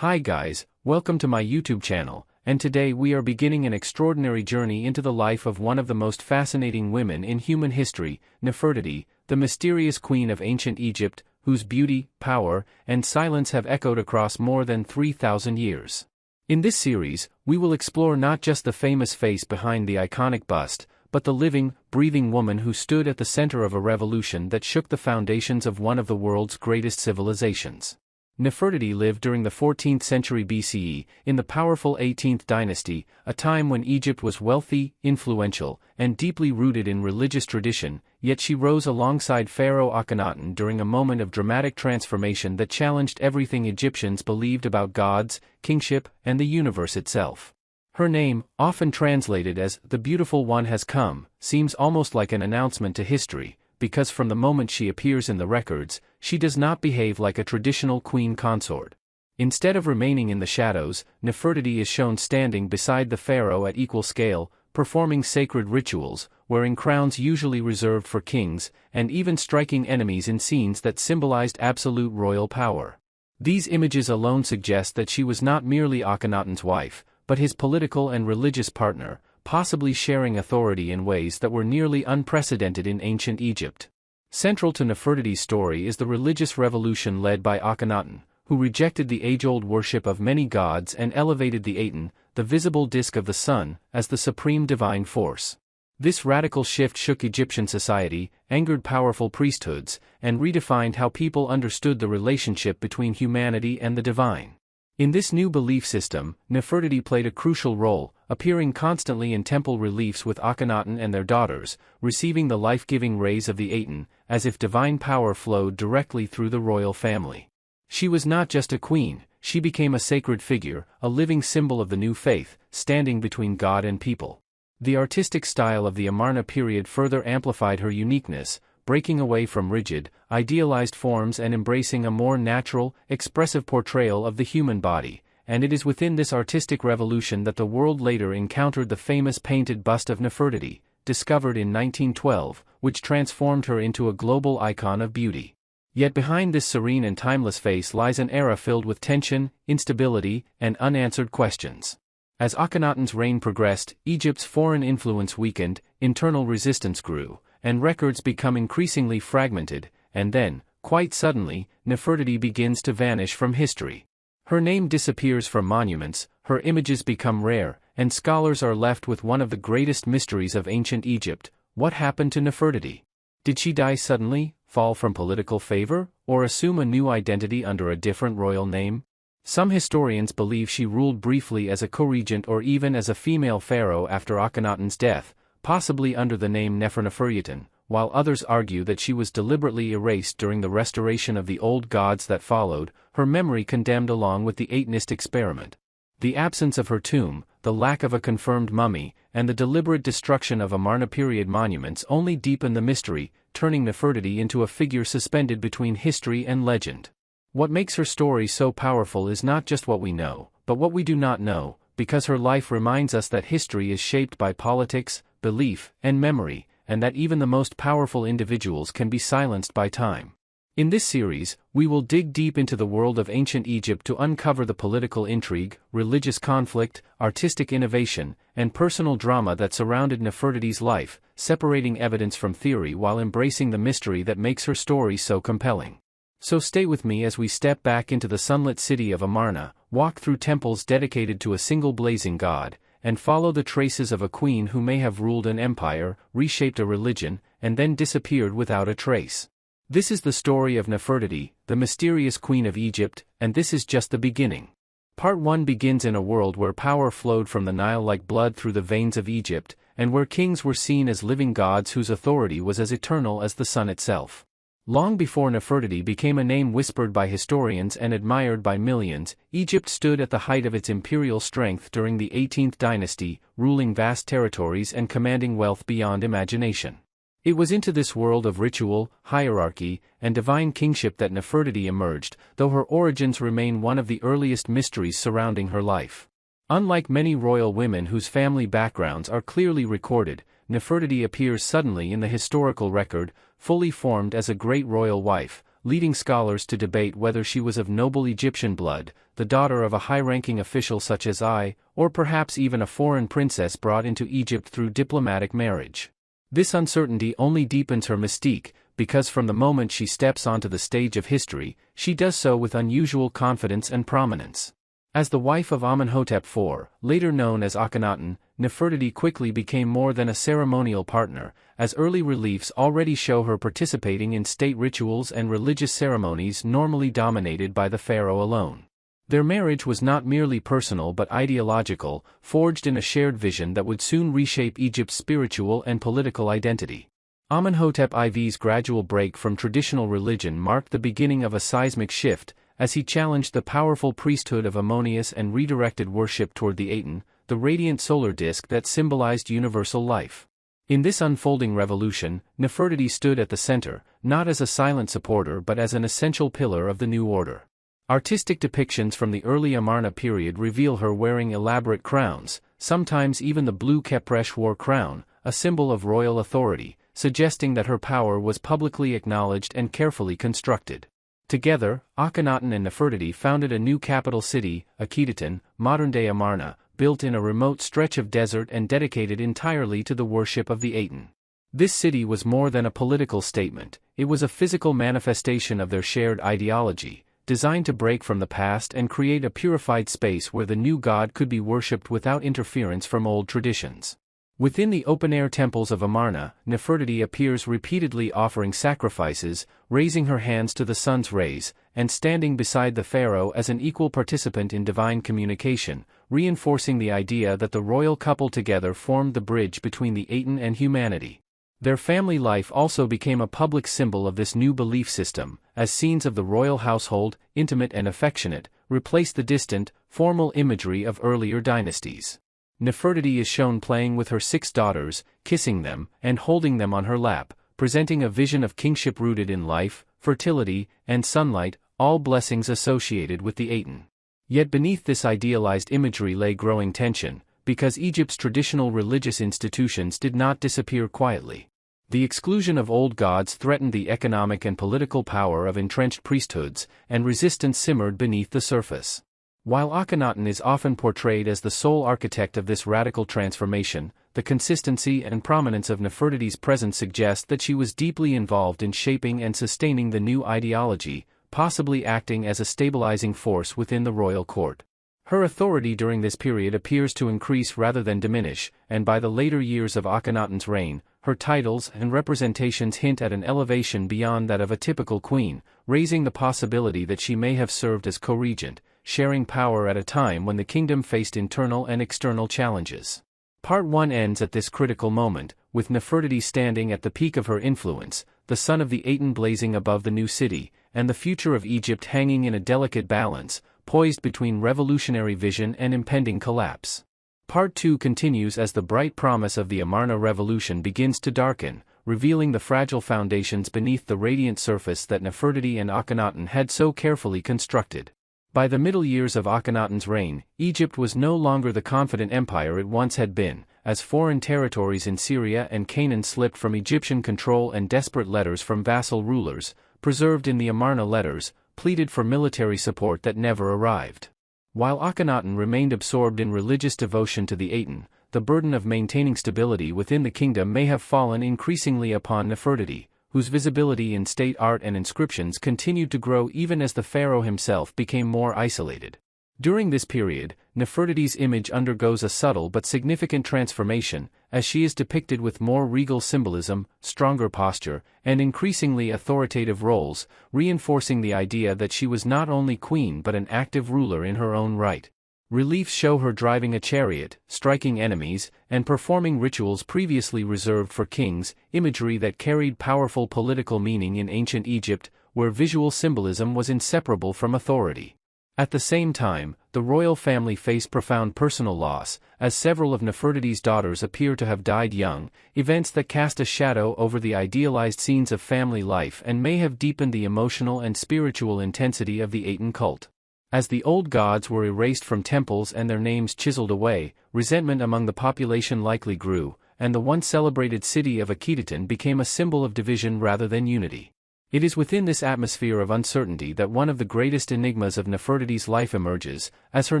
Hi guys, welcome to my YouTube channel, and today we are beginning an extraordinary journey into the life of one of the most fascinating women in human history, Nefertiti, the mysterious queen of ancient Egypt, whose beauty, power, and silence have echoed across more than 3,000 years. In this series, we will explore not just the famous face behind the iconic bust, but the living, breathing woman who stood at the center of a revolution that shook the foundations of one of the world's greatest civilizations. Nefertiti lived during the 14th century BCE, in the powerful 18th Dynasty, a time when Egypt was wealthy, influential, and deeply rooted in religious tradition, yet she rose alongside Pharaoh Akhenaten during a moment of dramatic transformation that challenged everything Egyptians believed about gods, kingship, and the universe itself. Her name, often translated as "the Beautiful One has come," seems almost like an announcement to history, because from the moment she appears in the records, she does not behave like a traditional queen consort. Instead of remaining in the shadows, Nefertiti is shown standing beside the pharaoh at equal scale, performing sacred rituals, wearing crowns usually reserved for kings, and even striking enemies in scenes that symbolized absolute royal power. These images alone suggest that she was not merely Akhenaten's wife, but his political and religious partner, possibly sharing authority in ways that were nearly unprecedented in ancient Egypt. Central to Nefertiti's story is the religious revolution led by Akhenaten, who rejected the age-old worship of many gods and elevated the Aten, the visible disk of the sun, as the supreme divine force. This radical shift shook Egyptian society, angered powerful priesthoods, and redefined how people understood the relationship between humanity and the divine. In this new belief system, Nefertiti played a crucial role, appearing constantly in temple reliefs with Akhenaten and their daughters, receiving the life-giving rays of the Aten, as if divine power flowed directly through the royal family. She was not just a queen, she became a sacred figure, a living symbol of the new faith, standing between God and people. The artistic style of the Amarna period further amplified her uniqueness, breaking away from rigid, idealized forms and embracing a more natural, expressive portrayal of the human body, and it is within this artistic revolution that the world later encountered the famous painted bust of Nefertiti, discovered in 1912, which transformed her into a global icon of beauty. Yet behind this serene and timeless face lies an era filled with tension, instability, and unanswered questions. As Akhenaten's reign progressed, Egypt's foreign influence weakened, internal resistance grew, and records become increasingly fragmented, and then, quite suddenly, Nefertiti begins to vanish from history. Her name disappears from monuments, her images become rare, and scholars are left with one of the greatest mysteries of ancient Egypt: what happened to Nefertiti? Did she die suddenly, fall from political favor, or assume a new identity under a different royal name? Some historians believe she ruled briefly as a co-regent or even as a female pharaoh after Akhenaten's death, possibly under the name Neferneferuiten, while others argue that she was deliberately erased during the restoration of the old gods that followed, her memory condemned along with the Atenist experiment. The absence of her tomb, the lack of a confirmed mummy, and the deliberate destruction of Amarna period monuments only deepen the mystery, turning Nefertiti into a figure suspended between history and legend. What makes her story so powerful is not just what we know, but what we do not know, because her life reminds us that history is shaped by politics, belief, and memory, and that even the most powerful individuals can be silenced by time. In this series, we will dig deep into the world of ancient Egypt to uncover the political intrigue, religious conflict, artistic innovation, and personal drama that surrounded Nefertiti's life, separating evidence from theory while embracing the mystery that makes her story so compelling. So stay with me as we step back into the sunlit city of Amarna, walk through temples dedicated to a single blazing god, and follow the traces of a queen who may have ruled an empire, reshaped a religion, and then disappeared without a trace. This is the story of Nefertiti, the mysterious queen of Egypt, and this is just the beginning. Part 1 begins in a world where power flowed from the Nile like blood through the veins of Egypt, and where kings were seen as living gods whose authority was as eternal as the sun itself. Long before Nefertiti became a name whispered by historians and admired by millions, Egypt stood at the height of its imperial strength during the 18th dynasty, ruling vast territories and commanding wealth beyond imagination. It was into this world of ritual, hierarchy, and divine kingship that Nefertiti emerged, though her origins remain one of the earliest mysteries surrounding her life. Unlike many royal women whose family backgrounds are clearly recorded, Nefertiti appears suddenly in the historical record, fully formed as a great royal wife, leading scholars to debate whether she was of noble Egyptian blood, the daughter of a high-ranking official such as I, or perhaps even a foreign princess brought into Egypt through diplomatic marriage. This uncertainty only deepens her mystique, because from the moment she steps onto the stage of history, she does so with unusual confidence and prominence. As the wife of Amenhotep IV, later known as Akhenaten, Nefertiti quickly became more than a ceremonial partner, as early reliefs already show her participating in state rituals and religious ceremonies normally dominated by the pharaoh alone. Their marriage was not merely personal but ideological, forged in a shared vision that would soon reshape Egypt's spiritual and political identity. Amenhotep IV's gradual break from traditional religion marked the beginning of a seismic shift, as he challenged the powerful priesthood of Ammonius and redirected worship toward the Aten, the radiant solar disk that symbolized universal life. In this unfolding revolution, Nefertiti stood at the center, not as a silent supporter but as an essential pillar of the new order. Artistic depictions from the early Amarna period reveal her wearing elaborate crowns, sometimes even the blue Kepresh war crown, a symbol of royal authority, suggesting that her power was publicly acknowledged and carefully constructed. Together, Akhenaten and Nefertiti founded a new capital city, Akhetaten, modern-day Amarna, built in a remote stretch of desert and dedicated entirely to the worship of the Aten. This city was more than a political statement, it was a physical manifestation of their shared ideology, designed to break from the past and create a purified space where the new god could be worshipped without interference from old traditions. Within the open-air temples of Amarna, Nefertiti appears repeatedly offering sacrifices, raising her hands to the sun's rays, and standing beside the pharaoh as an equal participant in divine communication, reinforcing the idea that the royal couple together formed the bridge between the Aten and humanity. Their family life also became a public symbol of this new belief system, as scenes of the royal household, intimate and affectionate, replaced the distant, formal imagery of earlier dynasties. Nefertiti is shown playing with her 6 daughters, kissing them, and holding them on her lap, presenting a vision of kingship rooted in life, fertility, and sunlight, all blessings associated with the Aten. Yet beneath this idealized imagery lay growing tension, because Egypt's traditional religious institutions did not disappear quietly. The exclusion of old gods threatened the economic and political power of entrenched priesthoods, and resistance simmered beneath the surface. While Akhenaten is often portrayed as the sole architect of this radical transformation, the consistency and prominence of Nefertiti's presence suggest that she was deeply involved in shaping and sustaining the new ideology, possibly acting as a stabilizing force within the royal court. Her authority during this period appears to increase rather than diminish, and by the later years of Akhenaten's reign, her titles and representations hint at an elevation beyond that of a typical queen, raising the possibility that she may have served as co-regent, sharing power at a time when the kingdom faced internal and external challenges. Part 1 ends at this critical moment, with Nefertiti standing at the peak of her influence, the sun of the Aten blazing above the new city, and the future of Egypt hanging in a delicate balance, poised between revolutionary vision and impending collapse. Part 2 continues as the bright promise of the Amarna revolution begins to darken, revealing the fragile foundations beneath the radiant surface that Nefertiti and Akhenaten had so carefully constructed. By the middle years of Akhenaten's reign, Egypt was no longer the confident empire it once had been, as foreign territories in Syria and Canaan slipped from Egyptian control and desperate letters from vassal rulers, preserved in the Amarna letters, pleaded for military support that never arrived. While Akhenaten remained absorbed in religious devotion to the Aten, the burden of maintaining stability within the kingdom may have fallen increasingly upon Nefertiti, whose visibility in state art and inscriptions continued to grow even as the pharaoh himself became more isolated. During this period, Nefertiti's image undergoes a subtle but significant transformation, as she is depicted with more regal symbolism, stronger posture, and increasingly authoritative roles, reinforcing the idea that she was not only queen but an active ruler in her own right. Reliefs show her driving a chariot, striking enemies, and performing rituals previously reserved for kings, imagery that carried powerful political meaning in ancient Egypt, where visual symbolism was inseparable from authority. At the same time, the royal family faced profound personal loss, as several of Nefertiti's daughters appear to have died young, events that cast a shadow over the idealized scenes of family life and may have deepened the emotional and spiritual intensity of the Aten cult. As the old gods were erased from temples and their names chiseled away, resentment among the population likely grew, and the once celebrated city of Akhetaten became a symbol of division rather than unity. It is within this atmosphere of uncertainty that one of the greatest enigmas of Nefertiti's life emerges, as her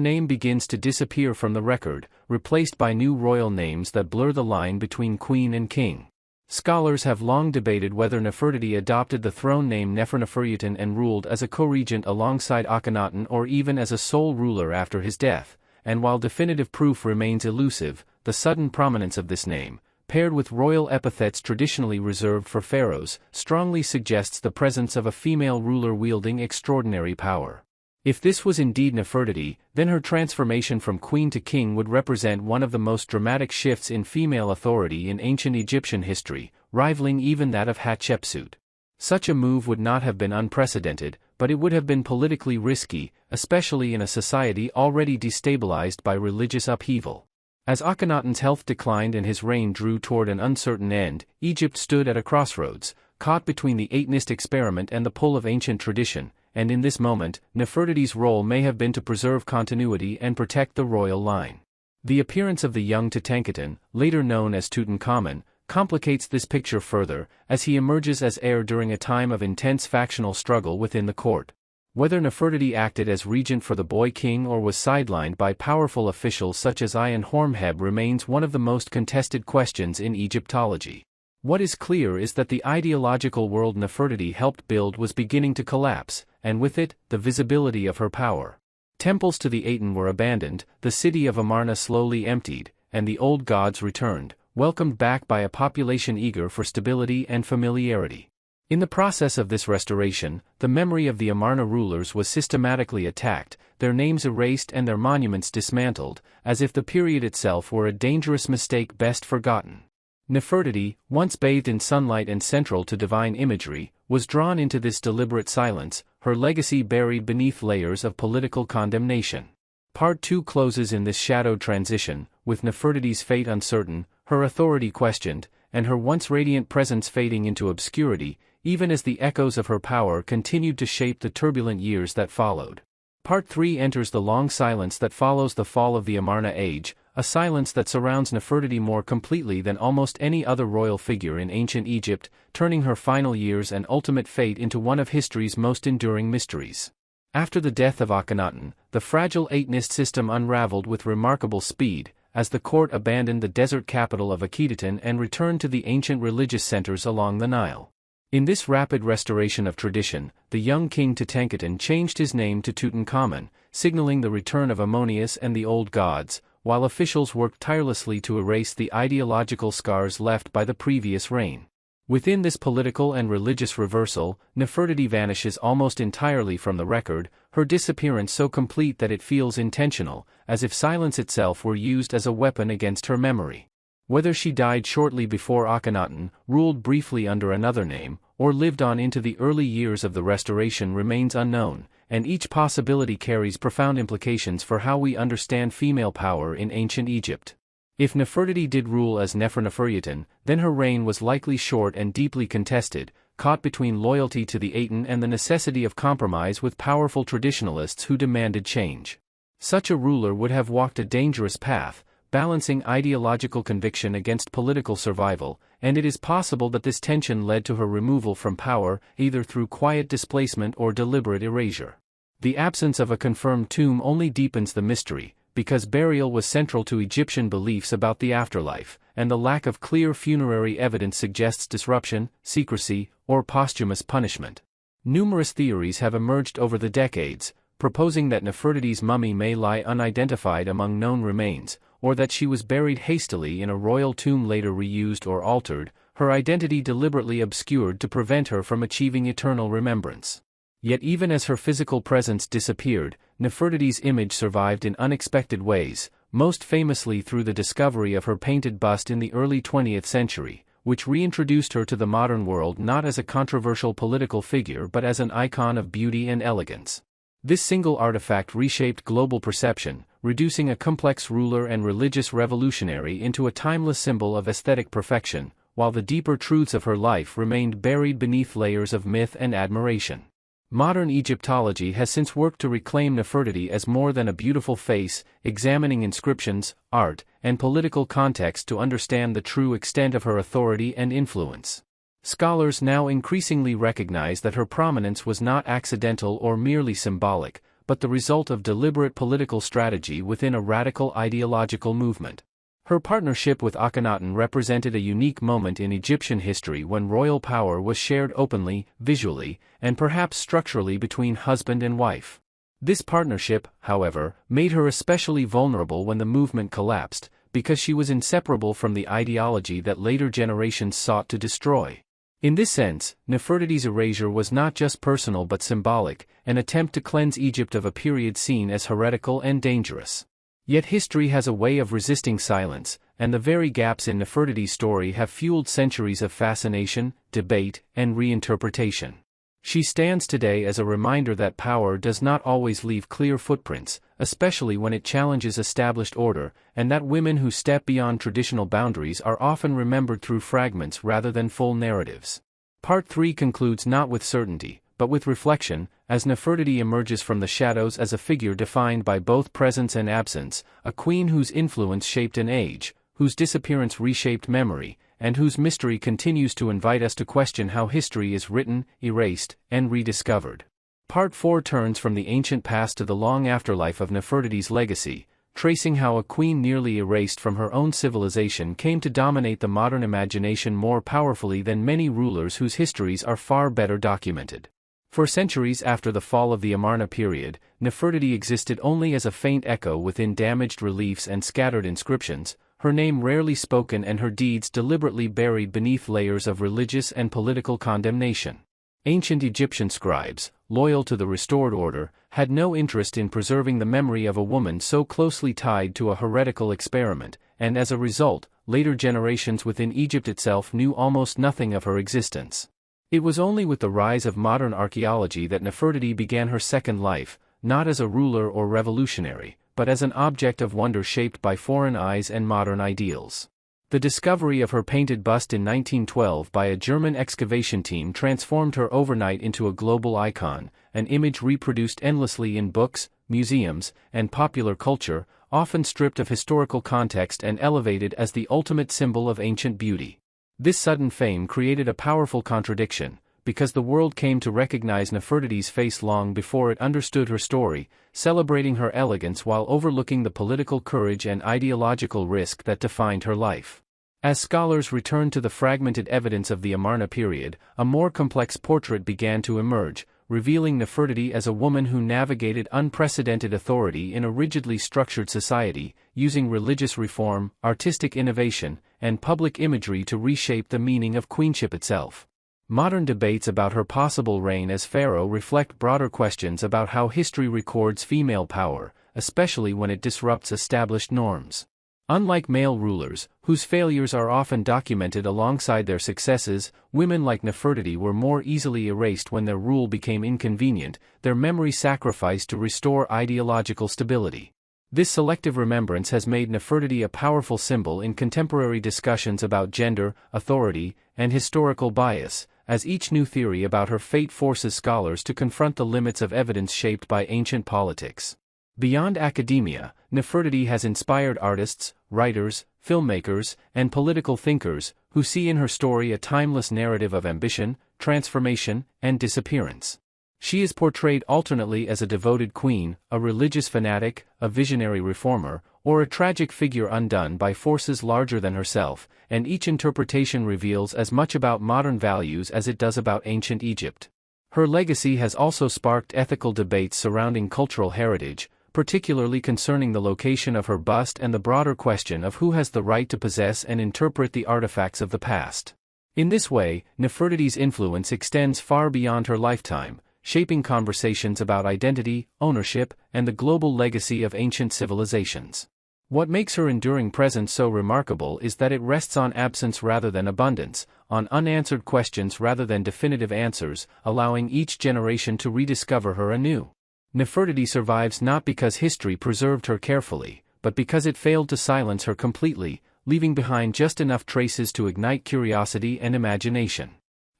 name begins to disappear from the record, replaced by new royal names that blur the line between queen and king. Scholars have long debated whether Nefertiti adopted the throne name Neferneferutin and ruled as a co-regent alongside Akhenaten or even as a sole ruler after his death, and while definitive proof remains elusive, the sudden prominence of this name, paired with royal epithets traditionally reserved for pharaohs, strongly suggests the presence of a female ruler wielding extraordinary power. If this was indeed Nefertiti, then her transformation from queen to king would represent one of the most dramatic shifts in female authority in ancient Egyptian history, rivaling even that of Hatshepsut. Such a move would not have been unprecedented, but it would have been politically risky, especially in a society already destabilized by religious upheaval. As Akhenaten's health declined and his reign drew toward an uncertain end, Egypt stood at a crossroads, caught between the Atenist experiment and the pull of ancient tradition, and in this moment, Nefertiti's role may have been to preserve continuity and protect the royal line. The appearance of the young Tutankhaten, later known as Tutankhamun, complicates this picture further, as he emerges as heir during a time of intense factional struggle within the court. Whether Nefertiti acted as regent for the boy king or was sidelined by powerful officials such as Ay and Horemheb remains one of the most contested questions in Egyptology. What is clear is that the ideological world Nefertiti helped build was beginning to collapse, and with it, the visibility of her power. Temples to the Aten were abandoned, the city of Amarna slowly emptied, and the old gods returned, welcomed back by a population eager for stability and familiarity. In the process of this restoration, the memory of the Amarna rulers was systematically attacked, their names erased and their monuments dismantled, as if the period itself were a dangerous mistake best forgotten. Nefertiti, once bathed in sunlight and central to divine imagery, was drawn into this deliberate silence, her legacy buried beneath layers of political condemnation. Part 2 closes in this shadowed transition, with Nefertiti's fate uncertain, her authority questioned, and her once radiant presence fading into obscurity, even as the echoes of her power continued to shape the turbulent years that followed. Part 3 enters the long silence that follows the fall of the Amarna age, a silence that surrounds Nefertiti more completely than almost any other royal figure in ancient Egypt, turning her final years and ultimate fate into one of history's most enduring mysteries. After the death of Akhenaten, the fragile Atenist system unraveled with remarkable speed, as the court abandoned the desert capital of Akhetaten and returned to the ancient religious centers along the Nile. In this rapid restoration of tradition, the young king Tutankhaten changed his name to Tutankhamun, signaling the return of Ammonius and the old gods, while officials worked tirelessly to erase the ideological scars left by the previous reign. Within this political and religious reversal, Nefertiti vanishes almost entirely from the record, her disappearance so complete that it feels intentional, as if silence itself were used as a weapon against her memory. Whether she died shortly before Akhenaten, ruled briefly under another name, or lived on into the early years of the restoration remains unknown, and each possibility carries profound implications for how we understand female power in ancient Egypt. If Nefertiti did rule as Neferneferutin, then her reign was likely short and deeply contested, caught between loyalty to the Aten and the necessity of compromise with powerful traditionalists who demanded change. Such a ruler would have walked a dangerous path, balancing ideological conviction against political survival, and it is possible that this tension led to her removal from power, either through quiet displacement or deliberate erasure. The absence of a confirmed tomb only deepens the mystery, because burial was central to Egyptian beliefs about the afterlife, and the lack of clear funerary evidence suggests disruption, secrecy, or posthumous punishment. Numerous theories have emerged over the decades, proposing that Nefertiti's mummy may lie unidentified among known remains, or that she was buried hastily in a royal tomb later reused or altered, her identity deliberately obscured to prevent her from achieving eternal remembrance. Yet even as her physical presence disappeared, Nefertiti's image survived in unexpected ways, most famously through the discovery of her painted bust in the early 20th century, which reintroduced her to the modern world not as a controversial political figure but as an icon of beauty and elegance. This single artifact reshaped global perception, reducing a complex ruler and religious revolutionary into a timeless symbol of aesthetic perfection, while the deeper truths of her life remained buried beneath layers of myth and admiration. Modern Egyptology has since worked to reclaim Nefertiti as more than a beautiful face, examining inscriptions, art, and political context to understand the true extent of her authority and influence. Scholars now increasingly recognize that her prominence was not accidental or merely symbolic, but the result of deliberate political strategy within a radical ideological movement. Her partnership with Akhenaten represented a unique moment in Egyptian history when royal power was shared openly, visually, and perhaps structurally between husband and wife. This partnership, however, made her especially vulnerable when the movement collapsed, because she was inseparable from the ideology that later generations sought to destroy. In this sense, Nefertiti's erasure was not just personal but symbolic, an attempt to cleanse Egypt of a period seen as heretical and dangerous. Yet history has a way of resisting silence, and the very gaps in Nefertiti's story have fueled centuries of fascination, debate, and reinterpretation. She stands today as a reminder that power does not always leave clear footprints, especially when it challenges established order, and that women who step beyond traditional boundaries are often remembered through fragments rather than full narratives. Part 3 concludes not with certainty, but with reflection, as Nefertiti emerges from the shadows as a figure defined by both presence and absence, a queen whose influence shaped an age, whose disappearance reshaped memory, and whose mystery continues to invite us to question how history is written, erased, and rediscovered. Part 4 turns from the ancient past to the long afterlife of Nefertiti's legacy, tracing how a queen nearly erased from her own civilization came to dominate the modern imagination more powerfully than many rulers whose histories are far better documented. For centuries after the fall of the Amarna period, Nefertiti existed only as a faint echo within damaged reliefs and scattered inscriptions, her name rarely spoken and her deeds deliberately buried beneath layers of religious and political condemnation. Ancient Egyptian scribes, loyal to the restored order, had no interest in preserving the memory of a woman so closely tied to a heretical experiment, and as a result, later generations within Egypt itself knew almost nothing of her existence. It was only with the rise of modern archaeology that Nefertiti began her second life, not as a ruler or revolutionary, but as an object of wonder shaped by foreign eyes and modern ideals. The discovery of her painted bust in 1912 by a German excavation team transformed her overnight into a global icon, an image reproduced endlessly in books, museums, and popular culture, often stripped of historical context and elevated as the ultimate symbol of ancient beauty. This sudden fame created a powerful contradiction, because the world came to recognize Nefertiti's face long before it understood her story, celebrating her elegance while overlooking the political courage and ideological risk that defined her life. As scholars returned to the fragmented evidence of the Amarna period, a more complex portrait began to emerge, revealing Nefertiti as a woman who navigated unprecedented authority in a rigidly structured society, using religious reform, artistic innovation, and public imagery to reshape the meaning of queenship itself. Modern debates about her possible reign as pharaoh reflect broader questions about how history records female power, especially when it disrupts established norms. Unlike male rulers, whose failures are often documented alongside their successes, women like Nefertiti were more easily erased when their rule became inconvenient, their memory sacrificed to restore ideological stability. This selective remembrance has made Nefertiti a powerful symbol in contemporary discussions about gender, authority, and historical bias, as each new theory about her fate forces scholars to confront the limits of evidence shaped by ancient politics. Beyond academia, Nefertiti has inspired artists, writers, filmmakers, and political thinkers, who see in her story a timeless narrative of ambition, transformation, and disappearance. She is portrayed alternately as a devoted queen, a religious fanatic, a visionary reformer, or a tragic figure undone by forces larger than herself, and each interpretation reveals as much about modern values as it does about ancient Egypt. Her legacy has also sparked ethical debates surrounding cultural heritage, particularly concerning the location of her bust and the broader question of who has the right to possess and interpret the artifacts of the past. In this way, Nefertiti's influence extends far beyond her lifetime, shaping conversations about identity, ownership, and the global legacy of ancient civilizations. What makes her enduring presence so remarkable is that it rests on absence rather than abundance, on unanswered questions rather than definitive answers, allowing each generation to rediscover her anew. Nefertiti survives not because history preserved her carefully, but because it failed to silence her completely, leaving behind just enough traces to ignite curiosity and imagination.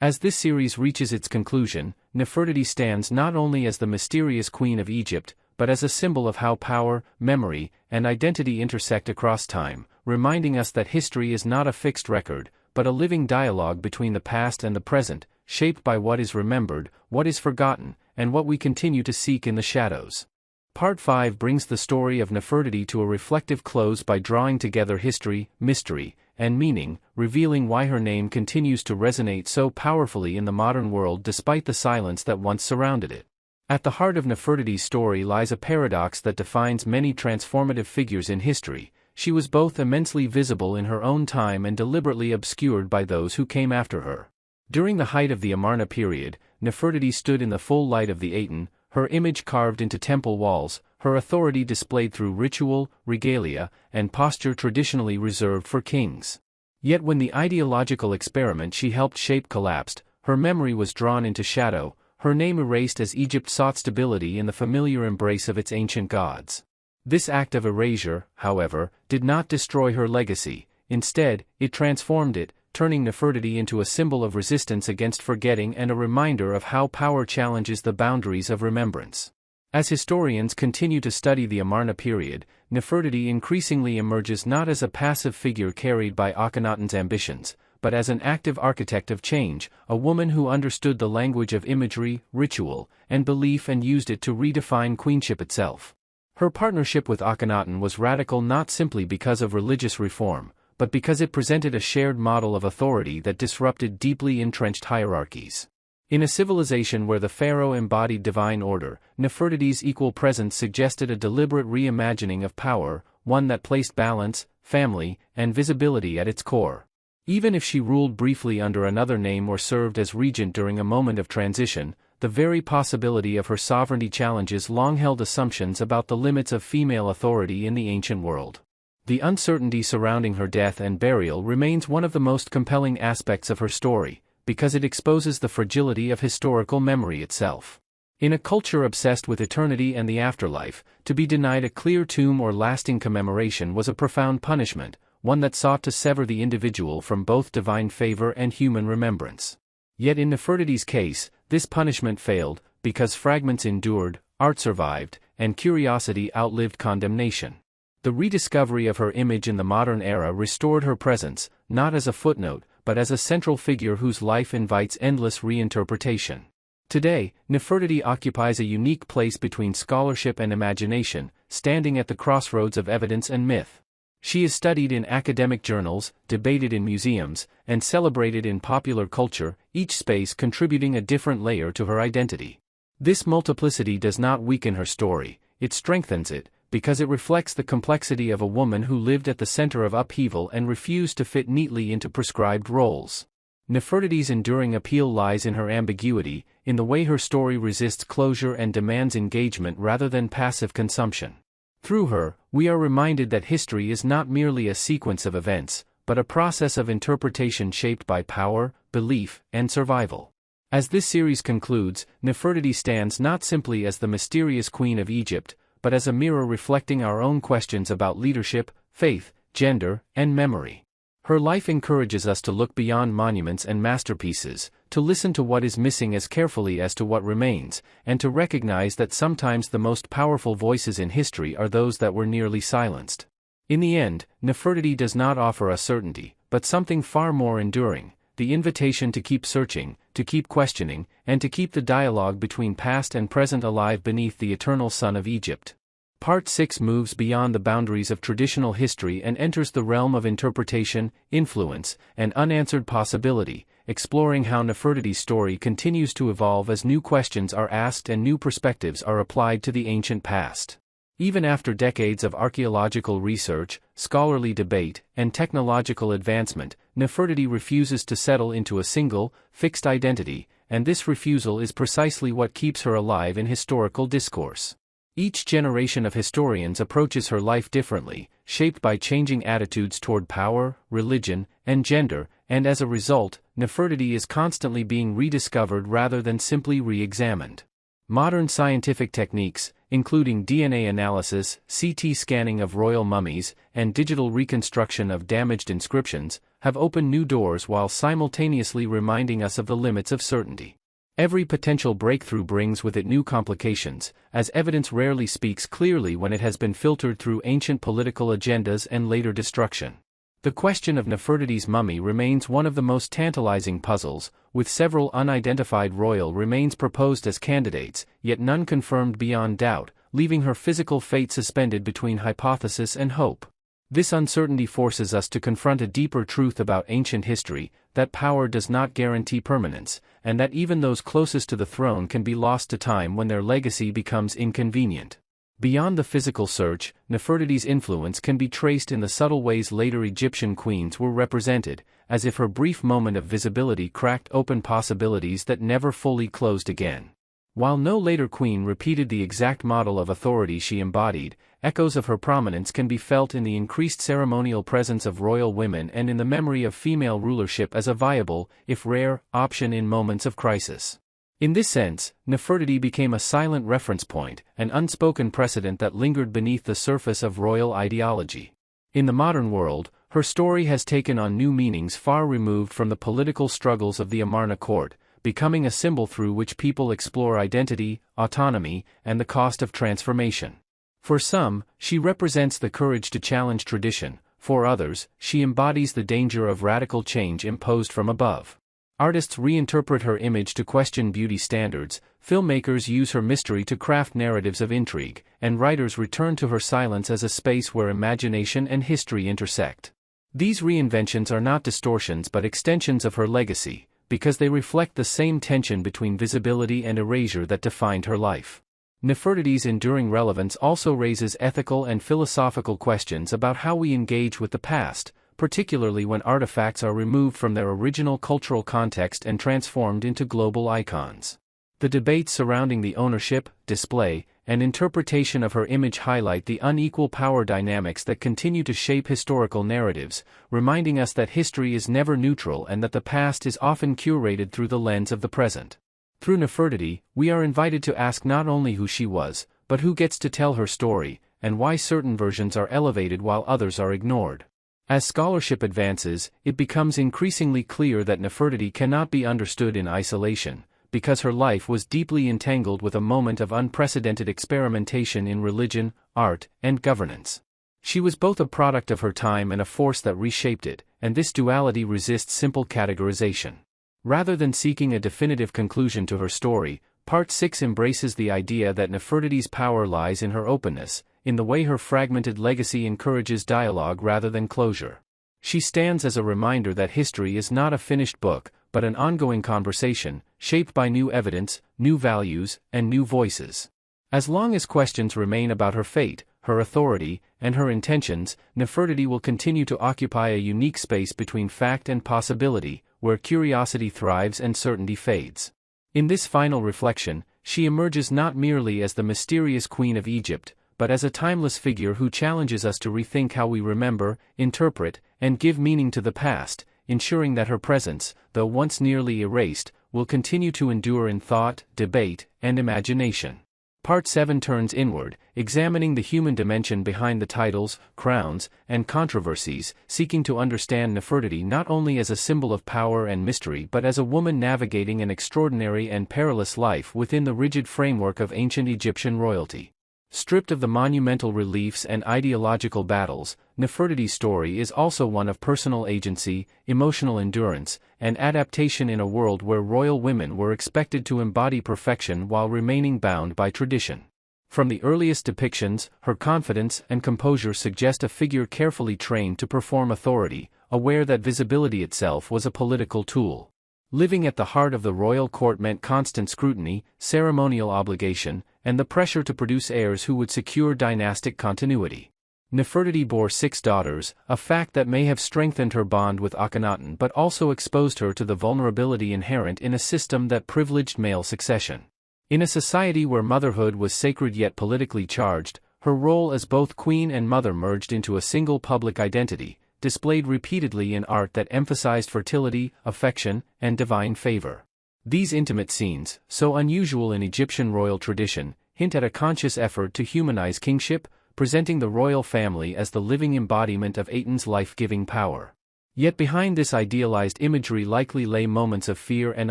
As this series reaches its conclusion, Nefertiti stands not only as the mysterious queen of Egypt, but as a symbol of how power, memory, and identity intersect across time, reminding us that history is not a fixed record, but a living dialogue between the past and the present, shaped by what is remembered, what is forgotten, and what we continue to seek in the shadows. Part 5 brings the story of Nefertiti to a reflective close by drawing together history, mystery, and meaning, revealing why her name continues to resonate so powerfully in the modern world despite the silence that once surrounded it. At the heart of Nefertiti's story lies a paradox that defines many transformative figures in history. She was both immensely visible in her own time and deliberately obscured by those who came after her. During the height of the Amarna period, Nefertiti stood in the full light of the Aten, her image carved into temple walls, her authority displayed through ritual, regalia, and posture traditionally reserved for kings. Yet when the ideological experiment she helped shape collapsed, her memory was drawn into shadow, her name erased as Egypt sought stability in the familiar embrace of its ancient gods. This act of erasure, however, did not destroy her legacy. Instead, it transformed it, turning Nefertiti into a symbol of resistance against forgetting and a reminder of how power challenges the boundaries of remembrance. As historians continue to study the Amarna period, Nefertiti increasingly emerges not as a passive figure carried by Akhenaten's ambitions, but as an active architect of change, a woman who understood the language of imagery, ritual, and belief and used it to redefine queenship itself. Her partnership with Akhenaten was radical not simply because of religious reform, but because it presented a shared model of authority that disrupted deeply entrenched hierarchies. In a civilization where the pharaoh embodied divine order, Nefertiti's equal presence suggested a deliberate reimagining of power, one that placed balance, family, and visibility at its core. Even if she ruled briefly under another name or served as regent during a moment of transition, the very possibility of her sovereignty challenges long-held assumptions about the limits of female authority in the ancient world. The uncertainty surrounding her death and burial remains one of the most compelling aspects of her story, because it exposes the fragility of historical memory itself. In a culture obsessed with eternity and the afterlife, to be denied a clear tomb or lasting commemoration was a profound punishment, one that sought to sever the individual from both divine favor and human remembrance. Yet in Nefertiti's case, this punishment failed, because fragments endured, art survived, and curiosity outlived condemnation. The rediscovery of her image in the modern era restored her presence, not as a footnote, but as a central figure whose life invites endless reinterpretation. Today, Nefertiti occupies a unique place between scholarship and imagination, standing at the crossroads of evidence and myth. She is studied in academic journals, debated in museums, and celebrated in popular culture, each space contributing a different layer to her identity. This multiplicity does not weaken her story, it strengthens it, because it reflects the complexity of a woman who lived at the center of upheaval and refused to fit neatly into prescribed roles. Nefertiti's enduring appeal lies in her ambiguity, in the way her story resists closure and demands engagement rather than passive consumption. Through her, we are reminded that history is not merely a sequence of events, but a process of interpretation shaped by power, belief, and survival. As this series concludes, Nefertiti stands not simply as the mysterious queen of Egypt, but as a mirror reflecting our own questions about leadership, faith, gender, and memory. Her life encourages us to look beyond monuments and masterpieces, to listen to what is missing as carefully as to what remains, and to recognize that sometimes the most powerful voices in history are those that were nearly silenced. In the end, Nefertiti does not offer a certainty, but something far more enduring, the invitation to keep searching, to keep questioning, and to keep the dialogue between past and present alive beneath the eternal sun of Egypt. Part 6 moves beyond the boundaries of traditional history and enters the realm of interpretation, influence, and unanswered possibility, exploring how Nefertiti's story continues to evolve as new questions are asked and new perspectives are applied to the ancient past. Even after decades of archaeological research, scholarly debate, and technological advancement, Nefertiti refuses to settle into a single, fixed identity, and this refusal is precisely what keeps her alive in historical discourse. Each generation of historians approaches her life differently, shaped by changing attitudes toward power, religion, and gender, and as a result, Nefertiti is constantly being rediscovered rather than simply re-examined. Modern scientific techniques, including DNA analysis, CT scanning of royal mummies, and digital reconstruction of damaged inscriptions, have opened new doors while simultaneously reminding us of the limits of certainty. Every potential breakthrough brings with it new complications, as evidence rarely speaks clearly when it has been filtered through ancient political agendas and later destruction. The question of Nefertiti's mummy remains one of the most tantalizing puzzles, with several unidentified royal remains proposed as candidates, yet none confirmed beyond doubt, leaving her physical fate suspended between hypothesis and hope. This uncertainty forces us to confront a deeper truth about ancient history, that power does not guarantee permanence, and that even those closest to the throne can be lost to time when their legacy becomes inconvenient. Beyond the physical search, Nefertiti's influence can be traced in the subtle ways later Egyptian queens were represented, as if her brief moment of visibility cracked open possibilities that never fully closed again. While no later queen repeated the exact model of authority she embodied, echoes of her prominence can be felt in the increased ceremonial presence of royal women and in the memory of female rulership as a viable, if rare, option in moments of crisis. In this sense, Nefertiti became a silent reference point, an unspoken precedent that lingered beneath the surface of royal ideology. In the modern world, her story has taken on new meanings far removed from the political struggles of the Amarna court, becoming a symbol through which people explore identity, autonomy, and the cost of transformation. For some, she represents the courage to challenge tradition; for others, she embodies the danger of radical change imposed from above. Artists reinterpret her image to question beauty standards, filmmakers use her mystery to craft narratives of intrigue, and writers return to her silence as a space where imagination and history intersect. These reinventions are not distortions but extensions of her legacy, because they reflect the same tension between visibility and erasure that defined her life. Nefertiti's enduring relevance also raises ethical and philosophical questions about how we engage with the past, particularly when artifacts are removed from their original cultural context and transformed into global icons. The debates surrounding the ownership, display, and interpretation of her image highlight the unequal power dynamics that continue to shape historical narratives, reminding us that history is never neutral and that the past is often curated through the lens of the present. Through Nefertiti, we are invited to ask not only who she was, but who gets to tell her story, and why certain versions are elevated while others are ignored. As scholarship advances, it becomes increasingly clear that Nefertiti cannot be understood in isolation, because her life was deeply entangled with a moment of unprecedented experimentation in religion, art, and governance. She was both a product of her time and a force that reshaped it, and this duality resists simple categorization. Rather than seeking a definitive conclusion to her story, Part 6 embraces the idea that Nefertiti's power lies in her openness, in the way her fragmented legacy encourages dialogue rather than closure. She stands as a reminder that history is not a finished book, but an ongoing conversation, shaped by new evidence, new values, and new voices. As long as questions remain about her fate, her authority, and her intentions, Nefertiti will continue to occupy a unique space between fact and possibility, where curiosity thrives and certainty fades. In this final reflection, she emerges not merely as the mysterious Queen of Egypt, but as a timeless figure who challenges us to rethink how we remember, interpret, and give meaning to the past, ensuring that her presence, though once nearly erased, will continue to endure in thought, debate, and imagination. Part 7 turns inward, examining the human dimension behind the titles, crowns, and controversies, seeking to understand Nefertiti not only as a symbol of power and mystery but as a woman navigating an extraordinary and perilous life within the rigid framework of ancient Egyptian royalty. Stripped of the monumental reliefs and ideological battles, Nefertiti's story is also one of personal agency, emotional endurance, and adaptation in a world where royal women were expected to embody perfection while remaining bound by tradition. From the earliest depictions, her confidence and composure suggest a figure carefully trained to perform authority, aware that visibility itself was a political tool. Living at the heart of the royal court meant constant scrutiny, ceremonial obligation, and the pressure to produce heirs who would secure dynastic continuity. Nefertiti bore 6 daughters, a fact that may have strengthened her bond with Akhenaten but also exposed her to the vulnerability inherent in a system that privileged male succession. In a society where motherhood was sacred yet politically charged, her role as both queen and mother merged into a single public identity, displayed repeatedly in art that emphasized fertility, affection, and divine favor. These intimate scenes, so unusual in Egyptian royal tradition, hint at a conscious effort to humanize kingship, presenting the royal family as the living embodiment of Aten's life-giving power. Yet behind this idealized imagery likely lay moments of fear and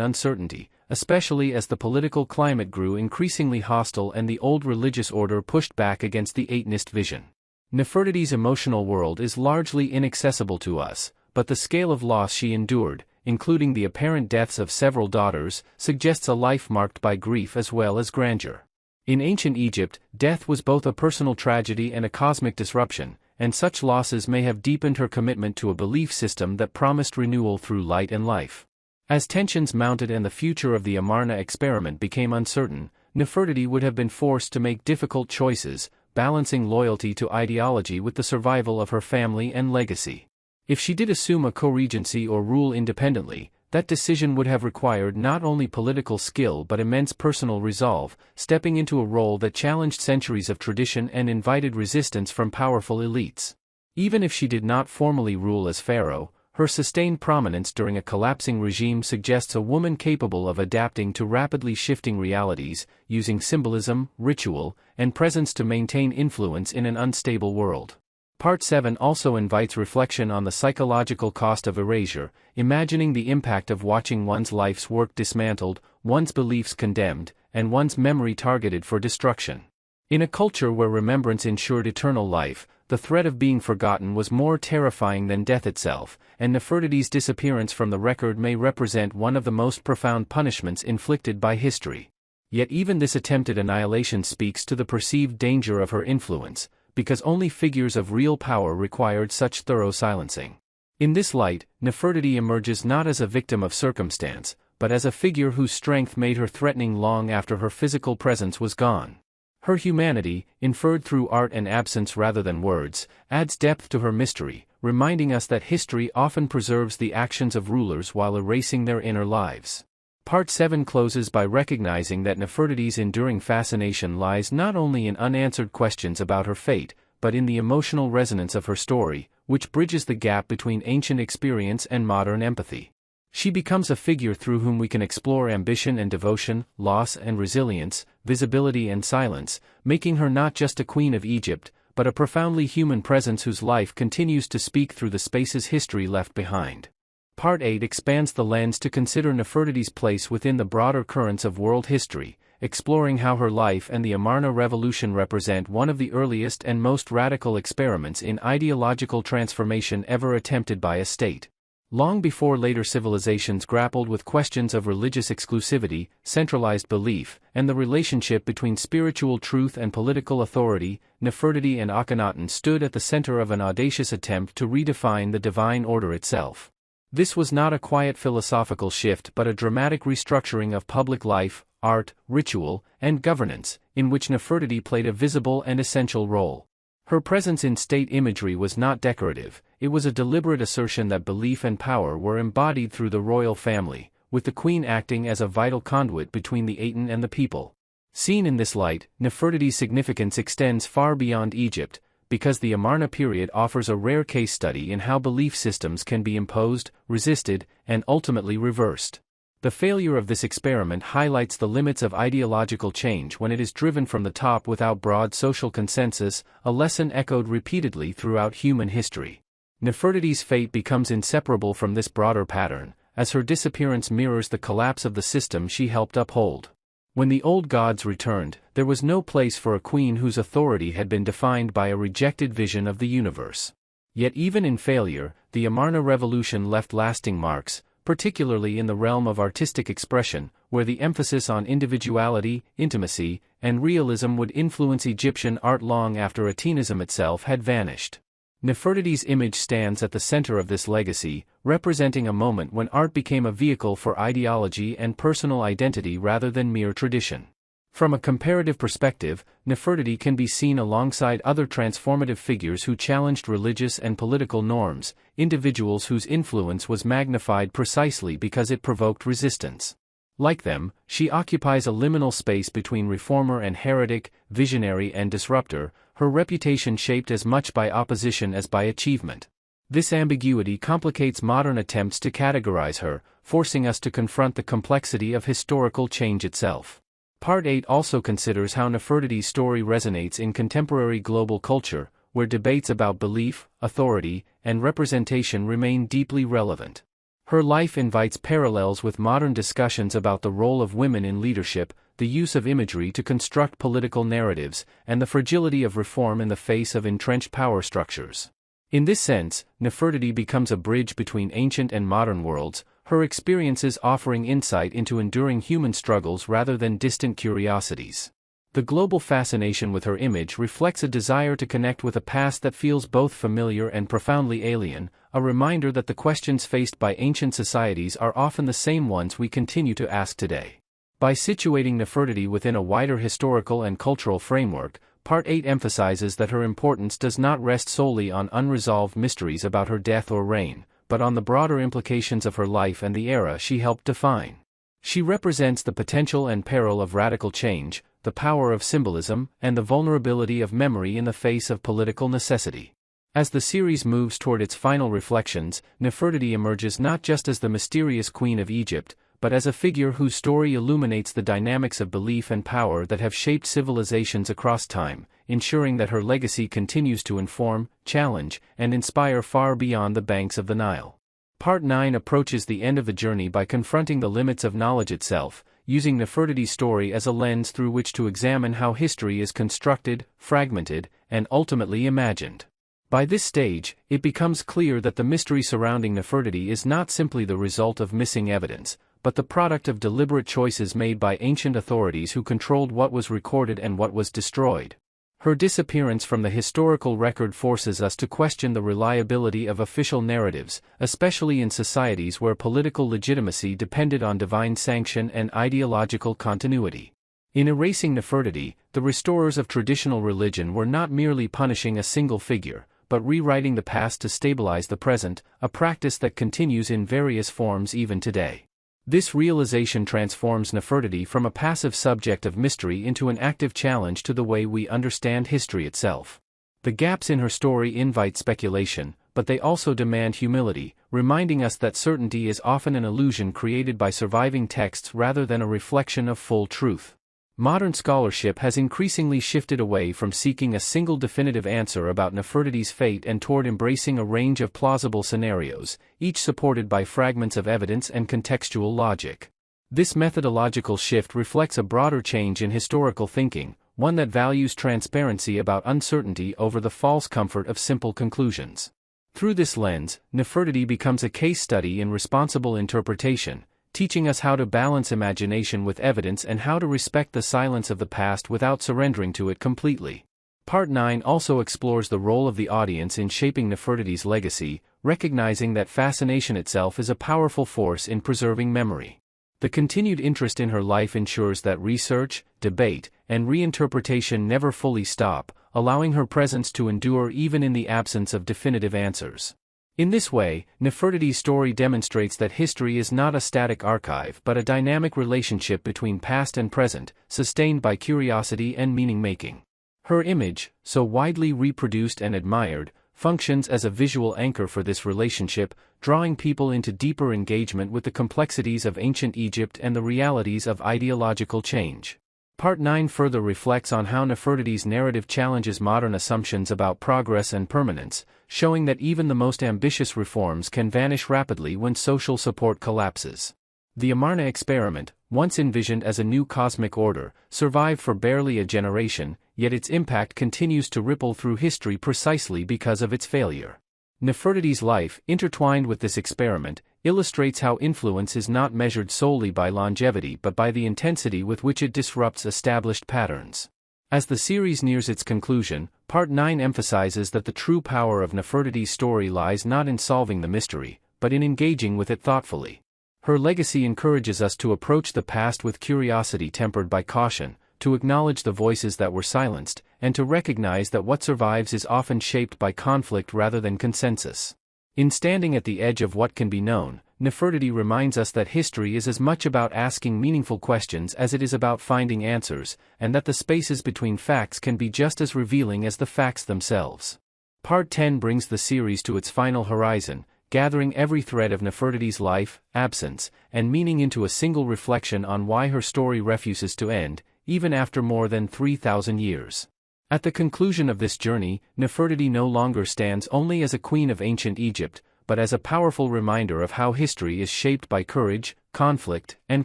uncertainty, especially as the political climate grew increasingly hostile and the old religious order pushed back against the Atenist vision. Nefertiti's emotional world is largely inaccessible to us, but the scale of loss she endured, including the apparent deaths of several daughters, suggests a life marked by grief as well as grandeur. In ancient Egypt, death was both a personal tragedy and a cosmic disruption, and such losses may have deepened her commitment to a belief system that promised renewal through light and life. As tensions mounted and the future of the Amarna experiment became uncertain, Nefertiti would have been forced to make difficult choices, balancing loyalty to ideology with the survival of her family and legacy. If she did assume a co-regency or rule independently, that decision would have required not only political skill but immense personal resolve, stepping into a role that challenged centuries of tradition and invited resistance from powerful elites. Even if she did not formally rule as pharaoh, her sustained prominence during a collapsing regime suggests a woman capable of adapting to rapidly shifting realities, using symbolism, ritual, and presence to maintain influence in an unstable world. Part 7 also invites reflection on the psychological cost of erasure, imagining the impact of watching one's life's work dismantled, one's beliefs condemned, and one's memory targeted for destruction. In a culture where remembrance ensured eternal life, the threat of being forgotten was more terrifying than death itself, and Nefertiti's disappearance from the record may represent one of the most profound punishments inflicted by history. Yet even this attempted annihilation speaks to the perceived danger of her influence, because only figures of real power required such thorough silencing. In this light, Nefertiti emerges not as a victim of circumstance, but as a figure whose strength made her threatening long after her physical presence was gone. Her humanity, inferred through art and absence rather than words, adds depth to her mystery, reminding us that history often preserves the actions of rulers while erasing their inner lives. Part 7 closes by recognizing that Nefertiti's enduring fascination lies not only in unanswered questions about her fate, but in the emotional resonance of her story, which bridges the gap between ancient experience and modern empathy. She becomes a figure through whom we can explore ambition and devotion, loss and resilience, visibility and silence, making her not just a queen of Egypt, but a profoundly human presence whose life continues to speak through the spaces history left behind. Part 8 expands the lens to consider Nefertiti's place within the broader currents of world history, exploring how her life and the Amarna revolution represent one of the earliest and most radical experiments in ideological transformation ever attempted by a state. Long before later civilizations grappled with questions of religious exclusivity, centralized belief, and the relationship between spiritual truth and political authority, Nefertiti and Akhenaten stood at the center of an audacious attempt to redefine the divine order itself. This was not a quiet philosophical shift but a dramatic restructuring of public life, art, ritual, and governance, in which Nefertiti played a visible and essential role. Her presence in state imagery was not decorative, it was a deliberate assertion that belief and power were embodied through the royal family, with the queen acting as a vital conduit between the Aten and the people. Seen in this light, Nefertiti's significance extends far beyond Egypt, because the Amarna period offers a rare case study in how belief systems can be imposed, resisted, and ultimately reversed. The failure of this experiment highlights the limits of ideological change when it is driven from the top without broad social consensus, a lesson echoed repeatedly throughout human history. Nefertiti's fate becomes inseparable from this broader pattern, as her disappearance mirrors the collapse of the system she helped uphold. When the old gods returned, there was no place for a queen whose authority had been defined by a rejected vision of the universe. Yet even in failure, the Amarna revolution left lasting marks, particularly in the realm of artistic expression, where the emphasis on individuality, intimacy, and realism would influence Egyptian art long after Atenism itself had vanished. Nefertiti's image stands at the center of this legacy, representing a moment when art became a vehicle for ideology and personal identity rather than mere tradition. From a comparative perspective, Nefertiti can be seen alongside other transformative figures who challenged religious and political norms, individuals whose influence was magnified precisely because it provoked resistance. Like them, she occupies a liminal space between reformer and heretic, visionary and disruptor, her reputation shaped as much by opposition as by achievement. This ambiguity complicates modern attempts to categorize her, forcing us to confront the complexity of historical change itself. Part 8 also considers how Nefertiti's story resonates in contemporary global culture, where debates about belief, authority, and representation remain deeply relevant. Her life invites parallels with modern discussions about the role of women in leadership, the use of imagery to construct political narratives, and the fragility of reform in the face of entrenched power structures. In this sense, Nefertiti becomes a bridge between ancient and modern worlds, her experiences offering insight into enduring human struggles rather than distant curiosities. The global fascination with her image reflects a desire to connect with a past that feels both familiar and profoundly alien, a reminder that the questions faced by ancient societies are often the same ones we continue to ask today. By situating Nefertiti within a wider historical and cultural framework, Part 8 emphasizes that her importance does not rest solely on unresolved mysteries about her death or reign, but on the broader implications of her life and the era she helped define. She represents the potential and peril of radical change, the power of symbolism, and the vulnerability of memory in the face of political necessity. As the series moves toward its final reflections, Nefertiti emerges not just as the mysterious Queen of Egypt, but as a figure whose story illuminates the dynamics of belief and power that have shaped civilizations across time, ensuring that her legacy continues to inform, challenge, and inspire far beyond the banks of the Nile. Part 9 approaches the end of the journey by confronting the limits of knowledge itself, using Nefertiti's story as a lens through which to examine how history is constructed, fragmented, and ultimately imagined. By this stage, it becomes clear that the mystery surrounding Nefertiti is not simply the result of missing evidence, but the product of deliberate choices made by ancient authorities who controlled what was recorded and what was destroyed. Her disappearance from the historical record forces us to question the reliability of official narratives, especially in societies where political legitimacy depended on divine sanction and ideological continuity. In erasing Nefertiti, the restorers of traditional religion were not merely punishing a single figure, but rewriting the past to stabilize the present, a practice that continues in various forms even today. This realization transforms Nefertiti from a passive subject of mystery into an active challenge to the way we understand history itself. The gaps in her story invite speculation, but they also demand humility, reminding us that certainty is often an illusion created by surviving texts rather than a reflection of full truth. Modern scholarship has increasingly shifted away from seeking a single definitive answer about Nefertiti's fate and toward embracing a range of plausible scenarios, each supported by fragments of evidence and contextual logic. This methodological shift reflects a broader change in historical thinking, one that values transparency about uncertainty over the false comfort of simple conclusions. Through this lens, Nefertiti becomes a case study in responsible interpretation, teaching us how to balance imagination with evidence and how to respect the silence of the past without surrendering to it completely. Part 9 also explores the role of the audience in shaping Nefertiti's legacy, recognizing that fascination itself is a powerful force in preserving memory. The continued interest in her life ensures that research, debate, and reinterpretation never fully stop, allowing her presence to endure even in the absence of definitive answers. In this way, Nefertiti's story demonstrates that history is not a static archive but a dynamic relationship between past and present, sustained by curiosity and meaning-making. Her image, so widely reproduced and admired, functions as a visual anchor for this relationship, drawing people into deeper engagement with the complexities of ancient Egypt and the realities of ideological change. Part 9 further reflects on how Nefertiti's narrative challenges modern assumptions about progress and permanence, showing that even the most ambitious reforms can vanish rapidly when social support collapses. The Amarna experiment, once envisioned as a new cosmic order, survived for barely a generation, yet its impact continues to ripple through history precisely because of its failure. Nefertiti's life, intertwined with this experiment, illustrates how influence is not measured solely by longevity but by the intensity with which it disrupts established patterns. As the series nears its conclusion, Part 9 emphasizes that the true power of Nefertiti's story lies not in solving the mystery, but in engaging with it thoughtfully. Her legacy encourages us to approach the past with curiosity tempered by caution, to acknowledge the voices that were silenced, and to recognize that what survives is often shaped by conflict rather than consensus. In standing at the edge of what can be known, Nefertiti reminds us that history is as much about asking meaningful questions as it is about finding answers, and that the spaces between facts can be just as revealing as the facts themselves. Part 10 brings the series to its final horizon, gathering every thread of Nefertiti's life, absence, and meaning into a single reflection on why her story refuses to end, even after more than 3,000 years. At the conclusion of this journey, Nefertiti no longer stands only as a queen of ancient Egypt, but as a powerful reminder of how history is shaped by courage, conflict, and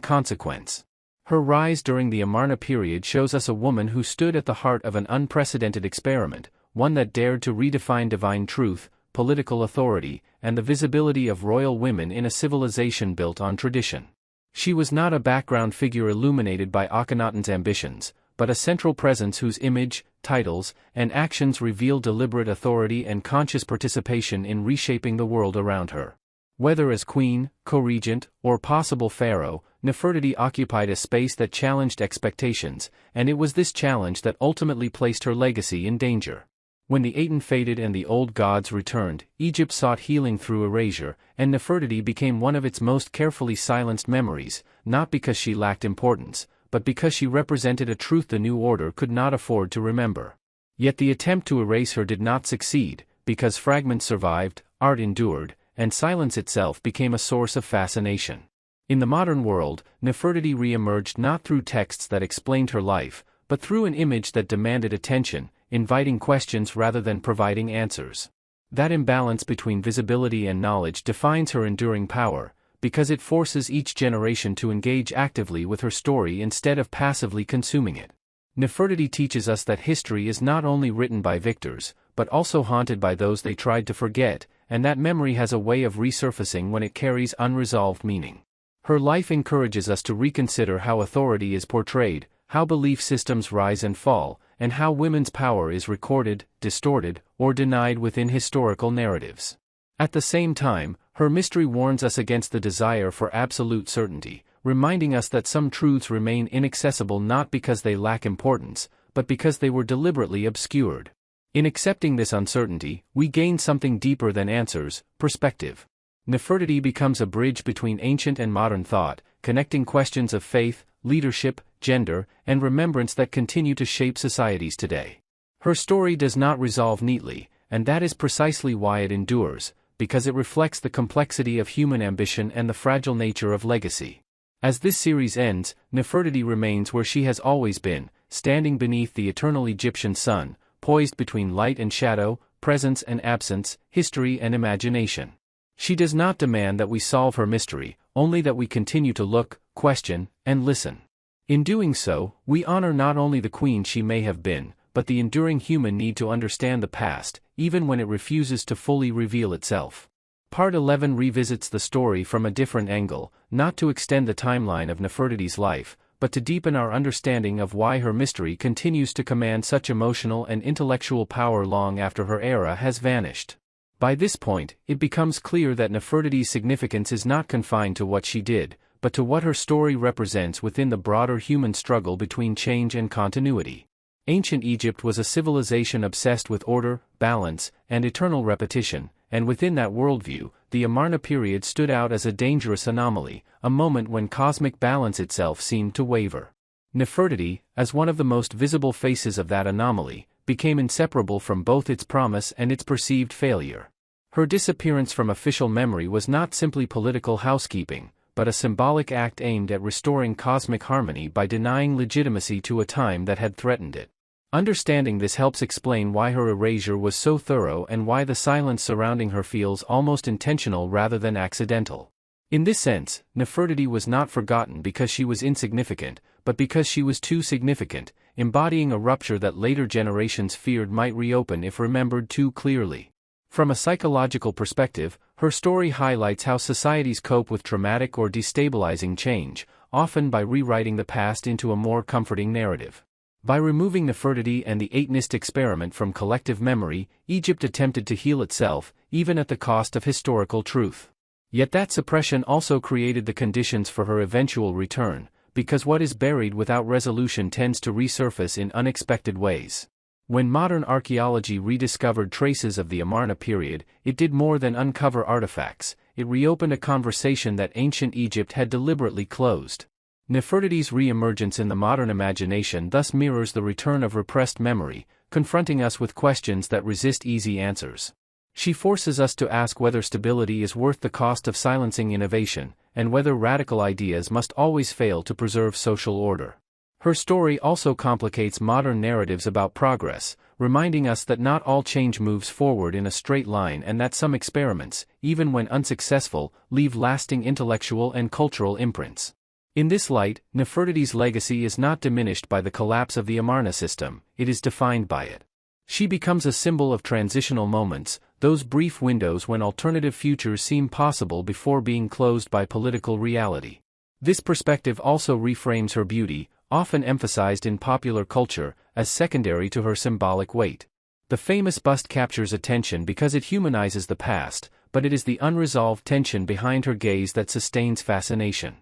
consequence. Her rise during the Amarna period shows us a woman who stood at the heart of an unprecedented experiment, one that dared to redefine divine truth, political authority, and the visibility of royal women in a civilization built on tradition. She was not a background figure illuminated by Akhenaten's ambitions, but a central presence whose image, titles, and actions reveal deliberate authority and conscious participation in reshaping the world around her. Whether as queen, co-regent, or possible pharaoh, Nefertiti occupied a space that challenged expectations, and it was this challenge that ultimately placed her legacy in danger. When the Aten faded and the old gods returned, Egypt sought healing through erasure, and Nefertiti became one of its most carefully silenced memories, not because she lacked importance, but because she represented a truth the new order could not afford to remember. Yet the attempt to erase her did not succeed, because fragments survived, art endured, and silence itself became a source of fascination. In the modern world, Nefertiti re-emerged not through texts that explained her life, but through an image that demanded attention, inviting questions rather than providing answers. That imbalance between visibility and knowledge defines her enduring power, because it forces each generation to engage actively with her story instead of passively consuming it. Nefertiti teaches us that history is not only written by victors, but also haunted by those they tried to forget, and that memory has a way of resurfacing when it carries unresolved meaning. Her life encourages us to reconsider how authority is portrayed, how belief systems rise and fall, and how women's power is recorded, distorted, or denied within historical narratives. At the same time, her mystery warns us against the desire for absolute certainty, reminding us that some truths remain inaccessible not because they lack importance, but because they were deliberately obscured. In accepting this uncertainty, we gain something deeper than answers: perspective. Nefertiti becomes a bridge between ancient and modern thought, connecting questions of faith, leadership, gender, and remembrance that continue to shape societies today. Her story does not resolve neatly, and that is precisely why it endures, because it reflects the complexity of human ambition and the fragile nature of legacy. As this series ends, Nefertiti remains where she has always been, standing beneath the eternal Egyptian sun, poised between light and shadow, presence and absence, history and imagination. She does not demand that we solve her mystery, only that we continue to look, question, and listen. In doing so, we honor not only the queen she may have been, but the enduring human need to understand the past, even when it refuses to fully reveal itself. Part 11 revisits the story from a different angle, not to extend the timeline of Nefertiti's life, but to deepen our understanding of why her mystery continues to command such emotional and intellectual power long after her era has vanished. By this point, it becomes clear that Nefertiti's significance is not confined to what she did, but to what her story represents within the broader human struggle between change and continuity. Ancient Egypt was a civilization obsessed with order, balance, and eternal repetition, and within that worldview, the Amarna period stood out as a dangerous anomaly, a moment when cosmic balance itself seemed to waver. Nefertiti, as one of the most visible faces of that anomaly, became inseparable from both its promise and its perceived failure. Her disappearance from official memory was not simply political housekeeping, but a symbolic act aimed at restoring cosmic harmony by denying legitimacy to a time that had threatened it. Understanding this helps explain why her erasure was so thorough and why the silence surrounding her feels almost intentional rather than accidental. In this sense, Nefertiti was not forgotten because she was insignificant, but because she was too significant, embodying a rupture that later generations feared might reopen if remembered too clearly. From a psychological perspective, her story highlights how societies cope with traumatic or destabilizing change, often by rewriting the past into a more comforting narrative. By removing Nefertiti and the Atenist experiment from collective memory, Egypt attempted to heal itself, even at the cost of historical truth. Yet that suppression also created the conditions for her eventual return, because what is buried without resolution tends to resurface in unexpected ways. When modern archaeology rediscovered traces of the Amarna period, it did more than uncover artifacts, it reopened a conversation that ancient Egypt had deliberately closed. Nefertiti's re-emergence in the modern imagination thus mirrors the return of repressed memory, confronting us with questions that resist easy answers. She forces us to ask whether stability is worth the cost of silencing innovation, and whether radical ideas must always fail to preserve social order. Her story also complicates modern narratives about progress, reminding us that not all change moves forward in a straight line and that some experiments, even when unsuccessful, leave lasting intellectual and cultural imprints. In this light, Nefertiti's legacy is not diminished by the collapse of the Amarna system, it is defined by it. She becomes a symbol of transitional moments, those brief windows when alternative futures seem possible before being closed by political reality. This perspective also reframes her beauty, often emphasized in popular culture, as secondary to her symbolic weight. The famous bust captures attention because it humanizes the past, but it is the unresolved tension behind her gaze that sustains fascination.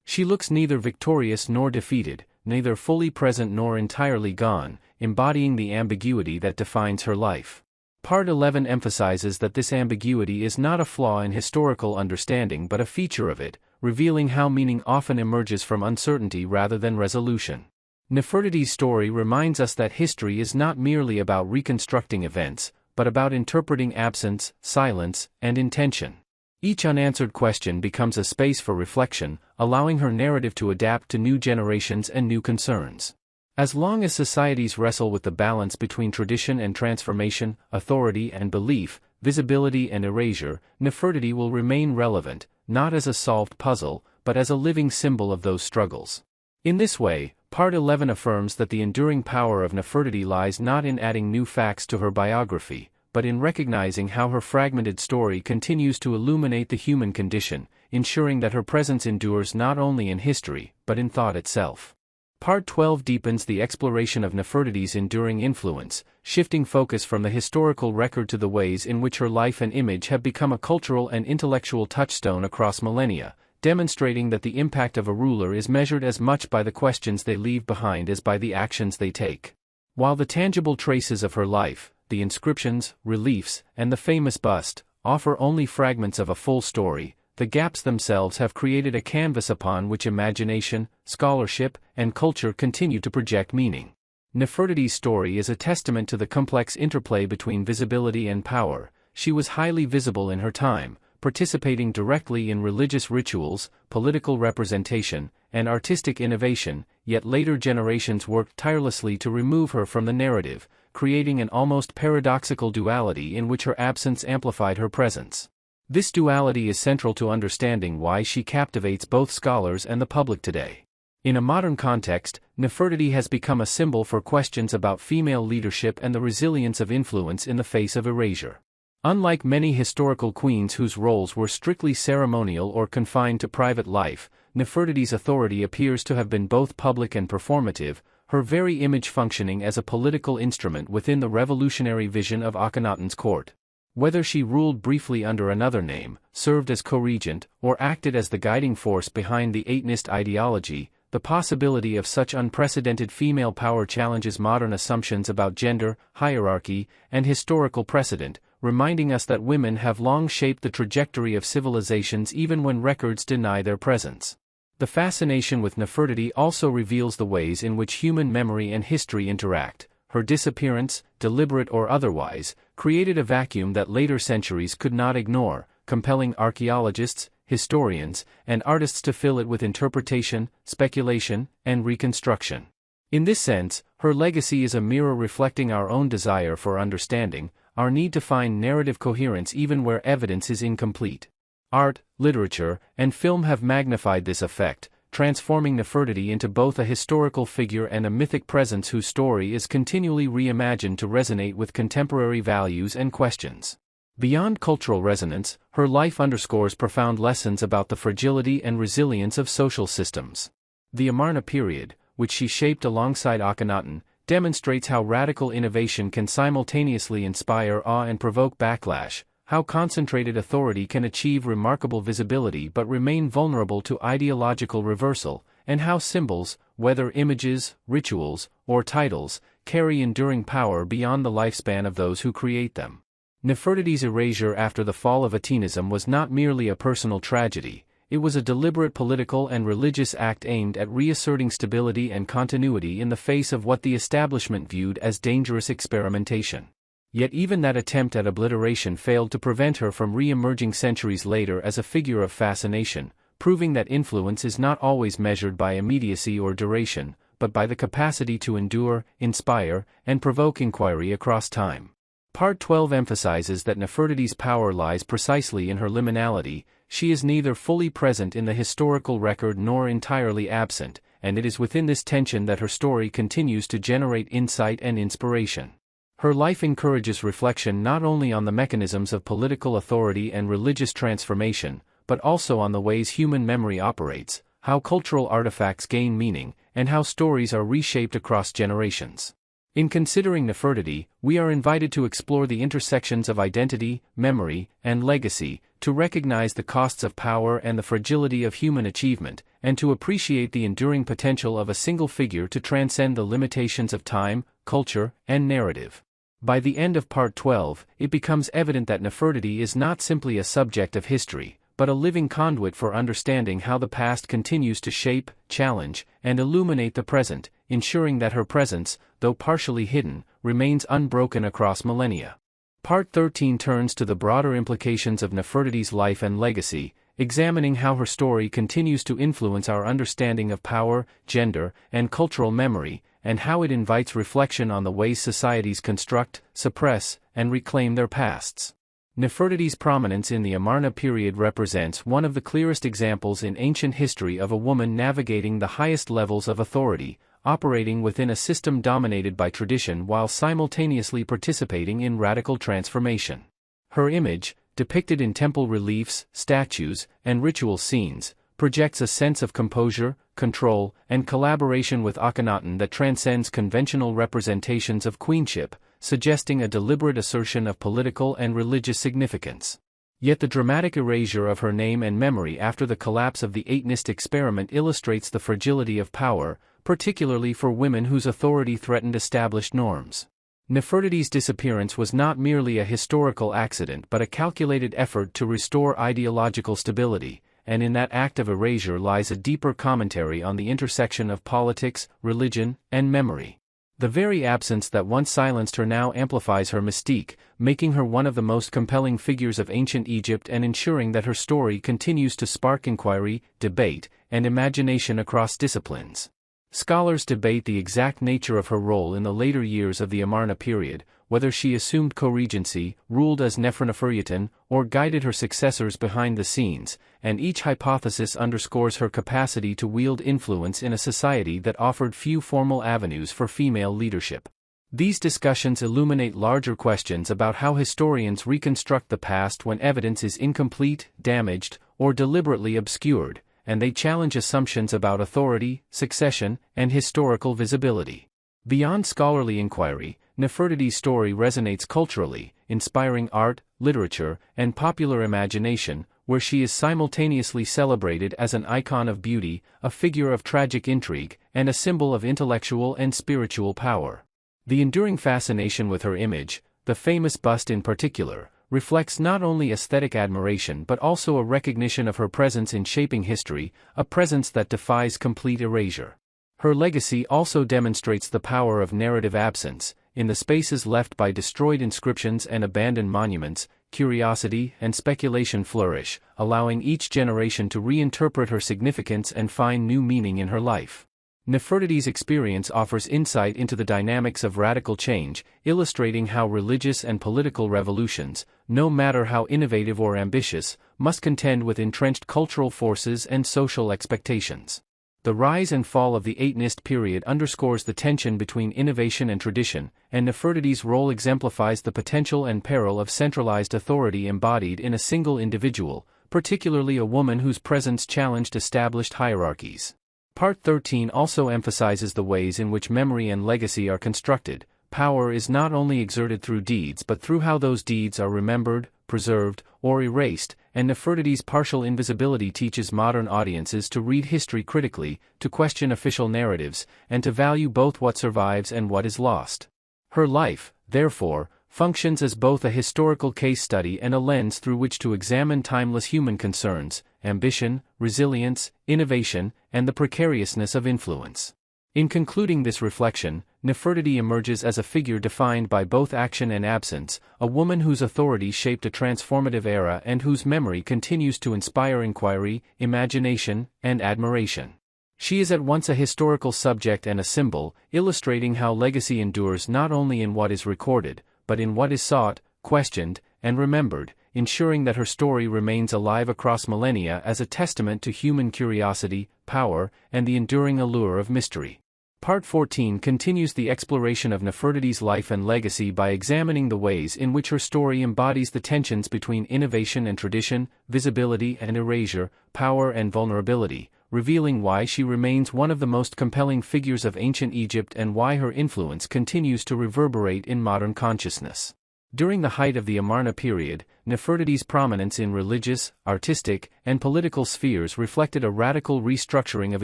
She looks neither victorious nor defeated, neither fully present nor entirely gone, embodying the ambiguity that defines her life. Part 11 emphasizes that this ambiguity is not a flaw in historical understanding but a feature of it, revealing how meaning often emerges from uncertainty rather than resolution. Nefertiti's story reminds us that history is not merely about reconstructing events, but about interpreting absence, silence, and intention. Each unanswered question becomes a space for reflection, allowing her narrative to adapt to new generations and new concerns. As long as societies wrestle with the balance between tradition and transformation, authority and belief, visibility and erasure, Nefertiti will remain relevant, not as a solved puzzle, but as a living symbol of those struggles. In this way, Part 11 affirms that the enduring power of Nefertiti lies not in adding new facts to her biography, but in recognizing how her fragmented story continues to illuminate the human condition, ensuring that her presence endures not only in history, but in thought itself. Part 12 deepens the exploration of Nefertiti's enduring influence, shifting focus from the historical record to the ways in which her life and image have become a cultural and intellectual touchstone across millennia, demonstrating that the impact of a ruler is measured as much by the questions they leave behind as by the actions they take. While the tangible traces of her life, the inscriptions, reliefs, and the famous bust, offer only fragments of a full story, the gaps themselves have created a canvas upon which imagination, scholarship, and culture continue to project meaning. Nefertiti's story is a testament to the complex interplay between visibility and power. She was highly visible in her time, participating directly in religious rituals, political representation, and artistic innovation, yet later generations worked tirelessly to remove her from the narrative, creating an almost paradoxical duality in which her absence amplified her presence. This duality is central to understanding why she captivates both scholars and the public today. In a modern context, Nefertiti has become a symbol for questions about female leadership and the resilience of influence in the face of erasure. Unlike many historical queens whose roles were strictly ceremonial or confined to private life, Nefertiti's authority appears to have been both public and performative, her very image functioning as a political instrument within the revolutionary vision of Akhenaten's court. Whether she ruled briefly under another name, served as co-regent, or acted as the guiding force behind the Atenist ideology, the possibility of such unprecedented female power challenges modern assumptions about gender, hierarchy, and historical precedent, reminding us that women have long shaped the trajectory of civilizations even when records deny their presence. The fascination with Nefertiti also reveals the ways in which human memory and history interact. Her disappearance, deliberate or otherwise, created a vacuum that later centuries could not ignore, compelling archaeologists, historians, and artists to fill it with interpretation, speculation, and reconstruction. In this sense, her legacy is a mirror reflecting our own desire for understanding, our need to find narrative coherence even where evidence is incomplete. Art, literature, and film have magnified this effect, transforming Nefertiti into both a historical figure and a mythic presence whose story is continually reimagined to resonate with contemporary values and questions. Beyond cultural resonance, her life underscores profound lessons about the fragility and resilience of social systems. The Amarna period, which she shaped alongside Akhenaten, demonstrates how radical innovation can simultaneously inspire awe and provoke backlash, how concentrated authority can achieve remarkable visibility but remain vulnerable to ideological reversal, and how symbols, whether images, rituals, or titles, carry enduring power beyond the lifespan of those who create them. Nefertiti's erasure after the fall of Atenism was not merely a personal tragedy, it was a deliberate political and religious act aimed at reasserting stability and continuity in the face of what the establishment viewed as dangerous experimentation. Yet even that attempt at obliteration failed to prevent her from re-emerging centuries later as a figure of fascination, proving that influence is not always measured by immediacy or duration, but by the capacity to endure, inspire, and provoke inquiry across time. Part 12 emphasizes that Nefertiti's power lies precisely in her liminality, she is neither fully present in the historical record nor entirely absent, and it is within this tension that her story continues to generate insight and inspiration. Her life encourages reflection not only on the mechanisms of political authority and religious transformation, but also on the ways human memory operates, how cultural artifacts gain meaning, and how stories are reshaped across generations. In considering Nefertiti, we are invited to explore the intersections of identity, memory, and legacy, to recognize the costs of power and the fragility of human achievement, and to appreciate the enduring potential of a single figure to transcend the limitations of time, culture, and narrative. By the end of Part 12, it becomes evident that Nefertiti is not simply a subject of history, but a living conduit for understanding how the past continues to shape, challenge, and illuminate the present, ensuring that her presence, though partially hidden, remains unbroken across millennia. Part 13 turns to the broader implications of Nefertiti's life and legacy, examining how her story continues to influence our understanding of power, gender, and cultural memory, and how it invites reflection on the ways societies construct, suppress, and reclaim their pasts. Nefertiti's prominence in the Amarna period represents one of the clearest examples in ancient history of a woman navigating the highest levels of authority, operating within a system dominated by tradition while simultaneously participating in radical transformation. Her image, depicted in temple reliefs, statues, and ritual scenes, projects a sense of composure, control, and collaboration with Akhenaten that transcends conventional representations of queenship, suggesting a deliberate assertion of political and religious significance. Yet the dramatic erasure of her name and memory after the collapse of the Eight-Nist experiment illustrates the fragility of power, particularly for women whose authority threatened established norms. Nefertiti's disappearance was not merely a historical accident but a calculated effort to restore ideological stability, and in that act of erasure lies a deeper commentary on the intersection of politics, religion, and memory. The very absence that once silenced her now amplifies her mystique, making her one of the most compelling figures of ancient Egypt and ensuring that her story continues to spark inquiry, debate, and imagination across disciplines. Scholars debate the exact nature of her role in the later years of the Amarna period, whether she assumed co-regency, ruled as Nefertiti, or guided her successors behind the scenes, and each hypothesis underscores her capacity to wield influence in a society that offered few formal avenues for female leadership. These discussions illuminate larger questions about how historians reconstruct the past when evidence is incomplete, damaged, or deliberately obscured, and they challenge assumptions about authority, succession, and historical visibility. Beyond scholarly inquiry, Nefertiti's story resonates culturally, inspiring art, literature, and popular imagination, where she is simultaneously celebrated as an icon of beauty, a figure of tragic intrigue, and a symbol of intellectual and spiritual power. The enduring fascination with her image, the famous bust in particular, reflects not only aesthetic admiration but also a recognition of her presence in shaping history, a presence that defies complete erasure. Her legacy also demonstrates the power of narrative absence. In the spaces left by destroyed inscriptions and abandoned monuments, curiosity and speculation flourish, allowing each generation to reinterpret her significance and find new meaning in her life. Nefertiti's experience offers insight into the dynamics of radical change, illustrating how religious and political revolutions, no matter how innovative or ambitious, must contend with entrenched cultural forces and social expectations. The rise and fall of the Eight-Nist period underscores the tension between innovation and tradition, and Nefertiti's role exemplifies the potential and peril of centralized authority embodied in a single individual, particularly a woman whose presence challenged established hierarchies. Part 13 also emphasizes the ways in which memory and legacy are constructed. Power is not only exerted through deeds but through how those deeds are remembered, preserved, or erased, and Nefertiti's partial invisibility teaches modern audiences to read history critically, to question official narratives, and to value both what survives and what is lost. Her life, therefore, functions as both a historical case study and a lens through which to examine timeless human concerns, ambition, resilience, innovation, and the precariousness of influence. In concluding this reflection, Nefertiti emerges as a figure defined by both action and absence, a woman whose authority shaped a transformative era and whose memory continues to inspire inquiry, imagination, and admiration. She is at once a historical subject and a symbol, illustrating how legacy endures not only in what is recorded, but in what is sought, questioned, and remembered, ensuring that her story remains alive across millennia as a testament to human curiosity, power, and the enduring allure of mystery. Part 14 continues the exploration of Nefertiti's life and legacy by examining the ways in which her story embodies the tensions between innovation and tradition, visibility and erasure, power and vulnerability, revealing why she remains one of the most compelling figures of ancient Egypt and why her influence continues to reverberate in modern consciousness. During the height of the Amarna period, Nefertiti's prominence in religious, artistic, and political spheres reflected a radical restructuring of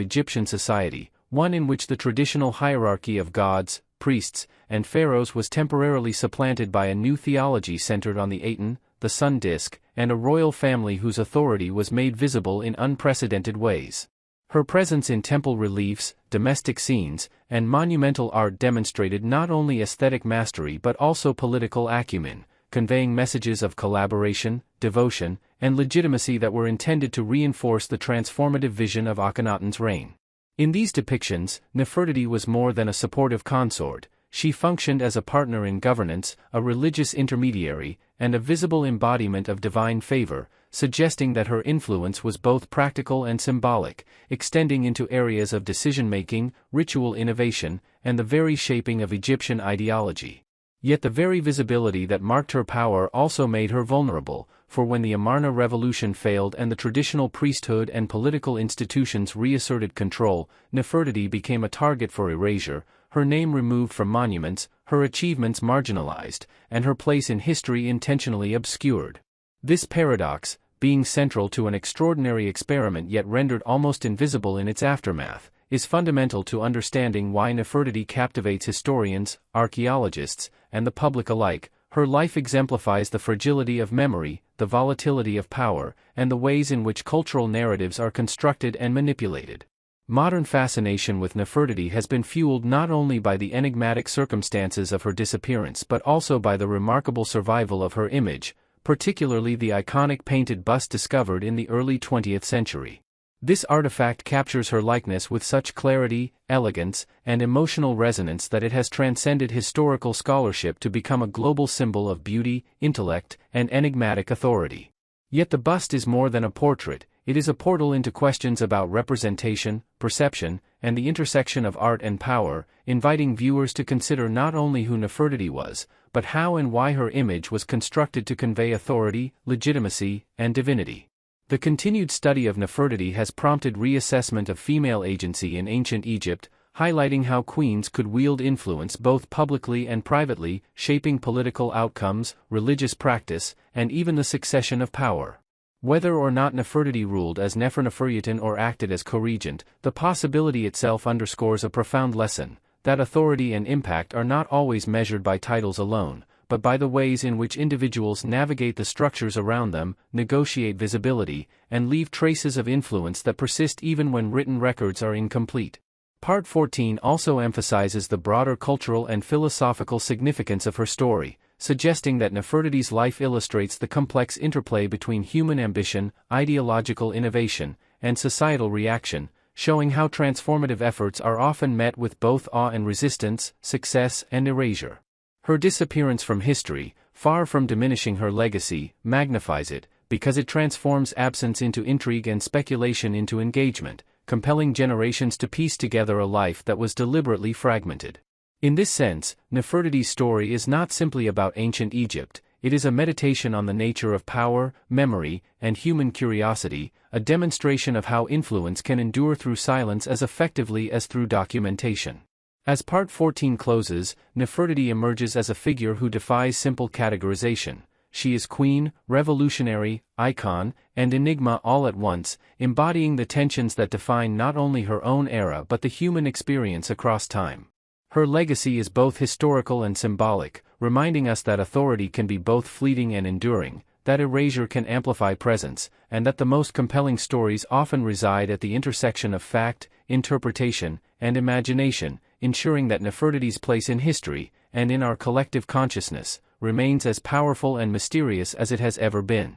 Egyptian society, one in which the traditional hierarchy of gods, priests, and pharaohs was temporarily supplanted by a new theology centered on the Aten, the sun disk, and a royal family whose authority was made visible in unprecedented ways. Her presence in temple reliefs, domestic scenes, and monumental art demonstrated not only aesthetic mastery but also political acumen, conveying messages of collaboration, devotion, and legitimacy that were intended to reinforce the transformative vision of Akhenaten's reign. In these depictions, Nefertiti was more than a supportive consort. She functioned as a partner in governance, a religious intermediary, and a visible embodiment of divine favor, suggesting that her influence was both practical and symbolic, extending into areas of decision-making, ritual innovation, and the very shaping of Egyptian ideology. Yet the very visibility that marked her power also made her vulnerable, for when the Amarna revolution failed and the traditional priesthood and political institutions reasserted control, Nefertiti became a target for erasure, her name removed from monuments, her achievements marginalized, and her place in history intentionally obscured. This paradox, being central to an extraordinary experiment yet rendered almost invisible in its aftermath, is fundamental to understanding why Nefertiti captivates historians, archaeologists, and the public alike. Her life exemplifies the fragility of memory, the volatility of power, and the ways in which cultural narratives are constructed and manipulated. Modern fascination with Nefertiti has been fueled not only by the enigmatic circumstances of her disappearance but also by the remarkable survival of her image, particularly the iconic painted bust discovered in the early 20th century. This artifact captures her likeness with such clarity, elegance, and emotional resonance that it has transcended historical scholarship to become a global symbol of beauty, intellect, and enigmatic authority. Yet the bust is more than a portrait, it is a portal into questions about representation, perception, and the intersection of art and power, inviting viewers to consider not only who Nefertiti was, but how and why her image was constructed to convey authority, legitimacy, and divinity. The continued study of Nefertiti has prompted reassessment of female agency in ancient Egypt, highlighting how queens could wield influence both publicly and privately, shaping political outcomes, religious practice, and even the succession of power. Whether or not Nefertiti ruled as Nefertiti or acted as co-regent, the possibility itself underscores a profound lesson, that authority and impact are not always measured by titles alone, but by the ways in which individuals navigate the structures around them, negotiate visibility, and leave traces of influence that persist even when written records are incomplete. Part 14 also emphasizes the broader cultural and philosophical significance of her story, suggesting that Nefertiti's life illustrates the complex interplay between human ambition, ideological innovation, and societal reaction, showing how transformative efforts are often met with both awe and resistance, success and erasure. Her disappearance from history, far from diminishing her legacy, magnifies it, because it transforms absence into intrigue and speculation into engagement, compelling generations to piece together a life that was deliberately fragmented. In this sense, Nefertiti's story is not simply about ancient Egypt, it is a meditation on the nature of power, memory, and human curiosity, a demonstration of how influence can endure through silence as effectively as through documentation. As Part 14 closes, Nefertiti emerges as a figure who defies simple categorization. She is queen, revolutionary, icon, and enigma all at once, embodying the tensions that define not only her own era but the human experience across time. Her legacy is both historical and symbolic, reminding us that authority can be both fleeting and enduring, that erasure can amplify presence, and that the most compelling stories often reside at the intersection of fact, interpretation, and imagination, ensuring that Nefertiti's place in history, and in our collective consciousness, remains as powerful and mysterious as it has ever been.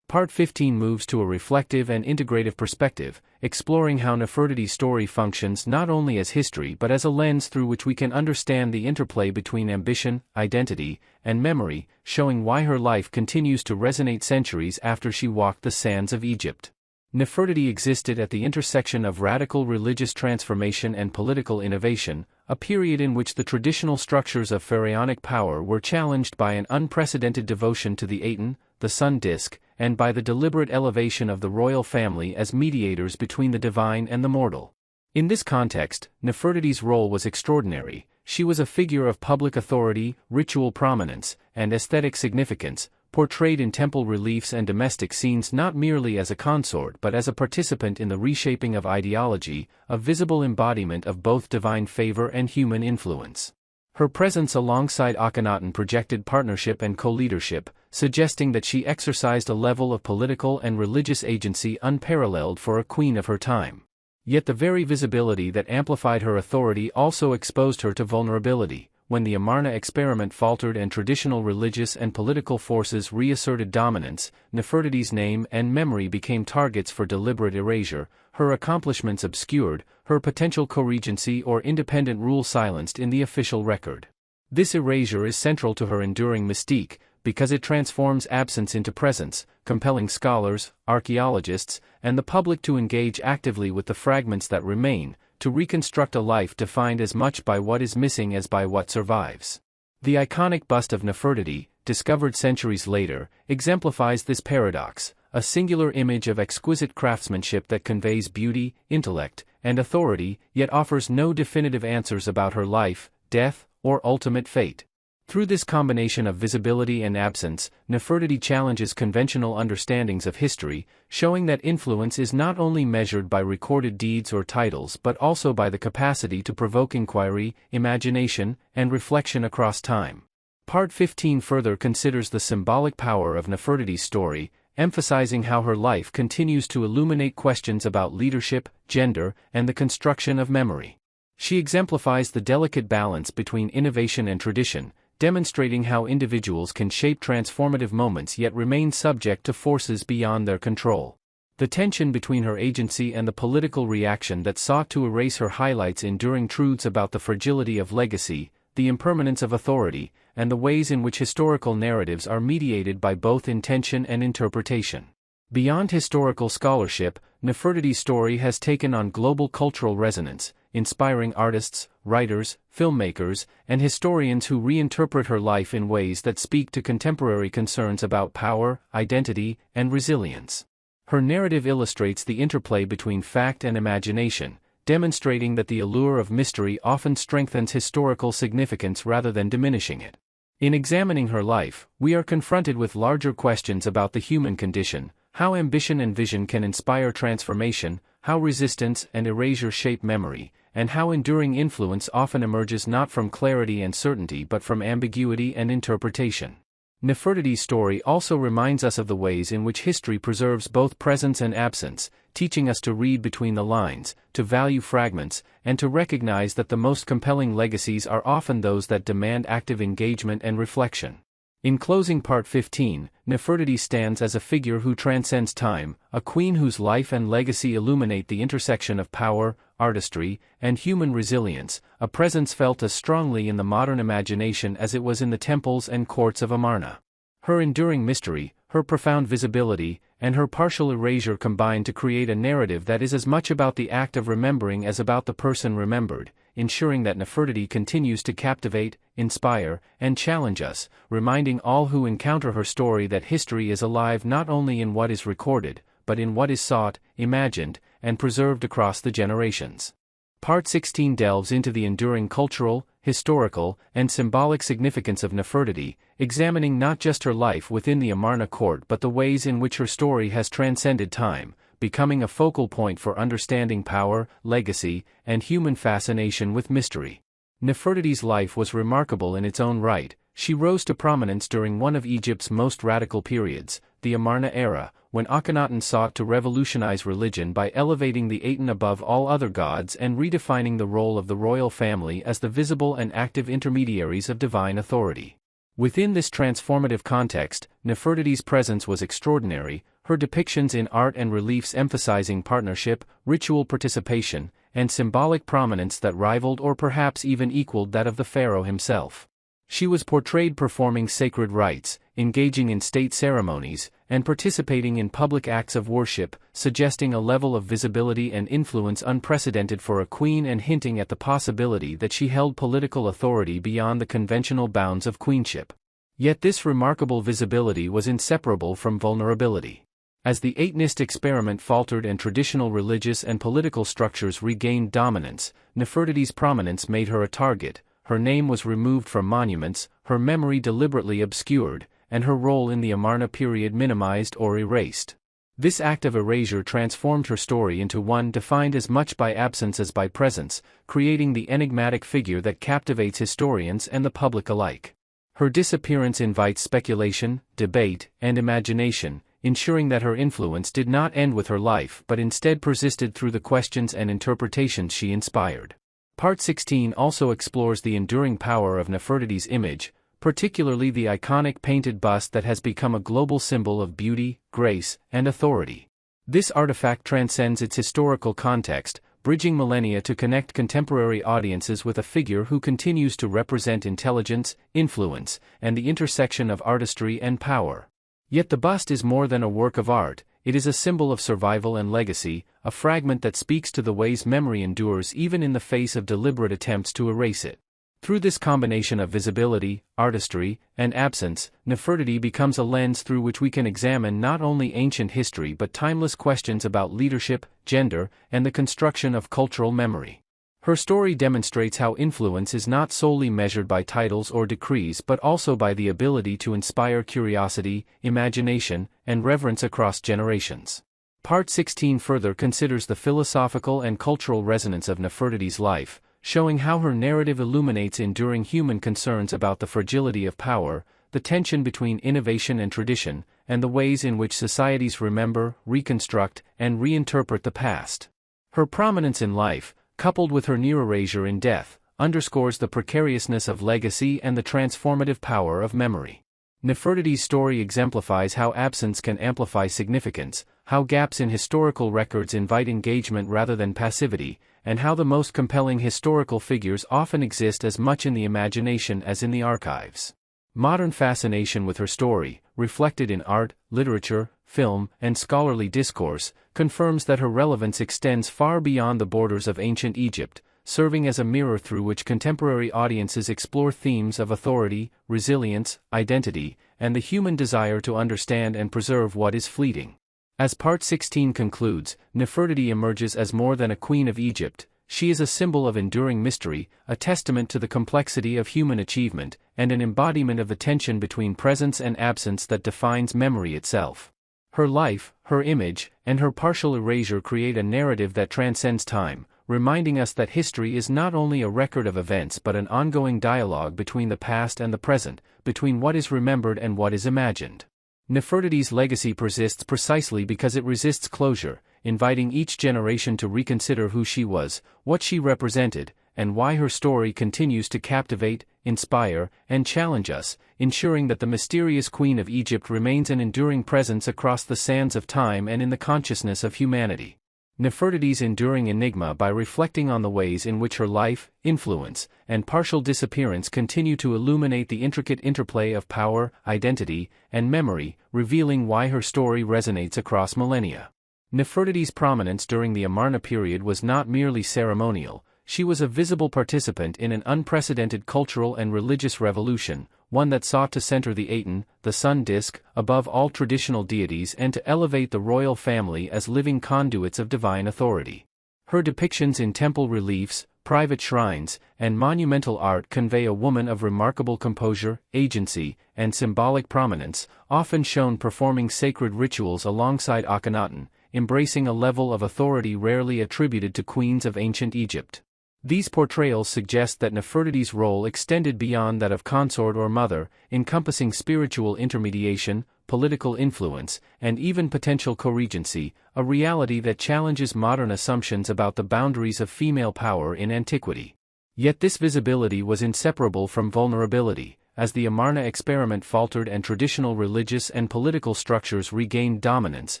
Part 15 moves to a reflective and integrative perspective, exploring how Nefertiti's story functions not only as history but as a lens through which we can understand the interplay between ambition, identity, and memory, showing why her life continues to resonate centuries after she walked the sands of Egypt. Nefertiti existed at the intersection of radical religious transformation and political innovation, a period in which the traditional structures of pharaonic power were challenged by an unprecedented devotion to the Aten, the sun disk, and by the deliberate elevation of the royal family as mediators between the divine and the mortal. In this context, Nefertiti's role was extraordinary. She was a figure of public authority, ritual prominence, and aesthetic significance, portrayed in temple reliefs and domestic scenes not merely as a consort but as a participant in the reshaping of ideology, a visible embodiment of both divine favor and human influence. Her presence alongside Akhenaten projected partnership and co-leadership, suggesting that she exercised a level of political and religious agency unparalleled for a queen of her time. Yet the very visibility that amplified her authority also exposed her to vulnerability. When the Amarna experiment faltered and traditional religious and political forces reasserted dominance, Nefertiti's name and memory became targets for deliberate erasure, her accomplishments obscured, her potential co-regency or independent rule silenced in the official record. This erasure is central to her enduring mystique, because it transforms absence into presence, compelling scholars, archaeologists, and the public to engage actively with the fragments that remain, to reconstruct a life defined as much by what is missing as by what survives. The iconic bust of Nefertiti, discovered centuries later, exemplifies this paradox, a singular image of exquisite craftsmanship that conveys beauty, intellect, and authority, yet offers no definitive answers about her life, death, or ultimate fate. Through this combination of visibility and absence, Nefertiti challenges conventional understandings of history, showing that influence is not only measured by recorded deeds or titles but also by the capacity to provoke inquiry, imagination, and reflection across time. Part 15 further considers the symbolic power of Nefertiti's story, emphasizing how her life continues to illuminate questions about leadership, gender, and the construction of memory. She exemplifies the delicate balance between innovation and tradition, demonstrating how individuals can shape transformative moments yet remain subject to forces beyond their control. The tension between her agency and the political reaction that sought to erase her highlights enduring truths about the fragility of legacy, the impermanence of authority, and the ways in which historical narratives are mediated by both intention and interpretation. Beyond historical scholarship, Nefertiti's story has taken on global cultural resonance, inspiring artists, writers, filmmakers, and historians who reinterpret her life in ways that speak to contemporary concerns about power, identity, and resilience. Her narrative illustrates the interplay between fact and imagination, demonstrating that the allure of mystery often strengthens historical significance rather than diminishing it. In examining her life, we are confronted with larger questions about the human condition, how ambition and vision can inspire transformation, how resistance and erasure shape memory, and how enduring influence often emerges not from clarity and certainty but from ambiguity and interpretation. Nefertiti's story also reminds us of the ways in which history preserves both presence and absence, teaching us to read between the lines, to value fragments, and to recognize that the most compelling legacies are often those that demand active engagement and reflection. In closing Part 15, Nefertiti stands as a figure who transcends time, a queen whose life and legacy illuminate the intersection of power, artistry, and human resilience, a presence felt as strongly in the modern imagination as it was in the temples and courts of Amarna. Her enduring mystery, her profound visibility, and her partial erasure combine to create a narrative that is as much about the act of remembering as about the person remembered, ensuring that Nefertiti continues to captivate, inspire, and challenge us, reminding all who encounter her story that history is alive not only in what is recorded, but in what is sought, imagined, and preserved across the generations. Part 16 delves into the enduring cultural, historical, and symbolic significance of Nefertiti, examining not just her life within the Amarna court but the ways in which her story has transcended time, becoming a focal point for understanding power, legacy, and human fascination with mystery. Nefertiti's life was remarkable in its own right. She rose to prominence during one of Egypt's most radical periods, the Amarna era, when Akhenaten sought to revolutionize religion by elevating the Aten above all other gods and redefining the role of the royal family as the visible and active intermediaries of divine authority. Within this transformative context, Nefertiti's presence was extraordinary, her depictions in art and reliefs emphasizing partnership, ritual participation, and symbolic prominence that rivaled or perhaps even equaled that of the pharaoh himself. She was portrayed performing sacred rites, engaging in state ceremonies, and participating in public acts of worship, suggesting a level of visibility and influence unprecedented for a queen and hinting at the possibility that she held political authority beyond the conventional bounds of queenship. Yet this remarkable visibility was inseparable from vulnerability. As the Eightenist experiment faltered and traditional religious and political structures regained dominance, Nefertiti's prominence made her a target. Her name was removed from monuments, her memory deliberately obscured, and her role in the Amarna period minimized or erased. This act of erasure transformed her story into one defined as much by absence as by presence, creating the enigmatic figure that captivates historians and the public alike. Her disappearance invites speculation, debate, and imagination, ensuring that her influence did not end with her life but instead persisted through the questions and interpretations she inspired. Part 16 also explores the enduring power of Nefertiti's image, particularly the iconic painted bust that has become a global symbol of beauty, grace, and authority. This artifact transcends its historical context, bridging millennia to connect contemporary audiences with a figure who continues to represent intelligence, influence, and the intersection of artistry and power. Yet the bust is more than a work of art, it is a symbol of survival and legacy, a fragment that speaks to the ways memory endures even in the face of deliberate attempts to erase it. Through this combination of visibility, artistry, and absence, Nefertiti becomes a lens through which we can examine not only ancient history but timeless questions about leadership, gender, and the construction of cultural memory. Her story demonstrates how influence is not solely measured by titles or decrees but also by the ability to inspire curiosity, imagination, and reverence across generations. Part 16 further considers the philosophical and cultural resonance of Nefertiti's life, showing how her narrative illuminates enduring human concerns about the fragility of power, the tension between innovation and tradition, and the ways in which societies remember, reconstruct, and reinterpret the past. Her prominence in life, coupled with her near erasure in death, underscores the precariousness of legacy and the transformative power of memory. Nefertiti's story exemplifies how absence can amplify significance, how gaps in historical records invite engagement rather than passivity, and how the most compelling historical figures often exist as much in the imagination as in the archives. Modern fascination with her story, reflected in art, literature, film, and scholarly discourse, confirms that her relevance extends far beyond the borders of ancient Egypt, serving as a mirror through which contemporary audiences explore themes of authority, resilience, identity, and the human desire to understand and preserve what is fleeting. As Part 16 concludes, Nefertiti emerges as more than a queen of Egypt. She is a symbol of enduring mystery, a testament to the complexity of human achievement, and an embodiment of the tension between presence and absence that defines memory itself. Her life, her image, and her partial erasure create a narrative that transcends time, reminding us that history is not only a record of events but an ongoing dialogue between the past and the present, between what is remembered and what is imagined. Nefertiti's legacy persists precisely because it resists closure, inviting each generation to reconsider who she was, what she represented, and why her story continues to captivate, inspire, and challenge us, ensuring that the mysterious Queen of Egypt remains an enduring presence across the sands of time and in the consciousness of humanity. Nefertiti's enduring enigma by reflecting on the ways in which her life, influence, and partial disappearance continue to illuminate the intricate interplay of power, identity, and memory, revealing why her story resonates across millennia. Nefertiti's prominence during the Amarna period was not merely ceremonial, she was a visible participant in an unprecedented cultural and religious revolution, one that sought to center the Aten, the sun disk, above all traditional deities and to elevate the royal family as living conduits of divine authority. Her depictions in temple reliefs, private shrines, and monumental art convey a woman of remarkable composure, agency, and symbolic prominence, often shown performing sacred rituals alongside Akhenaten, embracing a level of authority rarely attributed to queens of ancient Egypt. These portrayals suggest that Nefertiti's role extended beyond that of consort or mother, encompassing spiritual intermediation, political influence, and even potential co-regency, a reality that challenges modern assumptions about the boundaries of female power in antiquity. Yet this visibility was inseparable from vulnerability, as the Amarna experiment faltered and traditional religious and political structures regained dominance,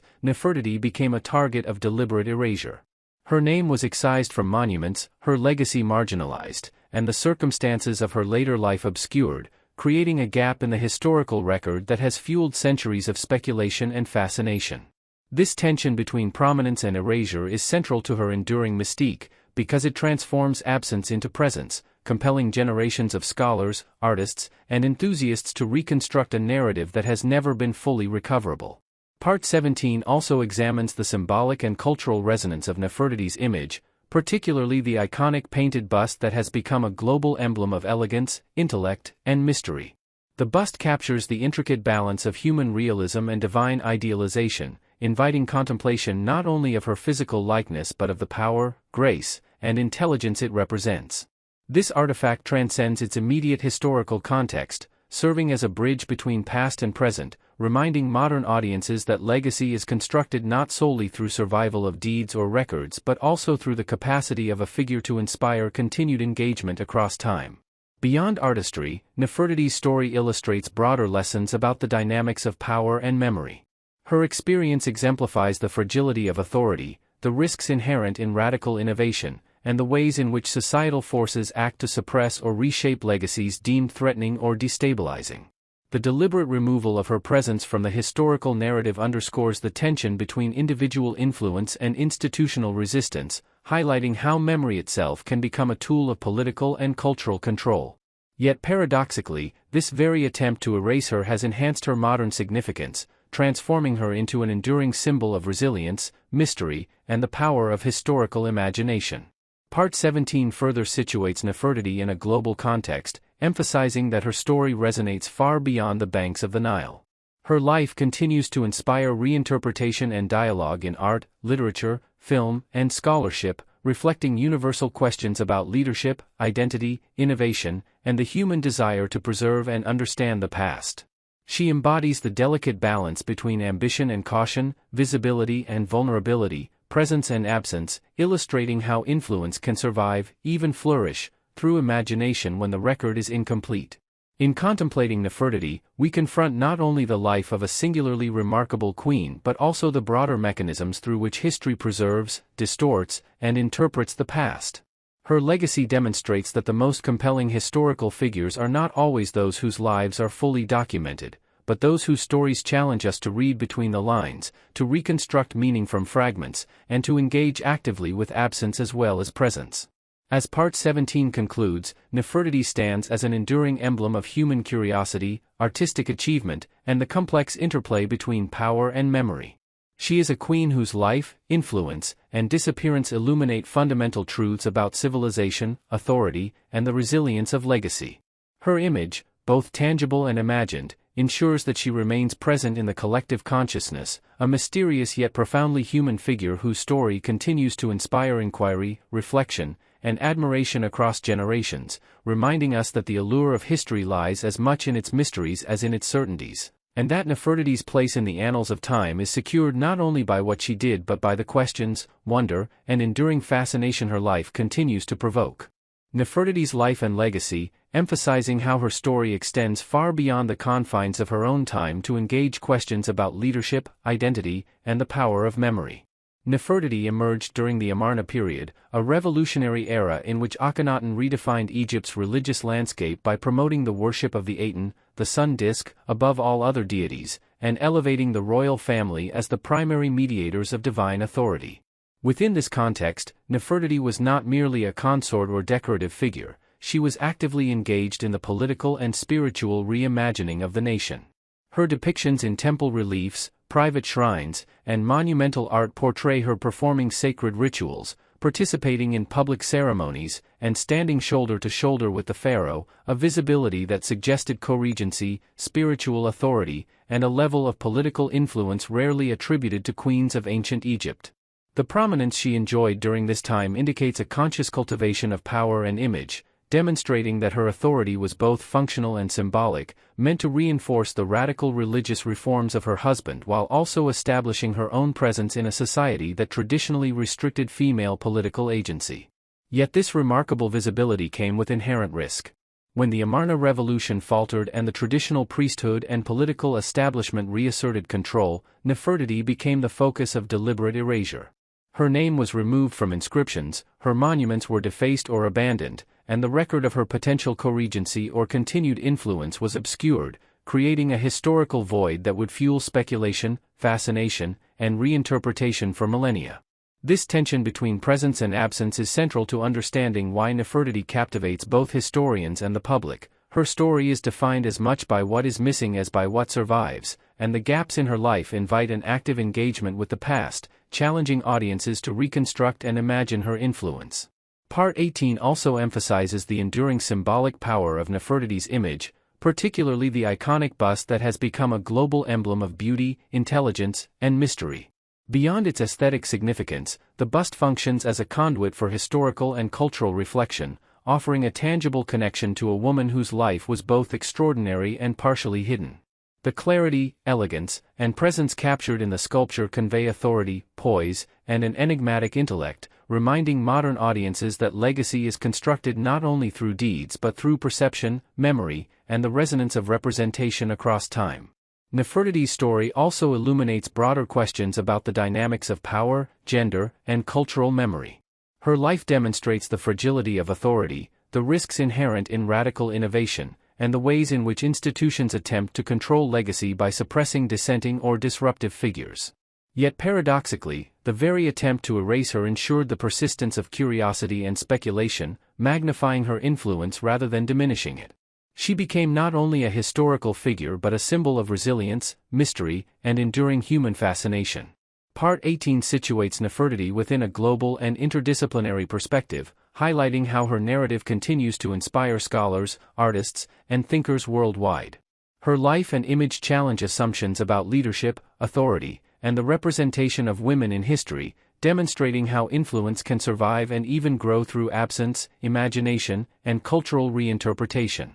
Nefertiti became a target of deliberate erasure. Her name was excised from monuments, her legacy marginalized, and the circumstances of her later life obscured, creating a gap in the historical record that has fueled centuries of speculation and fascination. This tension between prominence and erasure is central to her enduring mystique, because it transforms absence into presence, compelling generations of scholars, artists, and enthusiasts to reconstruct a narrative that has never been fully recoverable. Part 17 also examines the symbolic and cultural resonance of Nefertiti's image, particularly the iconic painted bust that has become a global emblem of elegance, intellect, and mystery. The bust captures the intricate balance of human realism and divine idealization, inviting contemplation not only of her physical likeness but of the power, grace, and intelligence it represents. This artifact transcends its immediate historical context, serving as a bridge between past and present, reminding modern audiences that legacy is constructed not solely through survival of deeds or records but also through the capacity of a figure to inspire continued engagement across time. Beyond artistry, Nefertiti's story illustrates broader lessons about the dynamics of power and memory. Her experience exemplifies the fragility of authority, the risks inherent in radical innovation, and the ways in which societal forces act to suppress or reshape legacies deemed threatening or destabilizing. The deliberate removal of her presence from the historical narrative underscores the tension between individual influence and institutional resistance, highlighting how memory itself can become a tool of political and cultural control. Yet paradoxically, this very attempt to erase her has enhanced her modern significance, transforming her into an enduring symbol of resilience, mystery, and the power of historical imagination. Part 17 further situates Nefertiti in a global context, emphasizing that her story resonates far beyond the banks of the Nile. Her life continues to inspire reinterpretation and dialogue in art, literature, film, and scholarship, reflecting universal questions about leadership, identity, innovation, and the human desire to preserve and understand the past. She embodies the delicate balance between ambition and caution, visibility and vulnerability, presence and absence, illustrating how influence can survive, even flourish, through imagination when the record is incomplete. In contemplating Nefertiti, we confront not only the life of a singularly remarkable queen but also the broader mechanisms through which history preserves, distorts, and interprets the past. Her legacy demonstrates that the most compelling historical figures are not always those whose lives are fully documented, but those whose stories challenge us to read between the lines, to reconstruct meaning from fragments, and to engage actively with absence as well as presence. As Part 17 concludes, Nefertiti stands as an enduring emblem of human curiosity, artistic achievement, and the complex interplay between power and memory. She is a queen whose life, influence, and disappearance illuminate fundamental truths about civilization, authority, and the resilience of legacy. Her image, both tangible and imagined, ensures that she remains present in the collective consciousness, a mysterious yet profoundly human figure whose story continues to inspire inquiry, reflection, and admiration across generations, reminding us that the allure of history lies as much in its mysteries as in its certainties, and that Nefertiti's place in the annals of time is secured not only by what she did but by the questions, wonder, and enduring fascination her life continues to provoke. Nefertiti's life and legacy, emphasizing how her story extends far beyond the confines of her own time to engage questions about leadership, identity, and the power of memory. Nefertiti emerged during the Amarna period, a revolutionary era in which Akhenaten redefined Egypt's religious landscape by promoting the worship of the Aten, the sun disk, above all other deities, and elevating the royal family as the primary mediators of divine authority. Within this context, Nefertiti was not merely a consort or decorative figure, she was actively engaged in the political and spiritual reimagining of the nation. Her depictions in temple reliefs, private shrines, and monumental art portray her performing sacred rituals, participating in public ceremonies, and standing shoulder to shoulder with the pharaoh, a visibility that suggested co-regency, spiritual authority, and a level of political influence rarely attributed to queens of ancient Egypt. The prominence she enjoyed during this time indicates a conscious cultivation of power and image, demonstrating that her authority was both functional and symbolic, meant to reinforce the radical religious reforms of her husband while also establishing her own presence in a society that traditionally restricted female political agency. Yet this remarkable visibility came with inherent risk. When the Amarna revolution faltered and the traditional priesthood and political establishment reasserted control, Nefertiti became the focus of deliberate erasure. Her name was removed from inscriptions, her monuments were defaced or abandoned, and the record of her potential co-regency or continued influence was obscured, creating a historical void that would fuel speculation, fascination, and reinterpretation for millennia. This tension between presence and absence is central to understanding why Nefertiti captivates both historians and the public. Her story is defined as much by what is missing as by what survives, and the gaps in her life invite an active engagement with the past, challenging audiences to reconstruct and imagine her influence. Part 18 also emphasizes the enduring symbolic power of Nefertiti's image, particularly the iconic bust that has become a global emblem of beauty, intelligence, and mystery. Beyond its aesthetic significance, the bust functions as a conduit for historical and cultural reflection, offering a tangible connection to a woman whose life was both extraordinary and partially hidden. The clarity, elegance, and presence captured in the sculpture convey authority, poise, and an enigmatic intellect, reminding modern audiences that legacy is constructed not only through deeds but through perception, memory, and the resonance of representation across time. Nefertiti's story also illuminates broader questions about the dynamics of power, gender, and cultural memory. Her life demonstrates the fragility of authority, the risks inherent in radical innovation, and the ways in which institutions attempt to control legacy by suppressing dissenting or disruptive figures. Yet paradoxically, the very attempt to erase her ensured the persistence of curiosity and speculation, magnifying her influence rather than diminishing it. She became not only a historical figure but a symbol of resilience, mystery, and enduring human fascination. Part 18 situates Nefertiti within a global and interdisciplinary perspective, highlighting how her narrative continues to inspire scholars, artists, and thinkers worldwide. Her life and image challenge assumptions about leadership, authority, and the representation of women in history, demonstrating how influence can survive and even grow through absence, imagination, and cultural reinterpretation.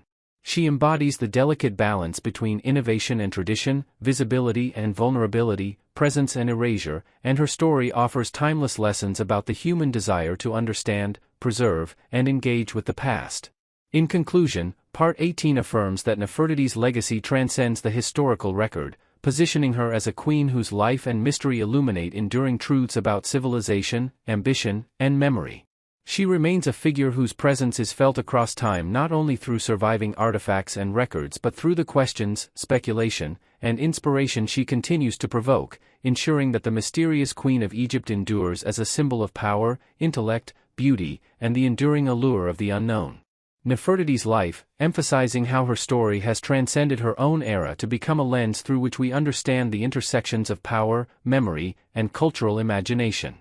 She embodies the delicate balance between innovation and tradition, visibility and vulnerability, presence and erasure, and her story offers timeless lessons about the human desire to understand, preserve, and engage with the past. In conclusion, Part 18 affirms that Nefertiti's legacy transcends the historical record, positioning her as a queen whose life and mystery illuminate enduring truths about civilization, ambition, and memory. She remains a figure whose presence is felt across time not only through surviving artifacts and records but through the questions, speculation, and inspiration she continues to provoke, ensuring that the mysterious Queen of Egypt endures as a symbol of power, intellect, beauty, and the enduring allure of the unknown. Nefertiti's life, emphasizing how her story has transcended her own era to become a lens through which we understand the intersections of power, memory, and cultural imagination.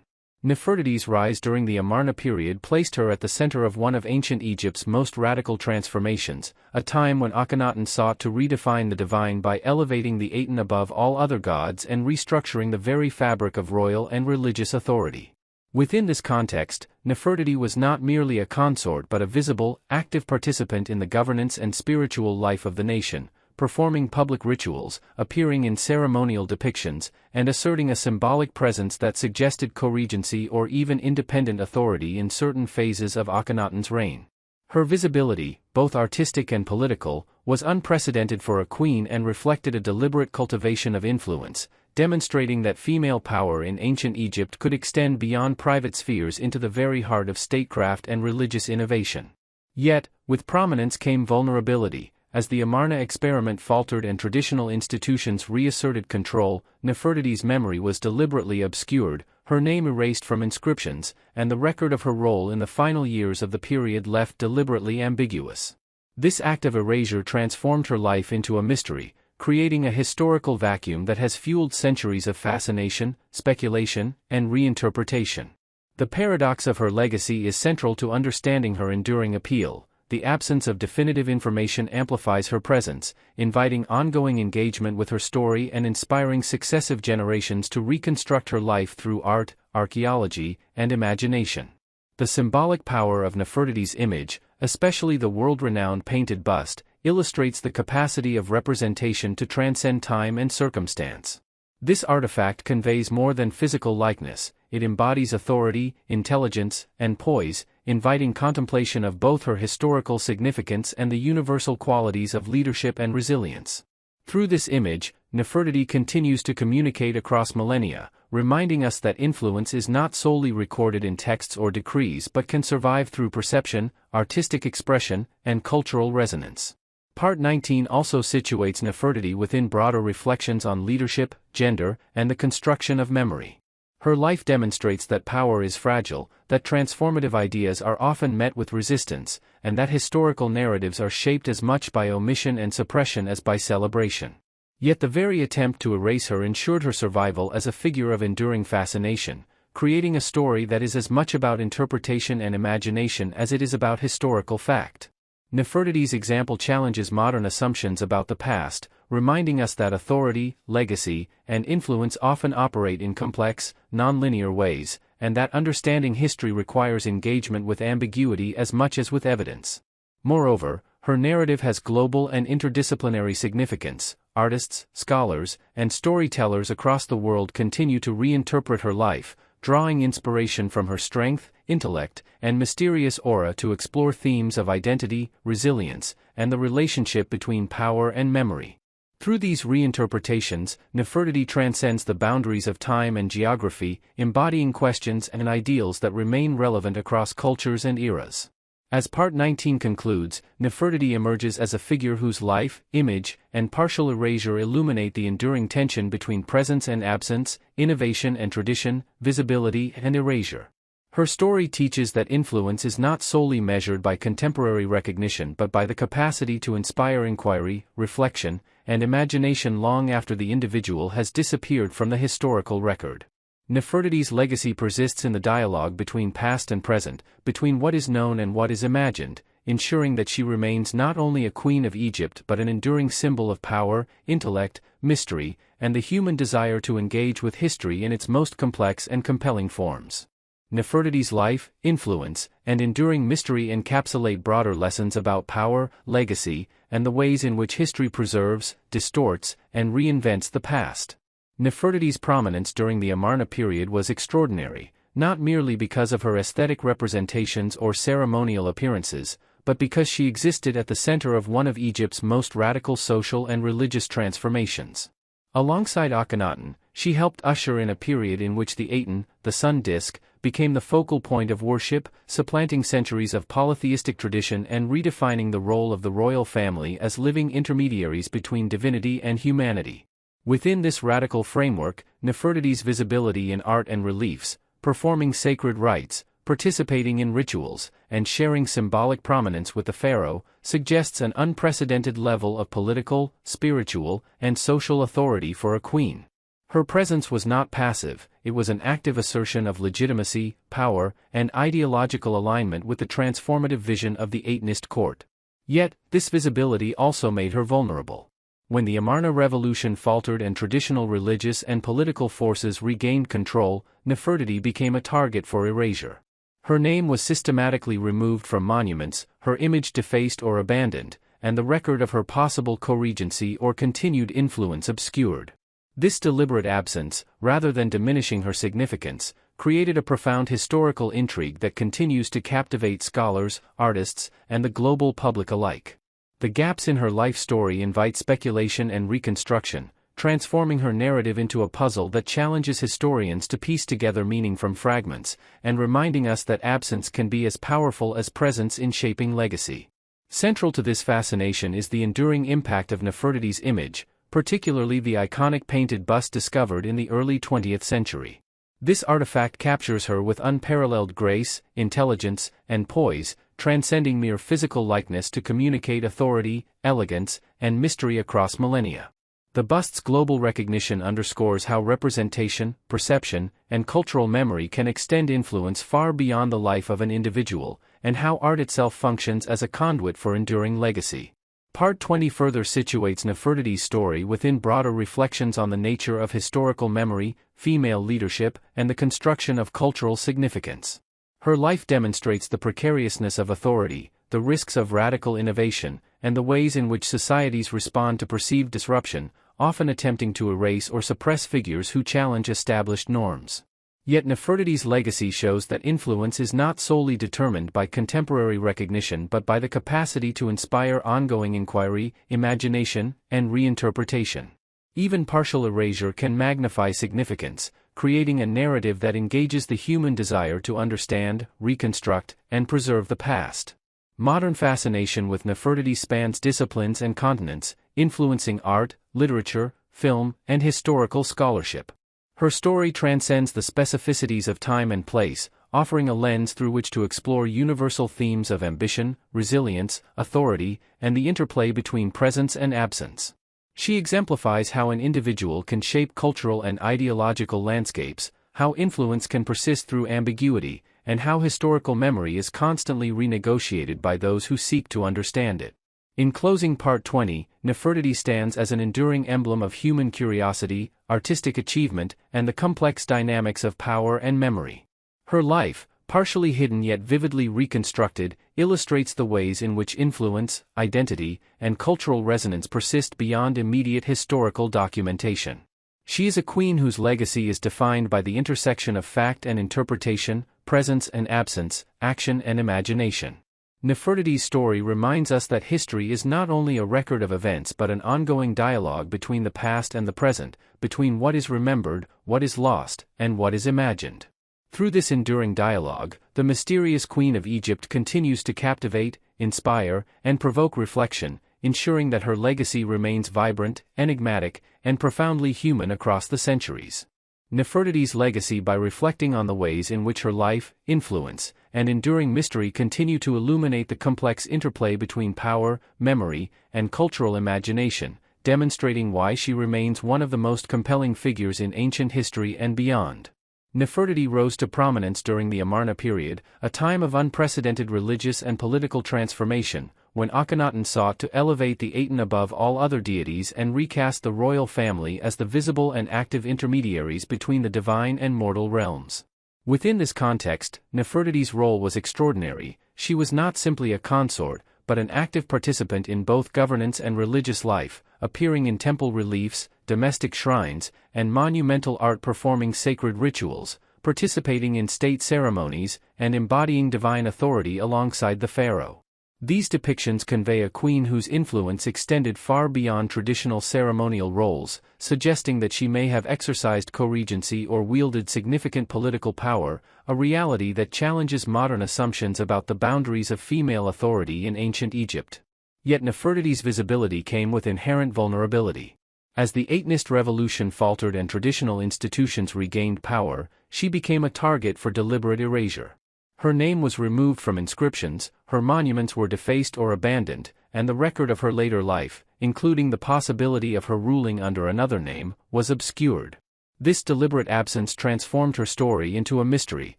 Nefertiti's rise during the Amarna period placed her at the center of one of ancient Egypt's most radical transformations, a time when Akhenaten sought to redefine the divine by elevating the Aten above all other gods and restructuring the very fabric of royal and religious authority. Within this context, Nefertiti was not merely a consort but a visible, active participant in the governance and spiritual life of the nation, performing public rituals, appearing in ceremonial depictions, and asserting a symbolic presence that suggested co-regency or even independent authority in certain phases of Akhenaten's reign. Her visibility, both artistic and political, was unprecedented for a queen and reflected a deliberate cultivation of influence, demonstrating that female power in ancient Egypt could extend beyond private spheres into the very heart of statecraft and religious innovation. Yet, with prominence came vulnerability. As the Amarna experiment faltered and traditional institutions reasserted control, Nefertiti's memory was deliberately obscured, her name erased from inscriptions, and the record of her role in the final years of the period left deliberately ambiguous. This act of erasure transformed her life into a mystery, creating a historical vacuum that has fueled centuries of fascination, speculation, and reinterpretation. The paradox of her legacy is central to understanding her enduring appeal. The absence of definitive information amplifies her presence, inviting ongoing engagement with her story and inspiring successive generations to reconstruct her life through art, archaeology, and imagination. The symbolic power of Nefertiti's image, especially the world-renowned painted bust, illustrates the capacity of representation to transcend time and circumstance. This artifact conveys more than physical likeness, it embodies authority, intelligence, and poise, inviting contemplation of both her historical significance and the universal qualities of leadership and resilience. Through this image, Nefertiti continues to communicate across millennia, reminding us that influence is not solely recorded in texts or decrees but can survive through perception, artistic expression, and cultural resonance. Part 19 also situates Nefertiti within broader reflections on leadership, gender, and the construction of memory. Her life demonstrates that power is fragile, that transformative ideas are often met with resistance, and that historical narratives are shaped as much by omission and suppression as by celebration. Yet the very attempt to erase her ensured her survival as a figure of enduring fascination, creating a story that is as much about interpretation and imagination as it is about historical fact. Nefertiti's example challenges modern assumptions about the past, reminding us that authority, legacy, and influence often operate in complex, non-linear ways, and that understanding history requires engagement with ambiguity as much as with evidence. Moreover, her narrative has global and interdisciplinary significance. Artists, scholars, and storytellers across the world continue to reinterpret her life, drawing inspiration from her strength, intellect, and mysterious aura to explore themes of identity, resilience, and the relationship between power and memory. Through these reinterpretations, Nefertiti transcends the boundaries of time and geography, embodying questions and ideals that remain relevant across cultures and eras. As Part 19 concludes, Nefertiti emerges as a figure whose life, image, and partial erasure illuminate the enduring tension between presence and absence, innovation and tradition, visibility and erasure. Her story teaches that influence is not solely measured by contemporary recognition but by the capacity to inspire inquiry, reflection, and imagination long after the individual has disappeared from the historical record. Nefertiti's legacy persists in the dialogue between past and present, between what is known and what is imagined, ensuring that she remains not only a queen of Egypt but an enduring symbol of power, intellect, mystery, and the human desire to engage with history in its most complex and compelling forms. Nefertiti's life, influence, and enduring mystery encapsulate broader lessons about power, legacy, and the ways in which history preserves, distorts, and reinvents the past. Nefertiti's prominence during the Amarna period was extraordinary, not merely because of her aesthetic representations or ceremonial appearances, but because she existed at the center of one of Egypt's most radical social and religious transformations. Alongside Akhenaten, she helped usher in a period in which the Aten, the sun disk, became the focal point of worship, supplanting centuries of polytheistic tradition and redefining the role of the royal family as living intermediaries between divinity and humanity. Within this radical framework, Nefertiti's visibility in art and reliefs, performing sacred rites, participating in rituals, and sharing symbolic prominence with the pharaoh, suggests an unprecedented level of political, spiritual, and social authority for a queen. Her presence was not passive, it was an active assertion of legitimacy, power, and ideological alignment with the transformative vision of the Atenist court. Yet, this visibility also made her vulnerable. When the Amarna revolution faltered and traditional religious and political forces regained control, Nefertiti became a target for erasure. Her name was systematically removed from monuments, her image defaced or abandoned, and the record of her possible co-regency or continued influence obscured. This deliberate absence, rather than diminishing her significance, created a profound historical intrigue that continues to captivate scholars, artists, and the global public alike. The gaps in her life story invite speculation and reconstruction, transforming her narrative into a puzzle that challenges historians to piece together meaning from fragments, and reminding us that absence can be as powerful as presence in shaping legacy. Central to this fascination is the enduring impact of Nefertiti's image, particularly the iconic painted bust discovered in the early 20th century. This artifact captures her with unparalleled grace, intelligence, and poise, transcending mere physical likeness to communicate authority, elegance, and mystery across millennia. The bust's global recognition underscores how representation, perception, and cultural memory can extend influence far beyond the life of an individual, and how art itself functions as a conduit for enduring legacy. Part 20 further situates Nefertiti's story within broader reflections on the nature of historical memory, female leadership, and the construction of cultural significance. Her life demonstrates the precariousness of authority, the risks of radical innovation, and the ways in which societies respond to perceived disruption, often attempting to erase or suppress figures who challenge established norms. Yet Nefertiti's legacy shows that influence is not solely determined by contemporary recognition but by the capacity to inspire ongoing inquiry, imagination, and reinterpretation. Even partial erasure can magnify significance, creating a narrative that engages the human desire to understand, reconstruct, and preserve the past. Modern fascination with Nefertiti spans disciplines and continents, influencing art, literature, film, and historical scholarship. Her story transcends the specificities of time and place, offering a lens through which to explore universal themes of ambition, resilience, authority, and the interplay between presence and absence. She exemplifies how an individual can shape cultural and ideological landscapes, how influence can persist through ambiguity, and how historical memory is constantly renegotiated by those who seek to understand it. In closing Part 20, Nefertiti stands as an enduring emblem of human curiosity, artistic achievement, and the complex dynamics of power and memory. Her life, partially hidden yet vividly reconstructed, illustrates the ways in which influence, identity, and cultural resonance persist beyond immediate historical documentation. She is a queen whose legacy is defined by the intersection of fact and interpretation, presence and absence, action and imagination. Nefertiti's story reminds us that history is not only a record of events but an ongoing dialogue between the past and the present, between what is remembered, what is lost, and what is imagined. Through this enduring dialogue, the mysterious Queen of Egypt continues to captivate, inspire, and provoke reflection, ensuring that her legacy remains vibrant, enigmatic, and profoundly human across the centuries. Nefertiti's legacy, by reflecting on the ways in which her life, influence, and enduring mystery continue to illuminate the complex interplay between power, memory, and cultural imagination, demonstrating why she remains one of the most compelling figures in ancient history and beyond. Nefertiti rose to prominence during the Amarna period, a time of unprecedented religious and political transformation, when Akhenaten sought to elevate the Aten above all other deities and recast the royal family as the visible and active intermediaries between the divine and mortal realms. Within this context, Nefertiti's role was extraordinary. She was not simply a consort, but an active participant in both governance and religious life, appearing in temple reliefs, domestic shrines, and monumental art, performing sacred rituals, participating in state ceremonies, and embodying divine authority alongside the pharaoh. These depictions convey a queen whose influence extended far beyond traditional ceremonial roles, suggesting that she may have exercised co-regency or wielded significant political power, a reality that challenges modern assumptions about the boundaries of female authority in ancient Egypt. Yet Nefertiti's visibility came with inherent vulnerability. As the Atenist revolution faltered and traditional institutions regained power, she became a target for deliberate erasure. Her name was removed from inscriptions, her monuments were defaced or abandoned, and the record of her later life, including the possibility of her ruling under another name, was obscured. This deliberate absence transformed her story into a mystery,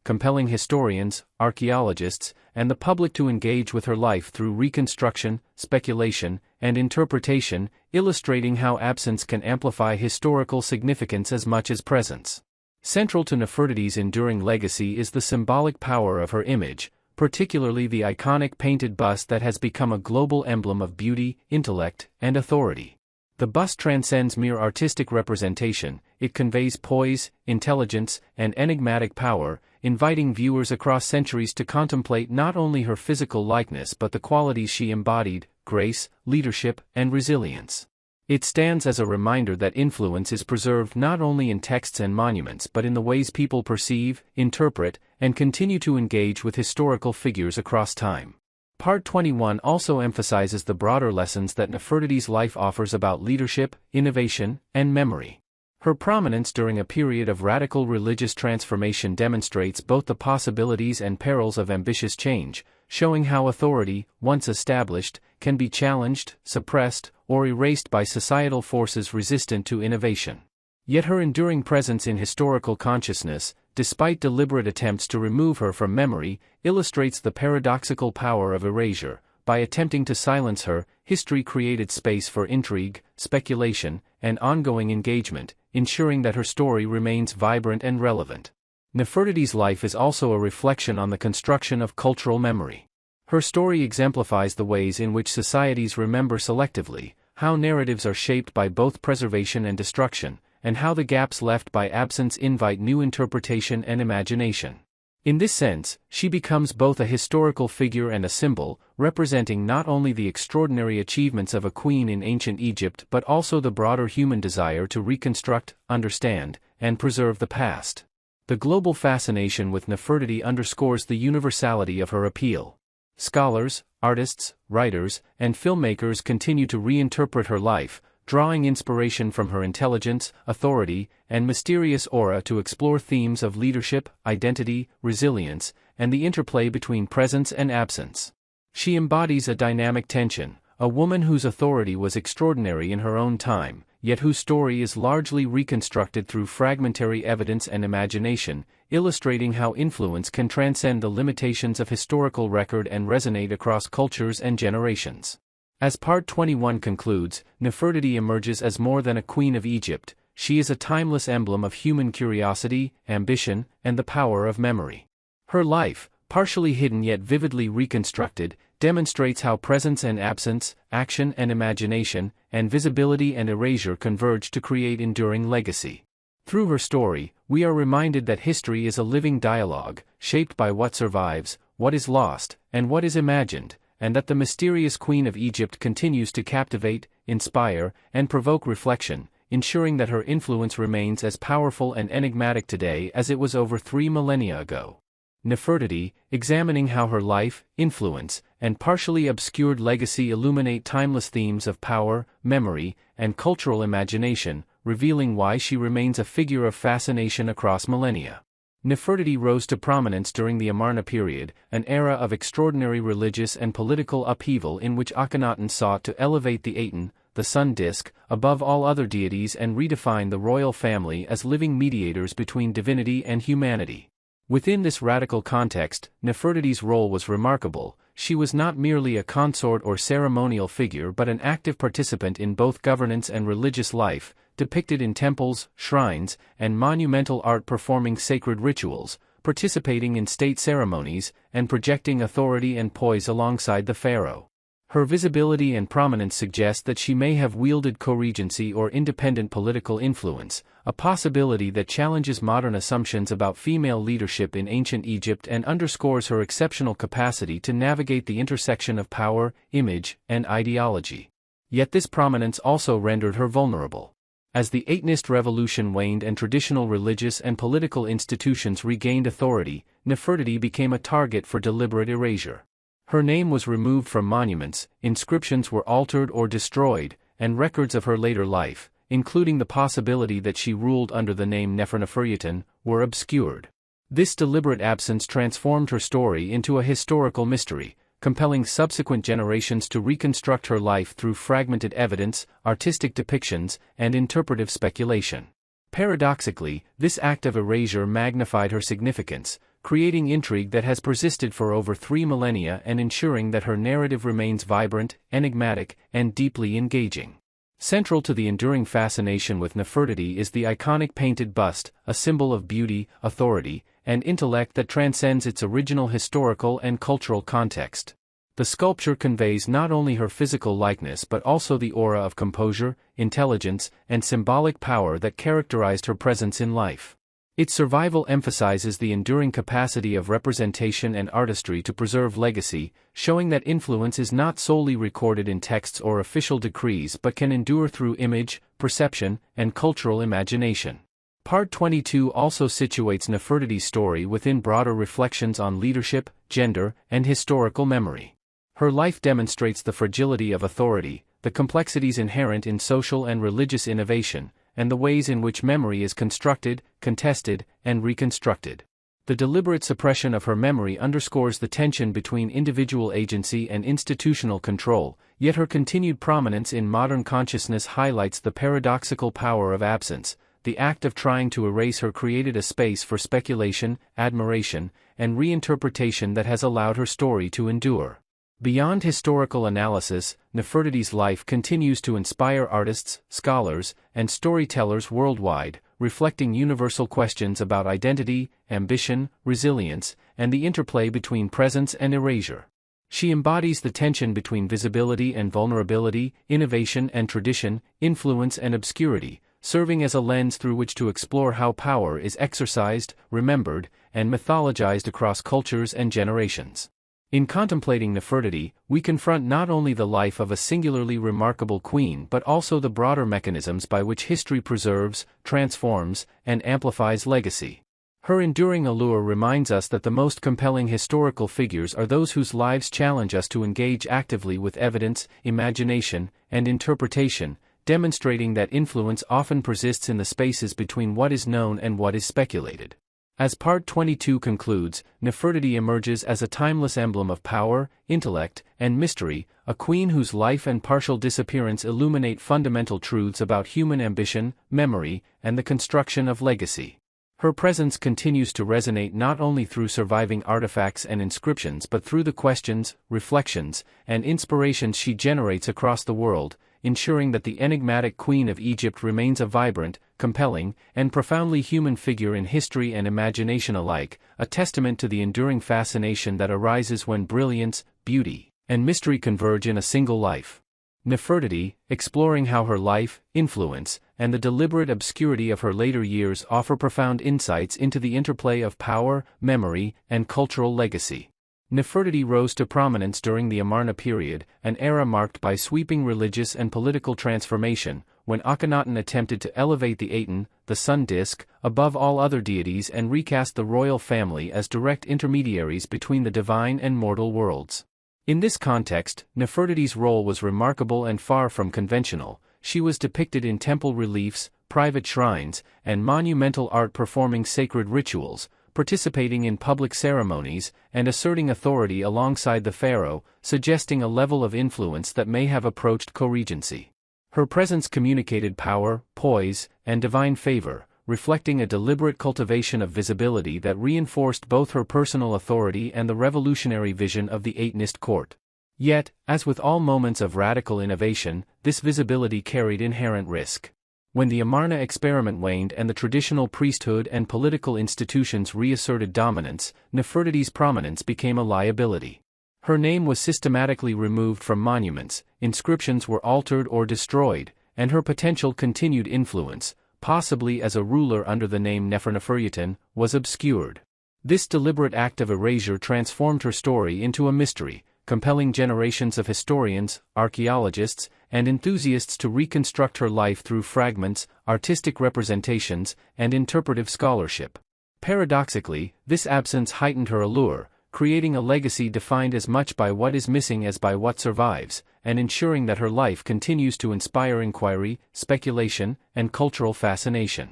compelling historians, archaeologists, and the public to engage with her life through reconstruction, speculation, and interpretation, illustrating how absence can amplify historical significance as much as presence. Central to Nefertiti's enduring legacy is the symbolic power of her image, particularly the iconic painted bust that has become a global emblem of beauty, intellect, and authority. The bust transcends mere artistic representation, it conveys poise, intelligence, and enigmatic power, inviting viewers across centuries to contemplate not only her physical likeness but the qualities she embodied: grace, leadership, and resilience. It stands as a reminder that influence is preserved not only in texts and monuments but in the ways people perceive, interpret, and continue to engage with historical figures across time. Part 21 also emphasizes the broader lessons that Nefertiti's life offers about leadership, innovation, and memory. Her prominence during a period of radical religious transformation demonstrates both the possibilities and perils of ambitious change, showing how authority, once established, can be challenged, suppressed, or erased by societal forces resistant to innovation. Yet her enduring presence in historical consciousness, despite deliberate attempts to remove her from memory, illustrates the paradoxical power of erasure. By attempting to silence her, history created space for intrigue, speculation, and ongoing engagement, ensuring that her story remains vibrant and relevant. Nefertiti's life is also a reflection on the construction of cultural memory. Her story exemplifies the ways in which societies remember selectively, how narratives are shaped by both preservation and destruction, and how the gaps left by absence invite new interpretation and imagination. In this sense, she becomes both a historical figure and a symbol, representing not only the extraordinary achievements of a queen in ancient Egypt but also the broader human desire to reconstruct, understand, and preserve the past. The global fascination with Nefertiti underscores the universality of her appeal. Scholars, artists, writers, and filmmakers continue to reinterpret her life, drawing inspiration from her intelligence, authority, and mysterious aura to explore themes of leadership, identity, resilience, and the interplay between presence and absence. She embodies a dynamic tension, a woman whose authority was extraordinary in her own time, yet whose story is largely reconstructed through fragmentary evidence and imagination, illustrating how influence can transcend the limitations of historical record and resonate across cultures and generations. As Part 21 concludes, Nefertiti emerges as more than a queen of Egypt. She is a timeless emblem of human curiosity, ambition, and the power of memory. Her life, partially hidden yet vividly reconstructed, demonstrates how presence and absence, action and imagination, and visibility and erasure converge to create enduring legacy. Through her story, we are reminded that history is a living dialogue, shaped by what survives, what is lost, and what is imagined, and that the mysterious Queen of Egypt continues to captivate, inspire, and provoke reflection, ensuring that her influence remains as powerful and enigmatic today as it was over 3 millennia ago. Nefertiti, examining how her life, influence, and partially obscured legacy illuminate timeless themes of power, memory, and cultural imagination, revealing why she remains a figure of fascination across millennia. Nefertiti rose to prominence during the Amarna period, an era of extraordinary religious and political upheaval in which Akhenaten sought to elevate the Aten, the sun disk, above all other deities and redefine the royal family as living mediators between divinity and humanity. Within this radical context, Nefertiti's role was remarkable. She was not merely a consort or ceremonial figure but an active participant in both governance and religious life, depicted in temples, shrines, and monumental art performing sacred rituals, participating in state ceremonies, and projecting authority and poise alongside the pharaoh. Her visibility and prominence suggest that she may have wielded co-regency or independent political influence, a possibility that challenges modern assumptions about female leadership in ancient Egypt and underscores her exceptional capacity to navigate the intersection of power, image, and ideology. Yet this prominence also rendered her vulnerable. As the Atenist revolution waned and traditional religious and political institutions regained authority, Nefertiti became a target for deliberate erasure. Her name was removed from monuments, inscriptions were altered or destroyed, and records of her later life, including the possibility that she ruled under the name Neferneferutin, were obscured. This deliberate absence transformed her story into a historical mystery, compelling subsequent generations to reconstruct her life through fragmented evidence, artistic depictions, and interpretive speculation. Paradoxically, this act of erasure magnified her significance, creating intrigue that has persisted for over 3 millennia and ensuring that her narrative remains vibrant, enigmatic, and deeply engaging. Central to the enduring fascination with Nefertiti is the iconic painted bust, a symbol of beauty, authority, and intellect that transcends its original historical and cultural context. The sculpture conveys not only her physical likeness but also the aura of composure, intelligence, and symbolic power that characterized her presence in life. Its survival emphasizes the enduring capacity of representation and artistry to preserve legacy, showing that influence is not solely recorded in texts or official decrees but can endure through image, perception, and cultural imagination. Part 22 also situates Nefertiti's story within broader reflections on leadership, gender, and historical memory. Her life demonstrates the fragility of authority, the complexities inherent in social and religious innovation, and the ways in which memory is constructed, contested, and reconstructed. The deliberate suppression of her memory underscores the tension between individual agency and institutional control, yet her continued prominence in modern consciousness highlights the paradoxical power of absence. The act of trying to erase her created a space for speculation, admiration, and reinterpretation that has allowed her story to endure. Beyond historical analysis, Nefertiti's life continues to inspire artists, scholars, and storytellers worldwide, reflecting universal questions about identity, ambition, resilience, and the interplay between presence and erasure. She embodies the tension between visibility and vulnerability, innovation and tradition, influence and obscurity, serving as a lens through which to explore how power is exercised, remembered, and mythologized across cultures and generations. In contemplating Nefertiti, we confront not only the life of a singularly remarkable queen but also the broader mechanisms by which history preserves, transforms, and amplifies legacy. Her enduring allure reminds us that the most compelling historical figures are those whose lives challenge us to engage actively with evidence, imagination, and interpretation, demonstrating that influence often persists in the spaces between what is known and what is speculated. As Part 22 concludes, Nefertiti emerges as a timeless emblem of power, intellect, and mystery, a queen whose life and partial disappearance illuminate fundamental truths about human ambition, memory, and the construction of legacy. Her presence continues to resonate not only through surviving artifacts and inscriptions but through the questions, reflections, and inspirations she generates across the world, ensuring that the enigmatic Queen of Egypt remains a vibrant, compelling, and profoundly human figure in history and imagination alike, a testament to the enduring fascination that arises when brilliance, beauty, and mystery converge in a single life. Nefertiti, exploring how her life, influence, and the deliberate obscurity of her later years offer profound insights into the interplay of power, memory, and cultural legacy. Nefertiti rose to prominence during the Amarna period, an era marked by sweeping religious and political transformation, when Akhenaten attempted to elevate the Aten, the sun disk, above all other deities and recast the royal family as direct intermediaries between the divine and mortal worlds. In this context, Nefertiti's role was remarkable and far from conventional. She was depicted in temple reliefs, private shrines, and monumental art performing sacred rituals, participating in public ceremonies, and asserting authority alongside the pharaoh, suggesting a level of influence that may have approached co-regency. Her presence communicated power, poise, and divine favor, reflecting a deliberate cultivation of visibility that reinforced both her personal authority and the revolutionary vision of the Atenist court. Yet, as with all moments of radical innovation, this visibility carried inherent risk. When the Amarna experiment waned and the traditional priesthood and political institutions reasserted dominance, Nefertiti's prominence became a liability. Her name was systematically removed from monuments, inscriptions were altered or destroyed, and her potential continued influence, possibly as a ruler under the name Neferneferutin, was obscured. This deliberate act of erasure transformed her story into a mystery, compelling generations of historians, archaeologists, and enthusiasts to reconstruct her life through fragments, artistic representations, and interpretive scholarship. Paradoxically, this absence heightened her allure, creating a legacy defined as much by what is missing as by what survives, and ensuring that her life continues to inspire inquiry, speculation, and cultural fascination.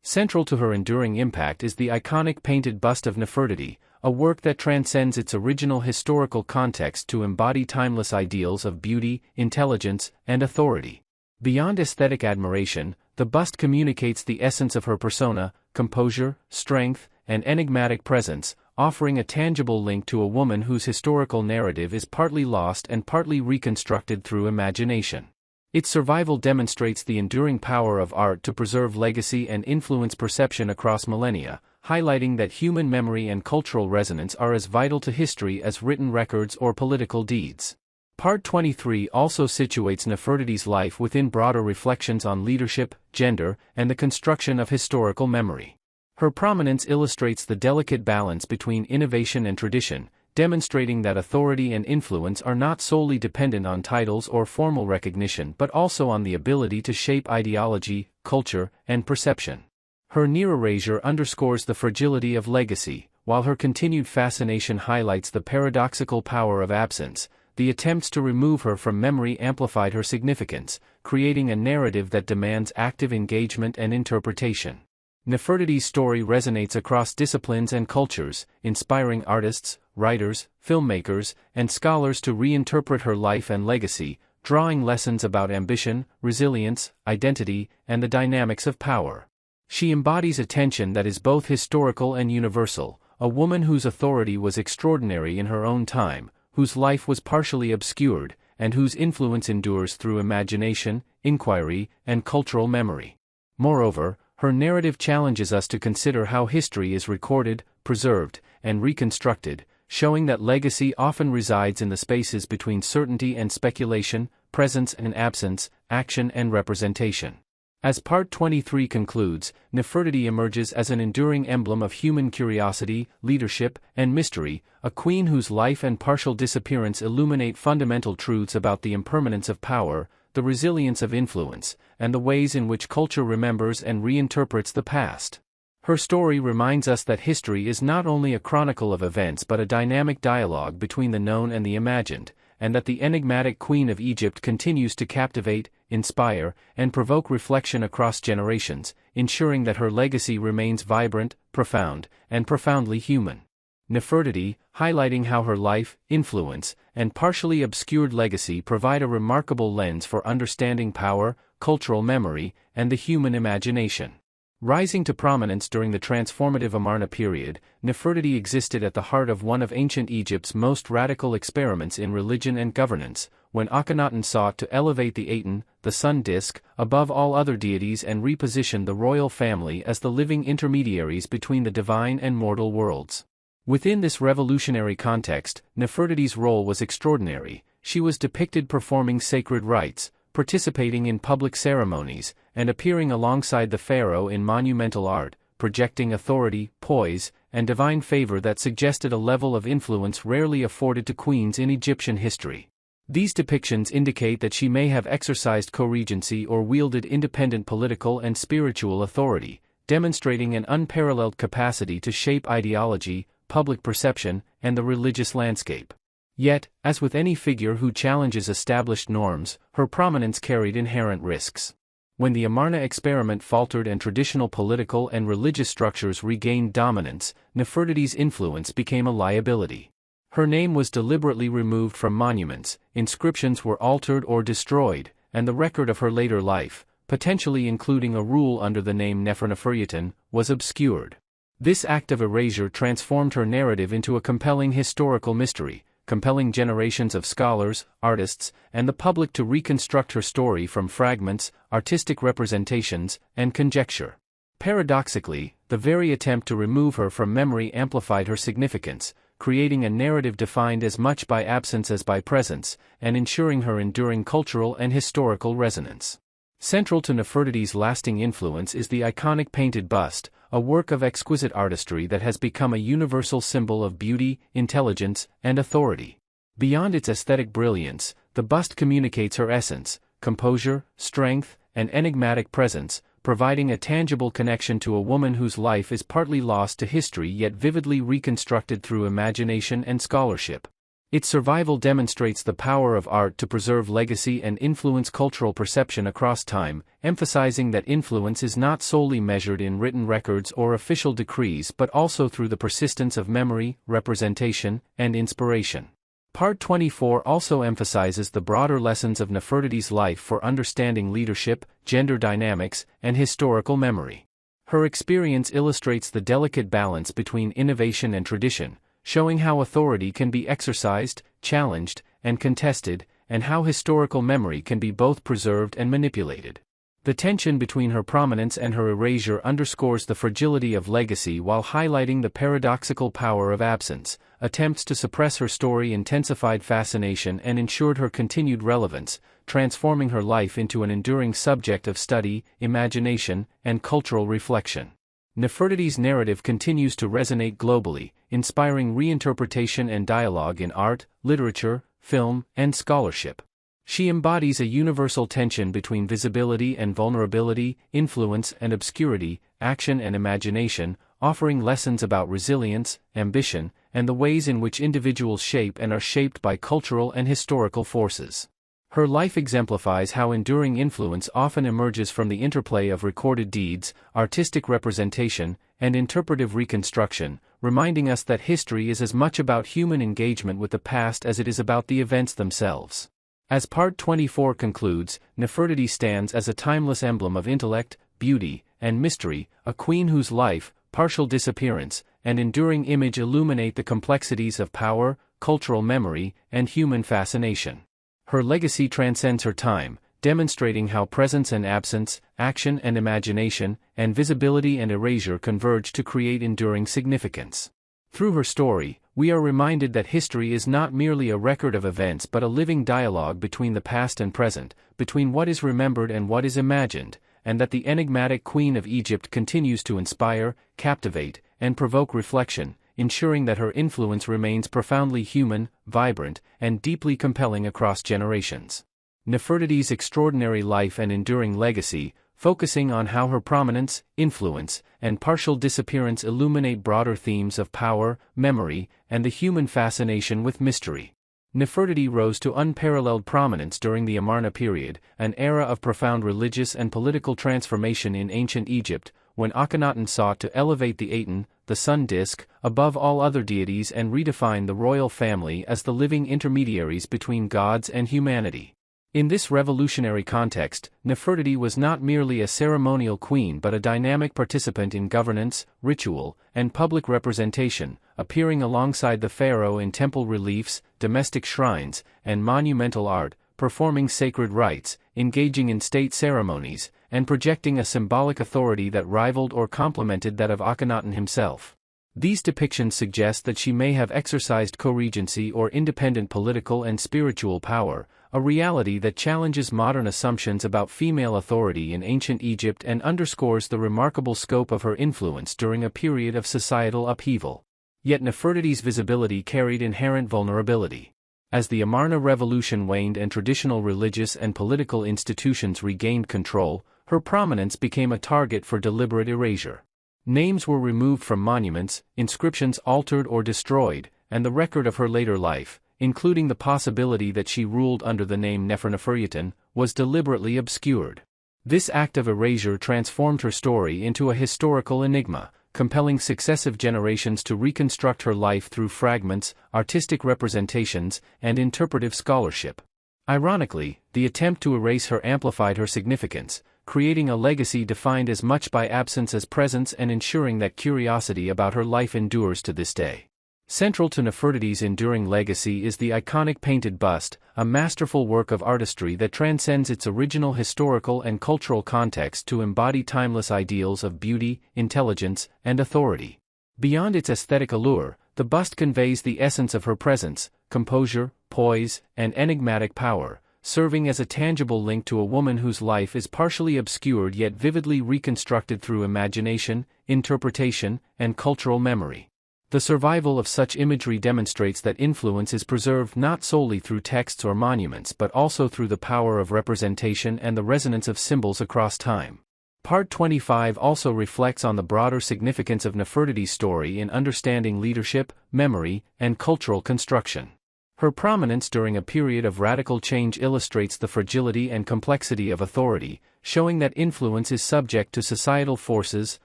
Central to her enduring impact is the iconic painted bust of Nefertiti, a work that transcends its original historical context to embody timeless ideals of beauty, intelligence, and authority. Beyond aesthetic admiration, the bust communicates the essence of her persona, composure, strength, and enigmatic presence, offering a tangible link to a woman whose historical narrative is partly lost and partly reconstructed through imagination. Its survival demonstrates the enduring power of art to preserve legacy and influence perception across millennia, highlighting that human memory and cultural resonance are as vital to history as written records or political deeds. Part 23 also situates Nefertiti's life within broader reflections on leadership, gender, and the construction of historical memory. Her prominence illustrates the delicate balance between innovation and tradition, demonstrating that authority and influence are not solely dependent on titles or formal recognition but also on the ability to shape ideology, culture, and perception. Her near erasure underscores the fragility of legacy, while her continued fascination highlights the paradoxical power of absence. The attempts to remove her from memory amplified her significance, creating a narrative that demands active engagement and interpretation. Nefertiti's story resonates across disciplines and cultures, inspiring artists, writers, filmmakers, and scholars to reinterpret her life and legacy, drawing lessons about ambition, resilience, identity, and the dynamics of power. She embodies a tension that is both historical and universal, a woman whose authority was extraordinary in her own time, whose life was partially obscured, and whose influence endures through imagination, inquiry, and cultural memory. Moreover, her narrative challenges us to consider how history is recorded, preserved, and reconstructed, showing that legacy often resides in the spaces between certainty and speculation, presence and absence, action and representation. As Part 23 concludes, Nefertiti emerges as an enduring emblem of human curiosity, leadership, and mystery, a queen whose life and partial disappearance illuminate fundamental truths about the impermanence of power, the resilience of influence, and the ways in which culture remembers and reinterprets the past. Her story reminds us that history is not only a chronicle of events but a dynamic dialogue between the known and the imagined, and that the enigmatic Queen of Egypt continues to captivate, inspire, and provoke reflection across generations, ensuring that her legacy remains vibrant, profound, and profoundly human. Nefertiti, highlighting how her life, influence, and partially obscured legacy provide a remarkable lens for understanding power, cultural memory, and the human imagination. Rising to prominence during the transformative Amarna period, Nefertiti existed at the heart of one of ancient Egypt's most radical experiments in religion and governance, when Akhenaten sought to elevate the Aten, the sun disk, above all other deities and reposition the royal family as the living intermediaries between the divine and mortal worlds. Within this revolutionary context, Nefertiti's role was extraordinary. She was depicted performing sacred rites, participating in public ceremonies, and appearing alongside the pharaoh in monumental art, projecting authority, poise, and divine favor that suggested a level of influence rarely afforded to queens in Egyptian history. These depictions indicate that she may have exercised co-regency or wielded independent political and spiritual authority, demonstrating an unparalleled capacity to shape ideology, public perception, and the religious landscape. Yet, as with any figure who challenges established norms, her prominence carried inherent risks. When the Amarna experiment faltered and traditional political and religious structures regained dominance, Nefertiti's influence became a liability. Her name was deliberately removed from monuments, inscriptions were altered or destroyed, and the record of her later life, potentially including a rule under the name Neferneferutin, was obscured. This act of erasure transformed her narrative into a compelling historical mystery, compelling generations of scholars, artists, and the public to reconstruct her story from fragments, artistic representations, and conjecture. Paradoxically, the very attempt to remove her from memory amplified her significance, creating a narrative defined as much by absence as by presence, and ensuring her enduring cultural and historical resonance. Central to Nefertiti's lasting influence is the iconic painted bust, a work of exquisite artistry that has become a universal symbol of beauty, intelligence, and authority. Beyond its aesthetic brilliance, the bust communicates her essence, composure, strength, and enigmatic presence, providing a tangible connection to a woman whose life is partly lost to history yet vividly reconstructed through imagination and scholarship. Its survival demonstrates the power of art to preserve legacy and influence cultural perception across time, emphasizing that influence is not solely measured in written records or official decrees but also through the persistence of memory, representation, and inspiration. Part 24 also emphasizes the broader lessons of Nefertiti's life for understanding leadership, gender dynamics, and historical memory. Her experience illustrates the delicate balance between innovation and tradition, showing how authority can be exercised, challenged, and contested, and how historical memory can be both preserved and manipulated. The tension between her prominence and her erasure underscores the fragility of legacy while highlighting the paradoxical power of absence. Attempts to suppress her story intensified fascination and ensured her continued relevance, transforming her life into an enduring subject of study, imagination, and cultural reflection. Nefertiti's narrative continues to resonate globally, inspiring reinterpretation and dialogue in art, literature, film, and scholarship. She embodies a universal tension between visibility and vulnerability, influence and obscurity, action and imagination, offering lessons about resilience, ambition, and the ways in which individuals shape and are shaped by cultural and historical forces. Her life exemplifies how enduring influence often emerges from the interplay of recorded deeds, artistic representation, and interpretive reconstruction, reminding us that history is as much about human engagement with the past as it is about the events themselves. As Part 24 concludes, Nefertiti stands as a timeless emblem of intellect, beauty, and mystery, a queen whose life, partial disappearance, and enduring image illuminate the complexities of power, cultural memory, and human fascination. Her legacy transcends her time, demonstrating how presence and absence, action and imagination, and visibility and erasure converge to create enduring significance. Through her story, we are reminded that history is not merely a record of events but a living dialogue between the past and present, between what is remembered and what is imagined, and that the enigmatic Queen of Egypt continues to inspire, captivate, and provoke reflection, ensuring that her influence remains profoundly human, vibrant, and deeply compelling across generations. Nefertiti's extraordinary life and enduring legacy, focusing on how her prominence, influence, and partial disappearance illuminate broader themes of power, memory, and the human fascination with mystery. Nefertiti rose to unparalleled prominence during the Amarna period, an era of profound religious and political transformation in ancient Egypt, when Akhenaten sought to elevate the Aten, the sun disk, above all other deities and redefine the royal family as the living intermediaries between gods and humanity. In this revolutionary context, Nefertiti was not merely a ceremonial queen but a dynamic participant in governance, ritual, and public representation, appearing alongside the pharaoh in temple reliefs, domestic shrines, and monumental art, performing sacred rites, engaging in state ceremonies, and projecting a symbolic authority that rivaled or complemented that of Akhenaten himself. These depictions suggest that she may have exercised co-regency or independent political and spiritual power, a reality that challenges modern assumptions about female authority in ancient Egypt and underscores the remarkable scope of her influence during a period of societal upheaval. Yet Nefertiti's visibility carried inherent vulnerability. As the Amarna revolution waned and traditional religious and political institutions regained control, her prominence became a target for deliberate erasure. Names were removed from monuments, inscriptions altered or destroyed, and the record of her later life, including the possibility that she ruled under the name Neferneferuiten, was deliberately obscured. This act of erasure transformed her story into a historical enigma, compelling successive generations to reconstruct her life through fragments, artistic representations, and interpretive scholarship. Ironically, the attempt to erase her amplified her significance, creating a legacy defined as much by absence as presence and ensuring that curiosity about her life endures to this day. Central to Nefertiti's enduring legacy is the iconic painted bust, a masterful work of artistry that transcends its original historical and cultural context to embody timeless ideals of beauty, intelligence, and authority. Beyond its aesthetic allure, the bust conveys the essence of her presence, composure, poise, and enigmatic power, serving as a tangible link to a woman whose life is partially obscured yet vividly reconstructed through imagination, interpretation, and cultural memory. The survival of such imagery demonstrates that influence is preserved not solely through texts or monuments but also through the power of representation and the resonance of symbols across time. Part 25 also reflects on the broader significance of Nefertiti's story in understanding leadership, memory, and cultural construction. Her prominence during a period of radical change illustrates the fragility and complexity of authority, showing that influence is subject to societal forces,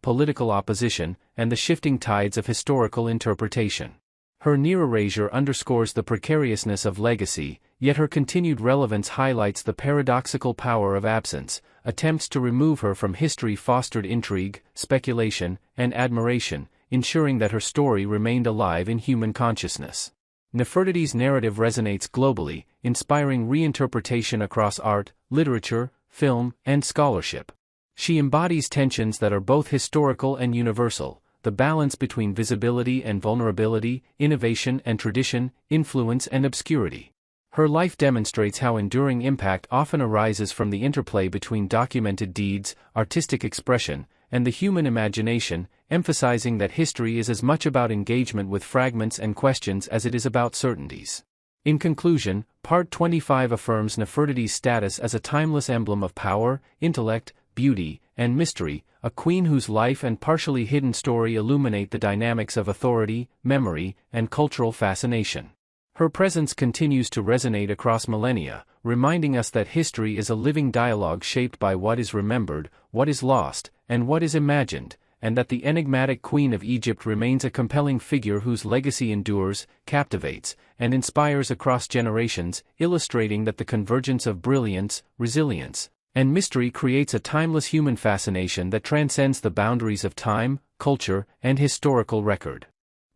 political opposition, and the shifting tides of historical interpretation. Her near erasure underscores the precariousness of legacy, yet her continued relevance highlights the paradoxical power of absence. Attempts to remove her from history fostered intrigue, speculation, and admiration, ensuring that her story remained alive in human consciousness. Nefertiti's narrative resonates globally, inspiring reinterpretation across art, literature, film, and scholarship. She embodies tensions that are both historical and universal, the balance between visibility and vulnerability, innovation and tradition, influence and obscurity. Her life demonstrates how enduring impact often arises from the interplay between documented deeds, artistic expression, and the human imagination, emphasizing that history is as much about engagement with fragments and questions as it is about certainties. In conclusion, Part 25 affirms Nefertiti's status as a timeless emblem of power, intellect, beauty, and mystery, a queen whose life and partially hidden story illuminate the dynamics of authority, memory, and cultural fascination. Her presence continues to resonate across millennia, reminding us that history is a living dialogue shaped by what is remembered, what is lost, and what is imagined, and that the enigmatic Queen of Egypt remains a compelling figure whose legacy endures, captivates, and inspires across generations, illustrating that the convergence of brilliance, resilience, and mystery creates a timeless human fascination that transcends the boundaries of time, culture, and historical record.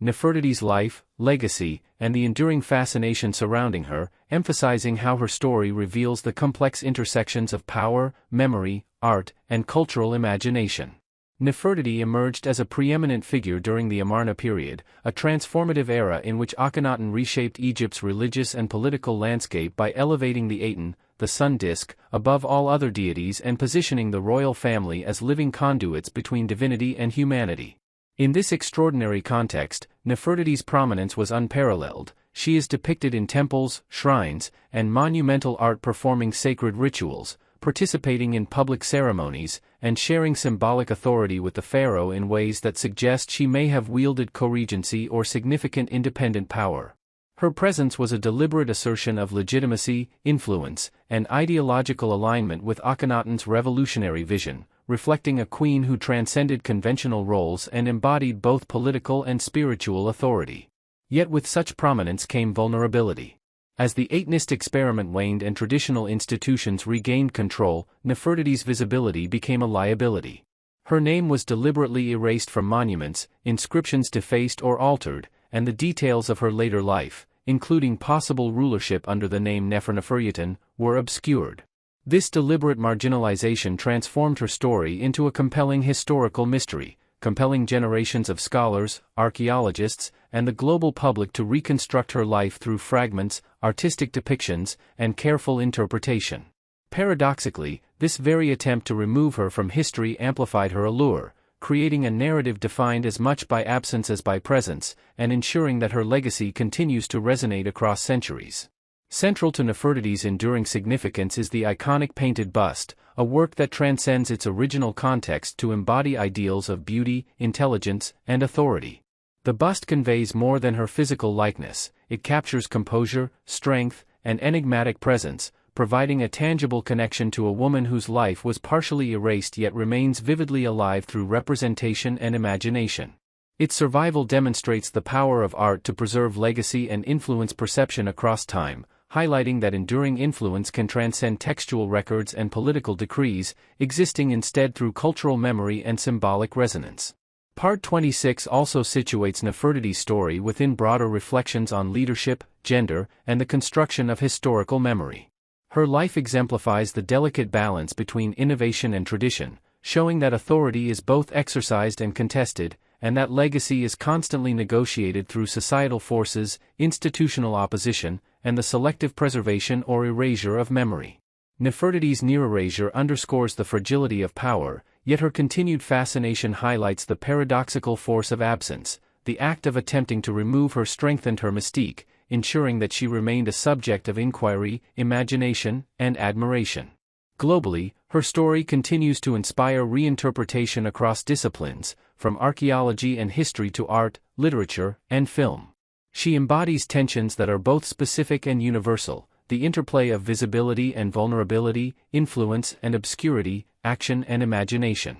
Nefertiti's life, legacy, and the enduring fascination surrounding her, emphasizing how her story reveals the complex intersections of power, memory, art, and cultural imagination. Nefertiti emerged as a preeminent figure during the Amarna period, a transformative era in which Akhenaten reshaped Egypt's religious and political landscape by elevating the Aten, the sun disk, above all other deities and positioning the royal family as living conduits between divinity and humanity. In this extraordinary context, Nefertiti's prominence was unparalleled. She is depicted in temples, shrines, and monumental art performing sacred rituals, participating in public ceremonies, and sharing symbolic authority with the pharaoh in ways that suggest she may have wielded co-regency or significant independent power. Her presence was a deliberate assertion of legitimacy, influence, and ideological alignment with Akhenaten's revolutionary vision, reflecting a queen who transcended conventional roles and embodied both political and spiritual authority. Yet with such prominence came vulnerability. As the Atenist experiment waned and traditional institutions regained control, Nefertiti's visibility became a liability. Her name was deliberately erased from monuments, inscriptions defaced or altered, and the details of her later life, including possible rulership under the name Nefertiti, were obscured. This deliberate marginalization transformed her story into a compelling historical mystery, compelling generations of scholars, archaeologists, and the global public to reconstruct her life through fragments, artistic depictions, and careful interpretation. Paradoxically, this very attempt to remove her from history amplified her allure, creating a narrative defined as much by absence as by presence, and ensuring that her legacy continues to resonate across centuries. Central to Nefertiti's enduring significance is the iconic painted bust, a work that transcends its original context to embody ideals of beauty, intelligence, and authority. The bust conveys more than her physical likeness; it captures composure, strength, and enigmatic presence, providing a tangible connection to a woman whose life was partially erased yet remains vividly alive through representation and imagination. Its survival demonstrates the power of art to preserve legacy and influence perception across time, highlighting that enduring influence can transcend textual records and political decrees, existing instead through cultural memory and symbolic resonance. Part 26 also situates Nefertiti's story within broader reflections on leadership, gender, and the construction of historical memory. Her life exemplifies the delicate balance between innovation and tradition, showing that authority is both exercised and contested, and that legacy is constantly negotiated through societal forces, institutional opposition, and the selective preservation or erasure of memory. Nefertiti's near-erasure underscores the fragility of power, yet her continued fascination highlights the paradoxical force of absence. The act of attempting to remove her strengthened her mystique, ensuring that she remained a subject of inquiry, imagination, and admiration. Globally, her story continues to inspire reinterpretation across disciplines, from archaeology and history to art, literature, and film. She embodies tensions that are both specific and universal, the interplay of visibility and vulnerability, influence and obscurity, action and imagination.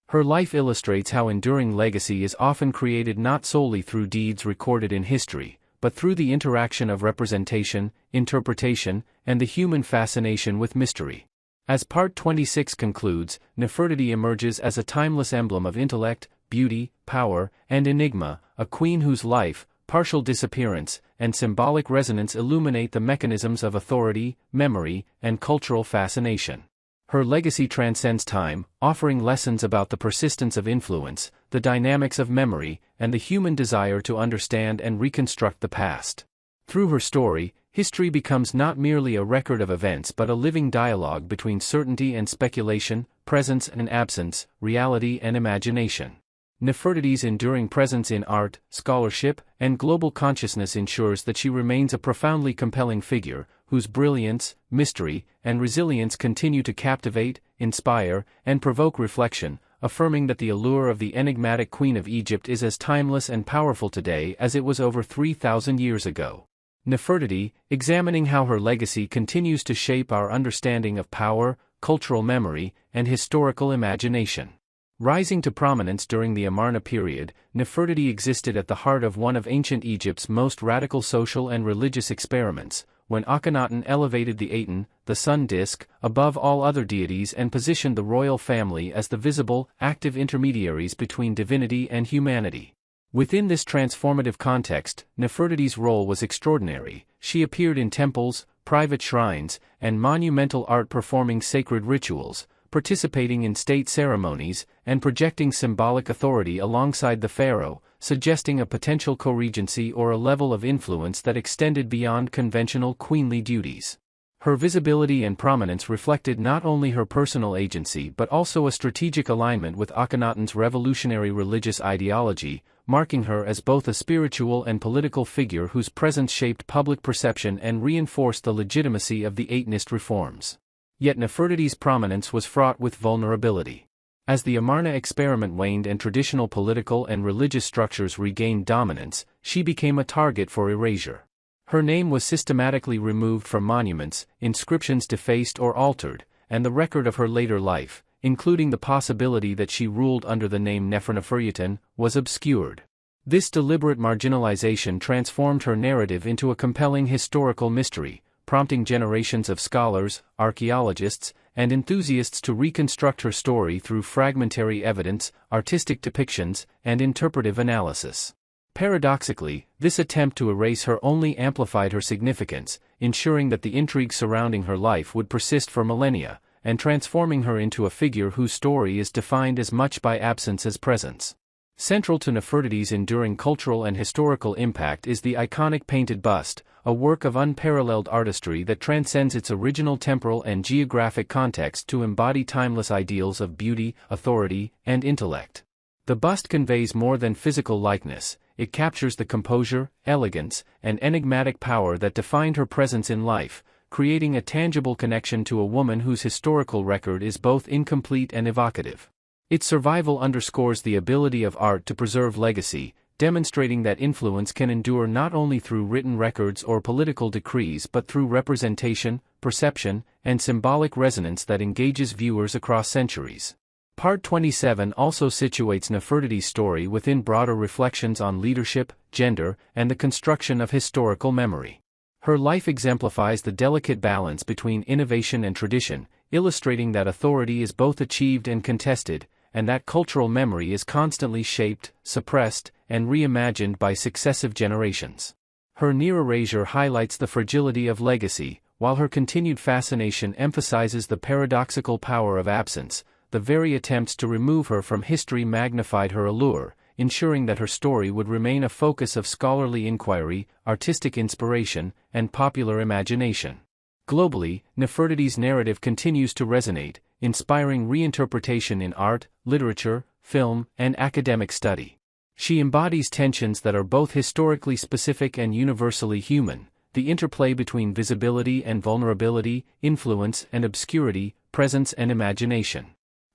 Her life illustrates how enduring legacy is often created not solely through deeds recorded in history, but through the interaction of representation, interpretation, and the human fascination with mystery. As Part 26 concludes, Nefertiti emerges as a timeless emblem of intellect, beauty, power, and enigma, a queen whose life, partial disappearance, and symbolic resonance illuminate the mechanisms of authority, memory, and cultural fascination. Her legacy transcends time, offering lessons about the persistence of influence, the dynamics of memory, and the human desire to understand and reconstruct the past. Through her story, history becomes not merely a record of events but a living dialogue between certainty and speculation, presence and absence, reality and imagination. Nefertiti's enduring presence in art, scholarship, and global consciousness ensures that she remains a profoundly compelling figure, whose brilliance, mystery, and resilience continue to captivate, inspire, and provoke reflection, affirming that the allure of the enigmatic Queen of Egypt is as timeless and powerful today as it was over 3,000 years ago. Nefertiti, examining how her legacy continues to shape our understanding of power, cultural memory, and historical imagination. Rising to prominence during the Amarna period, Nefertiti existed at the heart of one of ancient Egypt's most radical social and religious experiments, when Akhenaten elevated the Aten, the sun disk, above all other deities and positioned the royal family as the visible, active intermediaries between divinity and humanity. Within this transformative context, Nefertiti's role was extraordinary. She appeared in temples, private shrines, and monumental art performing sacred rituals, participating in state ceremonies, and projecting symbolic authority alongside the pharaoh, suggesting a potential co-regency or a level of influence that extended beyond conventional queenly duties. Her visibility and prominence reflected not only her personal agency but also a strategic alignment with Akhenaten's revolutionary religious ideology, marking her as both a spiritual and political figure whose presence shaped public perception and reinforced the legitimacy of the Atenist reforms. Yet Nefertiti's prominence was fraught with vulnerability. As the Amarna experiment waned and traditional political and religious structures regained dominance, she became a target for erasure. Her name was systematically removed from monuments, inscriptions defaced or altered, and the record of her later life, including the possibility that she ruled under the name Nefertiti, was obscured. This deliberate marginalization transformed her narrative into a compelling historical mystery, prompting generations of scholars, archaeologists, and enthusiasts to reconstruct her story through fragmentary evidence, artistic depictions, and interpretive analysis. Paradoxically, this attempt to erase her only amplified her significance, ensuring that the intrigue surrounding her life would persist for millennia, and transforming her into a figure whose story is defined as much by absence as presence. Central to Nefertiti's enduring cultural and historical impact is the iconic painted bust, a work of unparalleled artistry that transcends its original temporal and geographic context to embody timeless ideals of beauty, authority, and intellect. The bust conveys more than physical likeness. It captures the composure, elegance, and enigmatic power that defined her presence in life, creating a tangible connection to a woman whose historical record is both incomplete and evocative. Its survival underscores the ability of art to preserve legacy, demonstrating that influence can endure not only through written records or political decrees but through representation, perception, and symbolic resonance that engages viewers across centuries. Part 27 also situates Nefertiti's story within broader reflections on leadership, gender, and the construction of historical memory. Her life exemplifies the delicate balance between innovation and tradition, illustrating that authority is both achieved and contested, and that cultural memory is constantly shaped, suppressed, and reimagined by successive generations. Her near erasure highlights the fragility of legacy, while her continued fascination emphasizes the paradoxical power of absence. The very attempts to remove her from history magnified her allure, ensuring that her story would remain a focus of scholarly inquiry, artistic inspiration, and popular imagination. Globally, Nefertiti's narrative continues to resonate, inspiring reinterpretation in art, literature, film, and academic study. She embodies tensions that are both historically specific and universally human, the interplay between visibility and vulnerability, influence and obscurity, presence and imagination.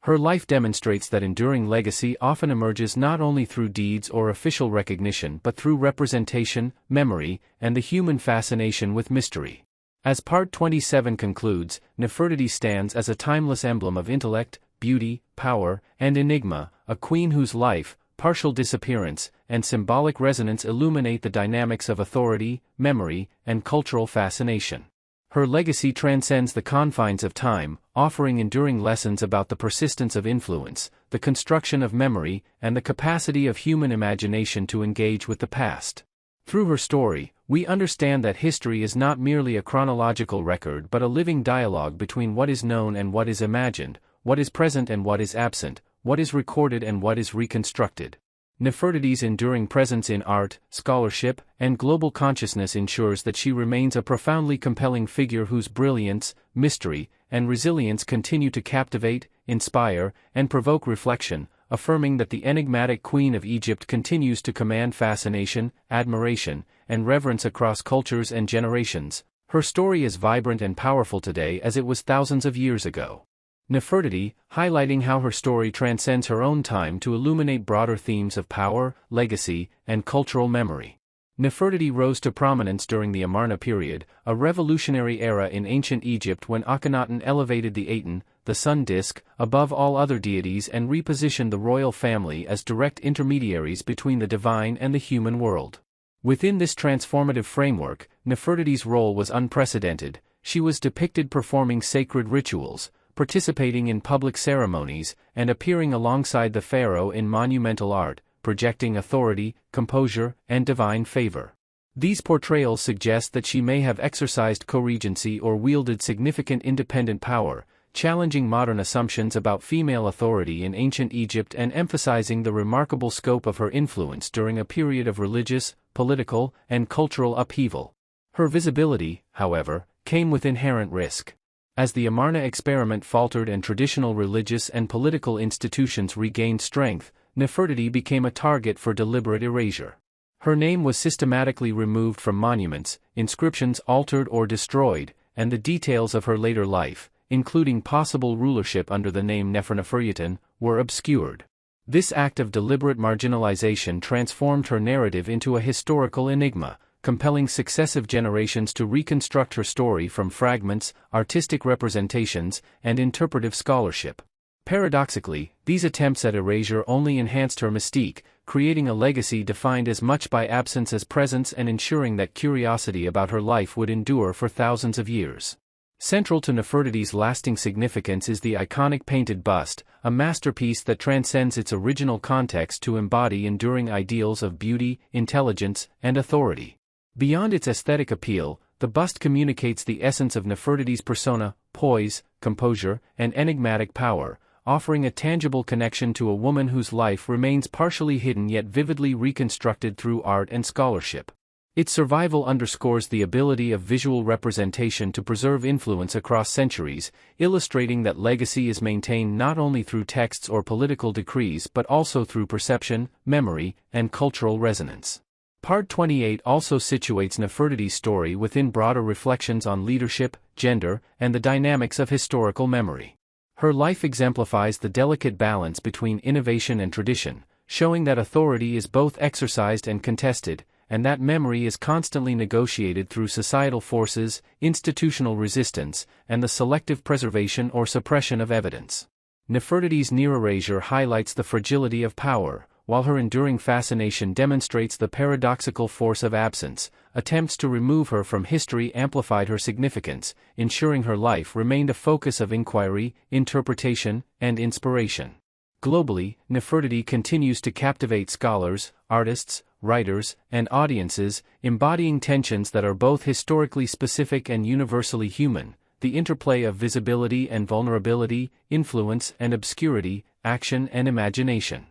Her life demonstrates that enduring legacy often emerges not only through deeds or official recognition but through representation, memory, and the human fascination with mystery. As Part 27 concludes, Nefertiti stands as a timeless emblem of intellect, beauty, power, and enigma, a queen whose life, partial disappearance, and symbolic resonance illuminate the dynamics of authority, memory, and cultural fascination. Her legacy transcends the confines of time, offering enduring lessons about the persistence of influence, the construction of memory, and the capacity of human imagination to engage with the past. Through her story, we understand that history is not merely a chronological record but a living dialogue between what is known and what is imagined, what is present and what is absent, what is recorded and what is reconstructed. Nefertiti's enduring presence in art, scholarship, and global consciousness ensures that she remains a profoundly compelling figure whose brilliance, mystery, and resilience continue to captivate, inspire, and provoke reflection, affirming that the enigmatic Queen of Egypt continues to command fascination, admiration, and reverence across cultures and generations. Her story is vibrant and powerful today as it was thousands of years ago. Nefertiti, highlighting how her story transcends her own time to illuminate broader themes of power, legacy, and cultural memory. Nefertiti rose to prominence during the Amarna period, a revolutionary era in ancient Egypt when Akhenaten elevated the Aten, the sun disk, above all other deities and repositioned the royal family as direct intermediaries between the divine and the human world. Within this transformative framework, Nefertiti's role was unprecedented. She was depicted performing sacred rituals, participating in public ceremonies, and appearing alongside the pharaoh in monumental art, projecting authority, composure, and divine favor. These portrayals suggest that she may have exercised co-regency or wielded significant independent power, challenging modern assumptions about female authority in ancient Egypt and emphasizing the remarkable scope of her influence during a period of religious, political, and cultural upheaval. Her visibility, however, came with inherent risk. As the Amarna experiment faltered and traditional religious and political institutions regained strength, Nefertiti became a target for deliberate erasure. Her name was systematically removed from monuments, inscriptions altered or destroyed, and the details of her later life, including possible rulership under the name Nefertiti, were obscured. This act of deliberate marginalization transformed her narrative into a historical enigma, compelling successive generations to reconstruct her story from fragments, artistic representations, and interpretive scholarship. Paradoxically, these attempts at erasure only enhanced her mystique, creating a legacy defined as much by absence as presence and ensuring that curiosity about her life would endure for thousands of years. Central to Nefertiti's lasting significance is the iconic painted bust, a masterpiece that transcends its original context to embody enduring ideals of beauty, intelligence, and authority. Beyond its aesthetic appeal, the bust communicates the essence of Nefertiti's persona, poise, composure, and enigmatic power, offering a tangible connection to a woman whose life remains partially hidden yet vividly reconstructed through art and scholarship. Its survival underscores the ability of visual representation to preserve influence across centuries, illustrating that legacy is maintained not only through texts or political decrees but also through perception, memory, and cultural resonance. Part 28 also situates Nefertiti's story within broader reflections on leadership, gender, and the dynamics of historical memory. Her life exemplifies the delicate balance between innovation and tradition, showing that authority is both exercised and contested, and that memory is constantly negotiated through societal forces, institutional resistance, and the selective preservation or suppression of evidence. Nefertiti's near erasure highlights the fragility of power, while her enduring fascination demonstrates the paradoxical force of absence. Attempts to remove her from history amplified her significance, ensuring her life remained a focus of inquiry, interpretation, and inspiration. Globally, Nefertiti continues to captivate scholars, artists, writers, and audiences, embodying tensions that are both historically specific and universally human: the interplay of visibility and vulnerability, influence and obscurity, action and imagination.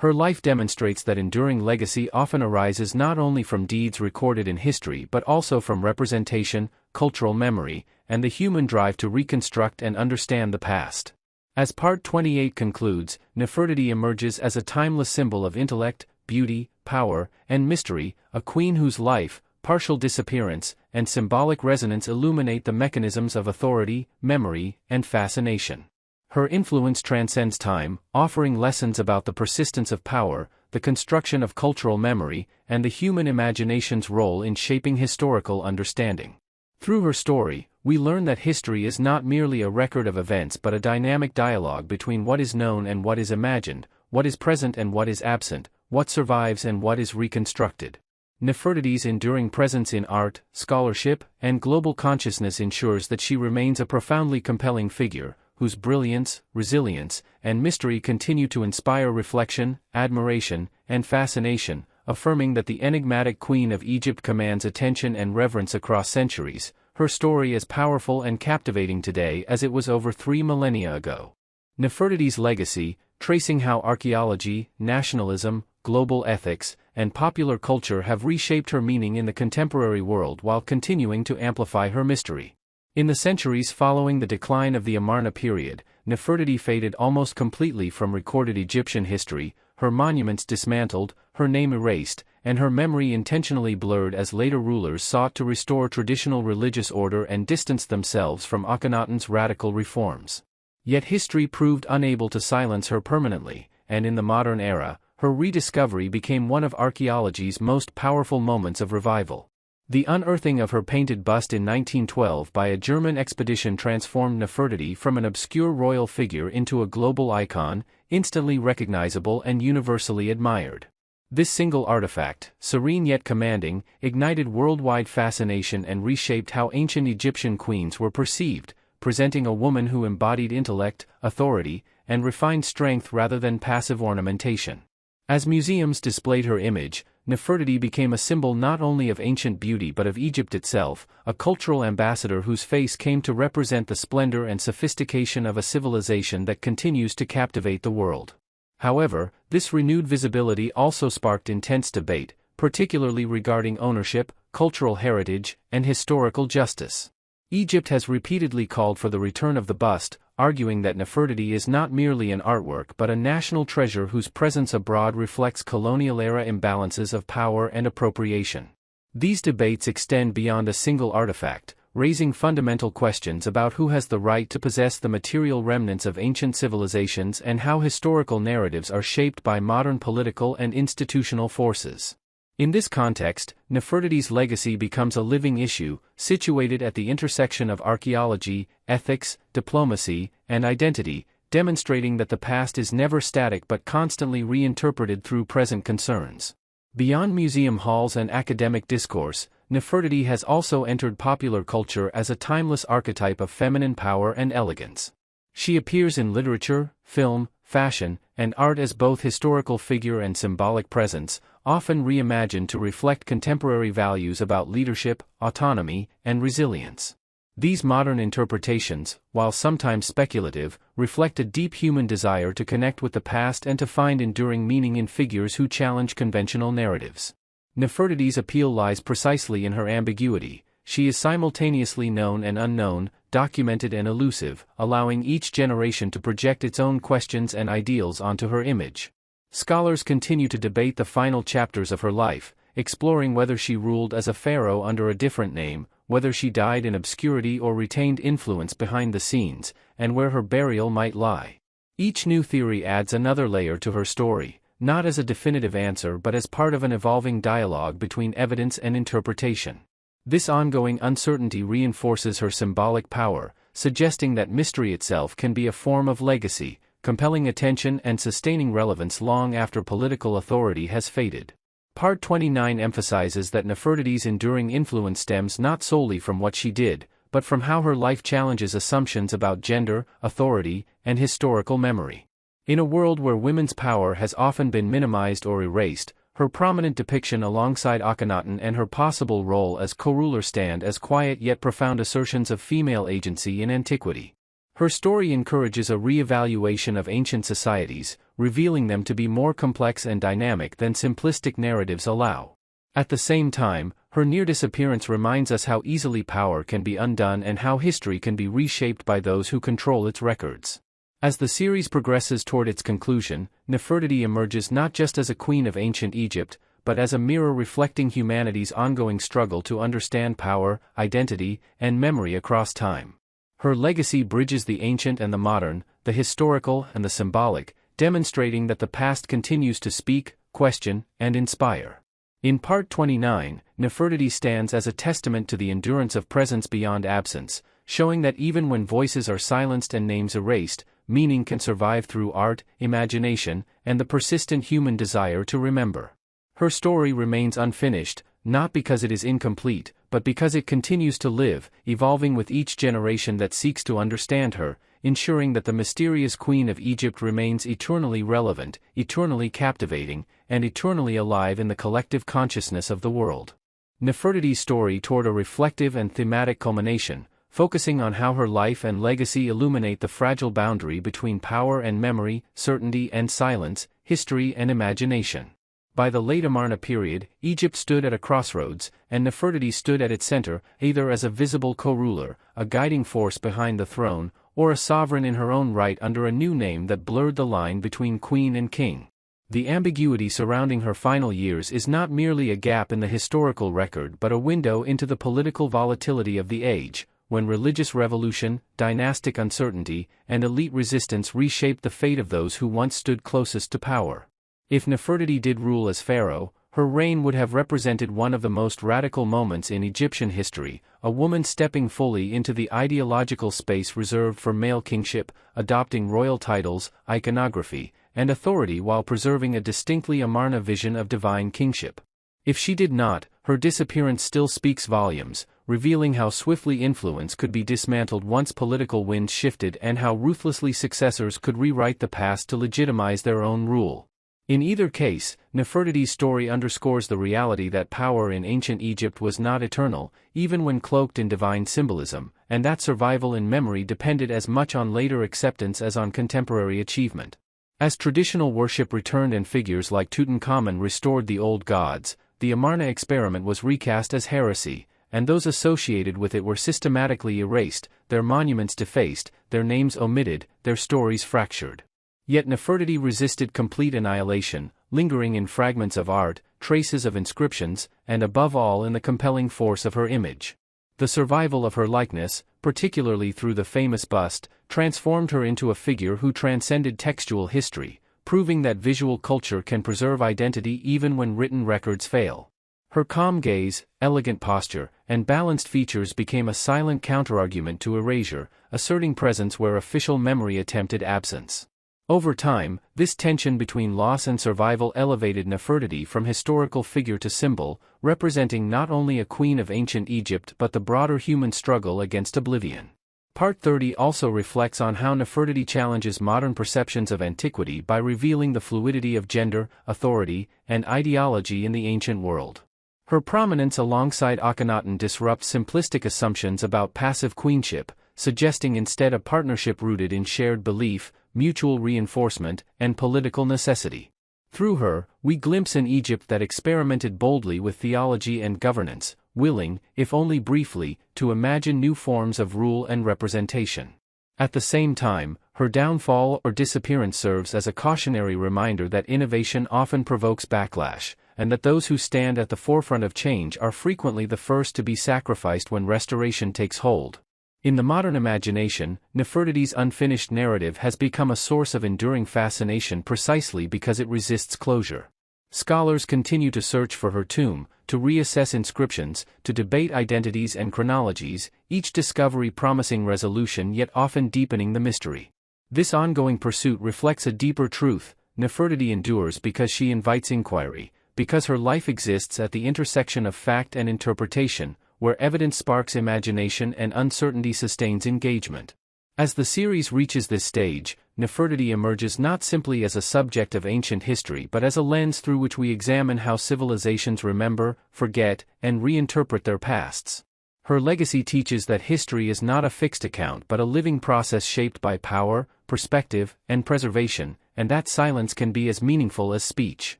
Her life demonstrates that enduring legacy often arises not only from deeds recorded in history but also from representation, cultural memory, and the human drive to reconstruct and understand the past. As Part 28 concludes, Nefertiti emerges as a timeless symbol of intellect, beauty, power, and mystery, a queen whose life, partial disappearance, and symbolic resonance illuminate the mechanisms of authority, memory, and fascination. Her influence transcends time, offering lessons about the persistence of power, the construction of cultural memory, and the human imagination's role in shaping historical understanding. Through her story, we learn that history is not merely a record of events but a dynamic dialogue between what is known and what is imagined, what is present and what is absent, what survives and what is reconstructed. Nefertiti's enduring presence in art, scholarship, and global consciousness ensures that she remains a profoundly compelling figure, whose brilliance, resilience, and mystery continue to inspire reflection, admiration, and fascination, affirming that the enigmatic Queen of Egypt commands attention and reverence across centuries. Her story is powerful and captivating today as it was over 3 millennia ago. Nefertiti's legacy, tracing how archaeology, nationalism, global ethics, and popular culture have reshaped her meaning in the contemporary world while continuing to amplify her mystery. In the centuries following the decline of the Amarna period, Nefertiti faded almost completely from recorded Egyptian history, her monuments dismantled, her name erased, and her memory intentionally blurred as later rulers sought to restore traditional religious order and distance themselves from Akhenaten's radical reforms. Yet history proved unable to silence her permanently, and in the modern era, her rediscovery became one of archaeology's most powerful moments of revival. The unearthing of her painted bust in 1912 by a German expedition transformed Nefertiti from an obscure royal figure into a global icon, instantly recognizable and universally admired. This single artifact, serene yet commanding, ignited worldwide fascination and reshaped how ancient Egyptian queens were perceived, presenting a woman who embodied intellect, authority, and refined strength rather than passive ornamentation. As museums displayed her image, Nefertiti became a symbol not only of ancient beauty but of Egypt itself, a cultural ambassador whose face came to represent the splendor and sophistication of a civilization that continues to captivate the world. However, this renewed visibility also sparked intense debate, particularly regarding ownership, cultural heritage, and historical justice. Egypt has repeatedly called for the return of the bust, arguing that Nefertiti is not merely an artwork but a national treasure whose presence abroad reflects colonial-era imbalances of power and appropriation. These debates extend beyond a single artifact, raising fundamental questions about who has the right to possess the material remnants of ancient civilizations and how historical narratives are shaped by modern political and institutional forces. In this context, Nefertiti's legacy becomes a living issue, situated at the intersection of archaeology, ethics, diplomacy, and identity, demonstrating that the past is never static but constantly reinterpreted through present concerns. Beyond museum halls and academic discourse, Nefertiti has also entered popular culture as a timeless archetype of feminine power and elegance. She appears in literature, film, fashion, and art as both historical figure and symbolic presence, often reimagined to reflect contemporary values about leadership, autonomy, and resilience. These modern interpretations, while sometimes speculative, reflect a deep human desire to connect with the past and to find enduring meaning in figures who challenge conventional narratives. Nefertiti's appeal lies precisely in her ambiguity. She is simultaneously known and unknown, documented and elusive, allowing each generation to project its own questions and ideals onto her image. Scholars continue to debate the final chapters of her life, exploring whether she ruled as a pharaoh under a different name, whether she died in obscurity or retained influence behind the scenes, and where her burial might lie. Each new theory adds another layer to her story, not as a definitive answer but as part of an evolving dialogue between evidence and interpretation. This ongoing uncertainty reinforces her symbolic power, suggesting that mystery itself can be a form of legacy, compelling attention and sustaining relevance long after political authority has faded. Part 29 emphasizes that Nefertiti's enduring influence stems not solely from what she did, but from how her life challenges assumptions about gender, authority, and historical memory. In a world where women's power has often been minimized or erased, her prominent depiction alongside Akhenaten and her possible role as co-ruler stand as quiet yet profound assertions of female agency in antiquity. Her story encourages a re-evaluation of ancient societies, revealing them to be more complex and dynamic than simplistic narratives allow. At the same time, her near disappearance reminds us how easily power can be undone and how history can be reshaped by those who control its records. As the series progresses toward its conclusion, Nefertiti emerges not just as a queen of ancient Egypt, but as a mirror reflecting humanity's ongoing struggle to understand power, identity, and memory across time. Her legacy bridges the ancient and the modern, the historical and the symbolic, demonstrating that the past continues to speak, question, and inspire. In Part 29, Nefertiti stands as a testament to the endurance of presence beyond absence, showing that even when voices are silenced and names erased, meaning can survive through art, imagination, and the persistent human desire to remember. Her story remains unfinished, not because it is incomplete, but because it continues to live, evolving with each generation that seeks to understand her, ensuring that the mysterious Queen of Egypt remains eternally relevant, eternally captivating, and eternally alive in the collective consciousness of the world. Nefertiti's story toward a reflective and thematic culmination, focusing on how her life and legacy illuminate the fragile boundary between power and memory, certainty and silence, history and imagination. By the late Amarna period, Egypt stood at a crossroads, and Nefertiti stood at its center, either as a visible co-ruler, a guiding force behind the throne, or a sovereign in her own right under a new name that blurred the line between queen and king. The ambiguity surrounding her final years is not merely a gap in the historical record but a window into the political volatility of the age, when religious revolution, dynastic uncertainty, and elite resistance reshaped the fate of those who once stood closest to power. If Nefertiti did rule as pharaoh, her reign would have represented one of the most radical moments in Egyptian history, a woman stepping fully into the ideological space reserved for male kingship, adopting royal titles, iconography, and authority while preserving a distinctly Amarna vision of divine kingship. If she did not, her disappearance still speaks volumes, revealing how swiftly influence could be dismantled once political winds shifted and how ruthlessly successors could rewrite the past to legitimize their own rule. In either case, Nefertiti's story underscores the reality that power in ancient Egypt was not eternal, even when cloaked in divine symbolism, and that survival in memory depended as much on later acceptance as on contemporary achievement. As traditional worship returned and figures like Tutankhamun restored the old gods, the Amarna experiment was recast as heresy, and those associated with it were systematically erased, their monuments defaced, their names omitted, their stories fractured. Yet Nefertiti resisted complete annihilation, lingering in fragments of art, traces of inscriptions, and above all in the compelling force of her image. The survival of her likeness, particularly through the famous bust, transformed her into a figure who transcended textual history, proving that visual culture can preserve identity even when written records fail. Her calm gaze, elegant posture, and balanced features became a silent counterargument to erasure, asserting presence where official memory attempted absence. Over time, this tension between loss and survival elevated Nefertiti from historical figure to symbol, representing not only a queen of ancient Egypt but the broader human struggle against oblivion. Part 30 also reflects on how Nefertiti challenges modern perceptions of antiquity by revealing the fluidity of gender, authority, and ideology in the ancient world. Her prominence alongside Akhenaten disrupts simplistic assumptions about passive queenship, suggesting instead a partnership rooted in shared belief, mutual reinforcement, and political necessity. Through her, we glimpse an Egypt that experimented boldly with theology and governance, willing, if only briefly, to imagine new forms of rule and representation. At the same time, her downfall or disappearance serves as a cautionary reminder that innovation often provokes backlash, and that those who stand at the forefront of change are frequently the first to be sacrificed when restoration takes hold. In the modern imagination, Nefertiti's unfinished narrative has become a source of enduring fascination precisely because it resists closure. Scholars continue to search for her tomb, to reassess inscriptions, to debate identities and chronologies, each discovery promising resolution yet often deepening the mystery. This ongoing pursuit reflects a deeper truth: Nefertiti endures because she invites inquiry, because her life exists at the intersection of fact and interpretation, where evidence sparks imagination and uncertainty sustains engagement. As the series reaches this stage, Nefertiti emerges not simply as a subject of ancient history but as a lens through which we examine how civilizations remember, forget, and reinterpret their pasts. Her legacy teaches that history is not a fixed account but a living process shaped by power, perspective, and preservation, and that silence can be as meaningful as speech.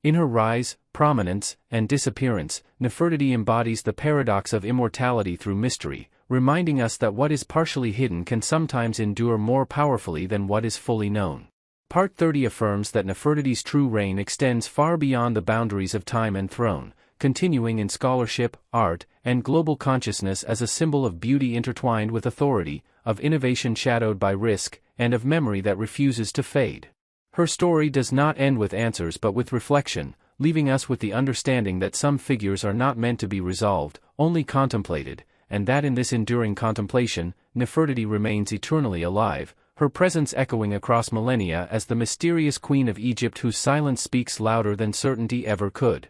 In her rise, prominence, and disappearance, Nefertiti embodies the paradox of immortality through mystery, reminding us that what is partially hidden can sometimes endure more powerfully than what is fully known. Part 30 affirms that Nefertiti's true reign extends far beyond the boundaries of time and throne, continuing in scholarship, art, and global consciousness as a symbol of beauty intertwined with authority, of innovation shadowed by risk, and of memory that refuses to fade. Her story does not end with answers but with reflection, leaving us with the understanding that some figures are not meant to be resolved, only contemplated, and that in this enduring contemplation, Nefertiti remains eternally alive, her presence echoing across millennia as the mysterious Queen of Egypt whose silence speaks louder than certainty ever could.